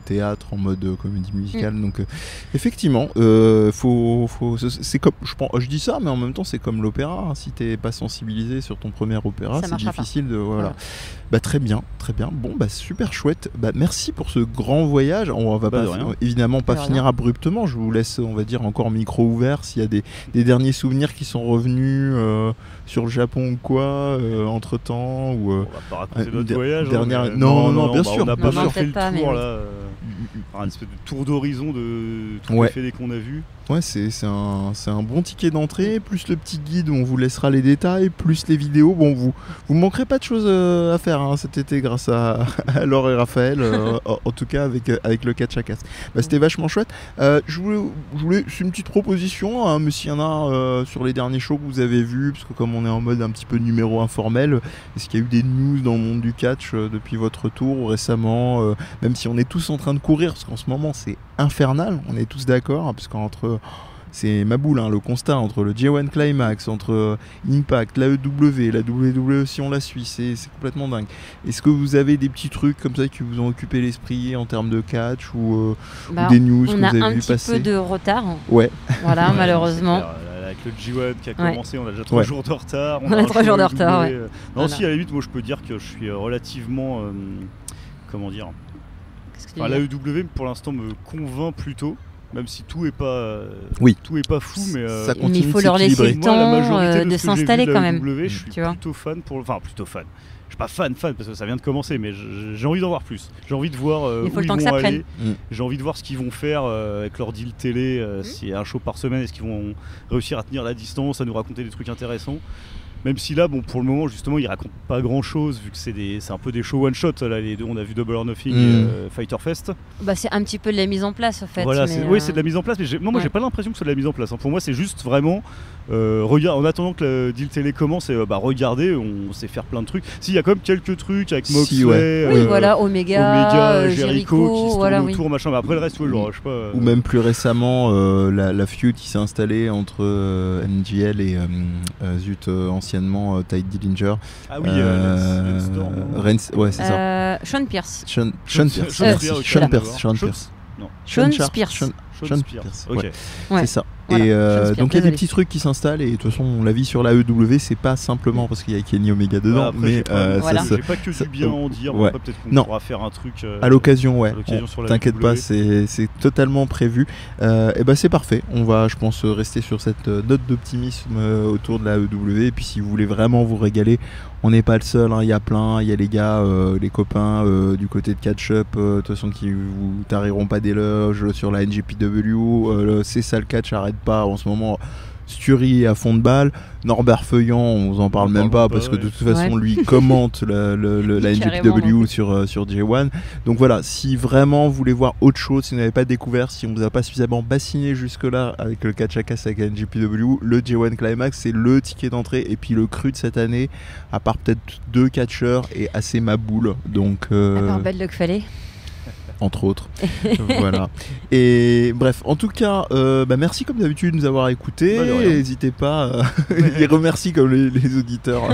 théâtre, en mode comédie musicale. Donc effectivement, c'est comme je dis ça, mais en même temps c'est comme l'opéra. Hein. Si t'es pas sensibilisé sur ton premier opéra, Ça c'est marchera difficile de voilà. Voilà. Bah très bien, très bien. Bon bah super chouette. Bah merci pour ce grand voyage. On va Bah, pas de rien. évidemment pas De finir abruptement. Je vous laisse, on va dire, encore micro ouvert s'il y a des derniers souvenirs qui sont revenus sur le Japon ou quoi entre temps ou On va pas raconter notre der- voyage. dernière- mais- non, bien bah, sûr, On a bien pas sûr. mal fait le Peut-être pas, mais tour oui. là. Un espèce de tour d'horizon de tous Ouais. les fédés qu'on a vus. Ouais, c'est un bon ticket d'entrée, plus le petit guide où on vous laissera les détails, plus les vidéos. Bon, vous manquerez pas de choses à faire hein, cet été grâce à Laure et Raphaël, en tout cas avec le catch à casse. Bah, c'était vachement chouette. Je voulais c'est une petite proposition, hein, mais s'il y en a sur les derniers shows que vous avez vus, parce que comme on est en mode un petit peu numéro informel, est-ce qu'il y a eu des news dans le monde du catch depuis votre retour ou récemment, même si on est tous en train de courir, parce qu'en ce moment c'est infernal, on est tous d'accord, hein, parce qu'entre c'est ma boule, hein, le constat entre le J1 Climax, entre Impact, la EW, la WWE si on la suit, c'est complètement dingue. Est-ce que vous avez des petits trucs comme ça qui vous ont occupé l'esprit en termes de catch ou des news que on vous a avez un vu petit passer peu de retard. Ouais, Voilà, Ouais, malheureusement. c'est clair. Avec le G1 qui a Ouais. commencé, on a déjà 3 Ouais. jours de retard. On a un 3 show jours de à retard, W. ouais. Non, Voilà. si, à la limite, moi je peux dire que je suis relativement. Comment dire Qu'est-ce que tu enfin, veux la dire EW pour l'instant me convainc plutôt. Même si tout est pas, Oui. tout est pas fou, mais Ça Mais continue il faut de leur laisser s'équilibrer. le moi, la temps majorité de ce que j'ai s'installer vu de quand la même. EW, je suis tu vois. plutôt fan enfin plutôt fan. Je suis pas fan parce que ça vient de commencer, mais j'ai envie d'en voir plus. J'ai envie de voir Il faut où le ils temps que vont ça aller. prenne. J'ai envie de voir ce qu'ils vont faire avec leur deal télé. S'il y a un show par semaine, est-ce qu'ils vont réussir à tenir la distance, à nous raconter des trucs intéressants. Même si là, bon, pour le moment, justement, ils racontent pas grand-chose vu que c'est un peu des shows one shot. Là, les deux, on a vu Double or Nothing et Fighter Fest. Bah, c'est un petit peu de la mise en place en fait. Voilà, mais, oui, c'est de la mise en place, mais moi ouais. j'ai pas l'impression que ce soit de la mise en place. Hein. Pour moi, c'est juste vraiment regarde, en attendant que le deal télé commence, regardez, on sait faire plein de trucs. Si, il y a quand même quelques trucs avec Si, Moxley, ouais. Oui, voilà, Omega, Jericho qui se tourne voilà, autour, machin. Mais après le reste, ouais, genre, je sais pas. Ou même plus récemment la feud qui s'est installée entre NGL et anciennement Ty Dillinger. Ah oui, Lance Storm. Ouais, c'est ça. Sean Pierce. Sean Pierce. Sean Merci. Pierce, ok, Sean d'accord. Pierce. Sean Sean- Pierce. Non. Sean Sharp. Spears. Sean Sean Pierce. Spears. Ouais. Ok. Ouais. C'est ça. Voilà, Et Sean Spears, donc il y a des désolé. petits trucs qui s'installent et de toute façon on l'a vu sur la EW, c'est pas simplement parce qu'il y a Kenny Omega dedans, Après, mais j'ai pas- voilà. ça j'ai pas que ça- du bien à en dire. ouais. Après, peut-être qu'on Non. pourra faire un truc à l'occasion, ouais. à l'occasion sur la T'inquiète pas, EW. c'est totalement prévu. Et ben c'est parfait. On va, je pense, rester sur cette note d'optimisme autour de la EW. Et puis si vous voulez vraiment vous régaler, on n'est pas le seul. Il y a plein. Il y a les gars, les copains du côté de Catch Up, de toute façon qui vous tariront pas d'éloges sur la NJPW. C'est ça le catch, arrête pas en ce moment. Stury à fond de balle, Norbert Feuillant, on vous en parle On même parle pas pas, parce que de ouais. toute façon Ouais. lui commente la Carrément, NJPW sur J1. Donc voilà, si vraiment vous voulez voir autre chose, si vous n'avez pas découvert, si on vous a pas suffisamment bassiné jusque là avec le catch à casse avec la NJPW, le J1 Climax c'est le ticket d'entrée et puis le cru de cette année, à part peut-être 2 catcheurs, est assez ma boule. Donc À part Bad Luck Fale. entre autres. Voilà. Et bref, en tout cas, merci comme d'habitude de nous avoir écoutés. N'hésitez pas, il remercie comme les auditeurs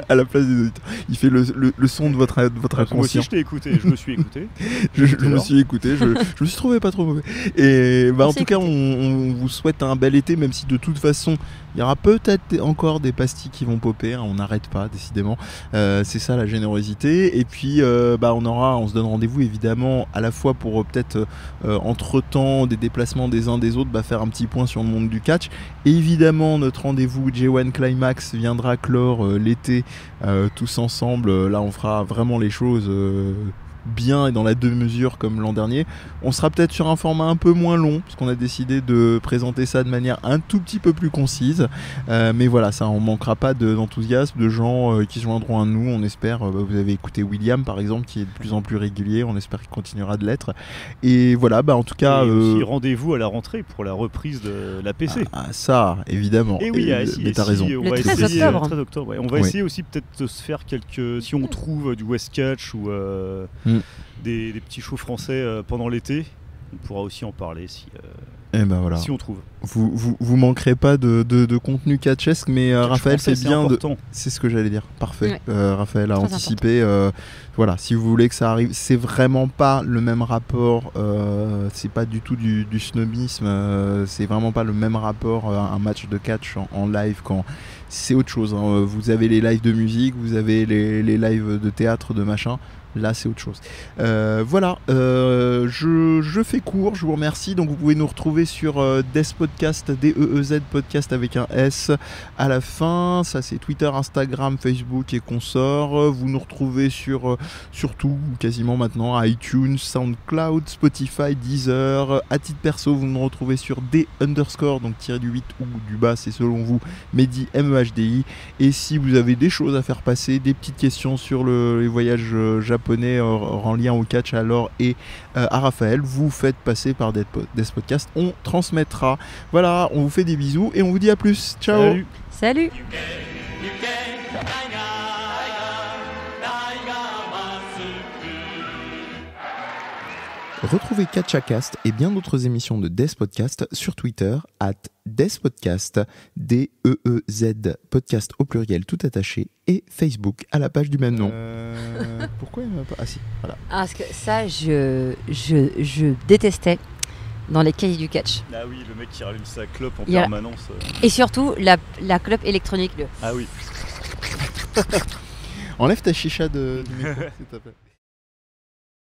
à la place des auditeurs. Il fait le son de votre inconscient. Moi aussi je t'ai écouté, je me suis écouté. je me suis écouté, je me suis trouvé pas trop mauvais. Et en tout cas, on vous souhaite un bel été, même si de toute façon, il y aura peut-être encore des pastilles qui vont popper, on n'arrête pas décidément, c'est ça la générosité. Et puis on se donne rendez-vous évidemment à la fois pour peut-être entre temps des déplacements des uns des autres, faire un petit point sur le monde du catch. Et évidemment notre rendez-vous J1 Climax viendra clore l'été tous ensemble. Là on fera vraiment les choses bien et dans la demi-mesure comme l'an dernier. On sera peut-être sur un format un peu moins long parce qu'on a décidé de présenter ça de manière un tout petit peu plus concise, mais voilà, ça on manquera pas d'enthousiasme, de gens qui se joindront à nous, on espère. Vous avez écouté William par exemple qui est de plus en plus régulier, on espère qu'il continuera de l'être, et voilà, en tout cas aussi rendez-vous à la rentrée pour la reprise de la PC. Ça évidemment, et oui, mais t'as raison, le 13 octobre, ouais. On va essayer aussi peut-être de se faire si on trouve du West Catch ou des petits shows français pendant l'été, on pourra aussi en parler si on trouve. Vous manquerez pas de contenu catchesque, mais Raphaël, c'est bien c'est ce que j'allais dire. Parfait. Ouais. Raphaël a anticipé. Voilà, si vous voulez que ça arrive, c'est vraiment pas le même rapport. C'est pas du tout du snobisme. C'est vraiment pas le même rapport à un match de catch en live quand. C'est autre chose. Hein. Vous avez les lives de musique, vous avez les lives de théâtre, de machin. Là, c'est autre chose. Voilà, je fais court, je vous remercie. Donc, vous pouvez nous retrouver sur Deez Podcast, DEEZ Podcast avec un S à la fin. Ça, c'est Twitter, Instagram, Facebook et consorts. Vous nous retrouvez sur tout, quasiment maintenant, iTunes, SoundCloud, Spotify, Deezer. À titre perso, vous nous retrouvez sur D_, donc tiré du 8 ou du bas, c'est selon vous, Mehdi, MEHDI. Et si vous avez des choses à faire passer, des petites questions sur les voyages japonais en lien au catch à Laure et à Raphaël, vous faites passer par Deez Podcast, on transmettra. Voilà, on vous fait des bisous et on vous dit à plus. Ciao. Salut. Retrouvez KatchaCast et bien d'autres émissions de Deez Podcast sur Twitter @DeezPodcast, DEEZ Podcast au pluriel tout attaché, et Facebook à la page du même nom. Pourquoi il n'y en a pas ? Ah si, voilà. Parce que ça, je détestais dans les cahiers du catch. Ah oui, le mec qui rallume sa clope en permanence. Et surtout, la clope électronique. Ah oui. Enlève ta chicha du micro, s'il te plaît.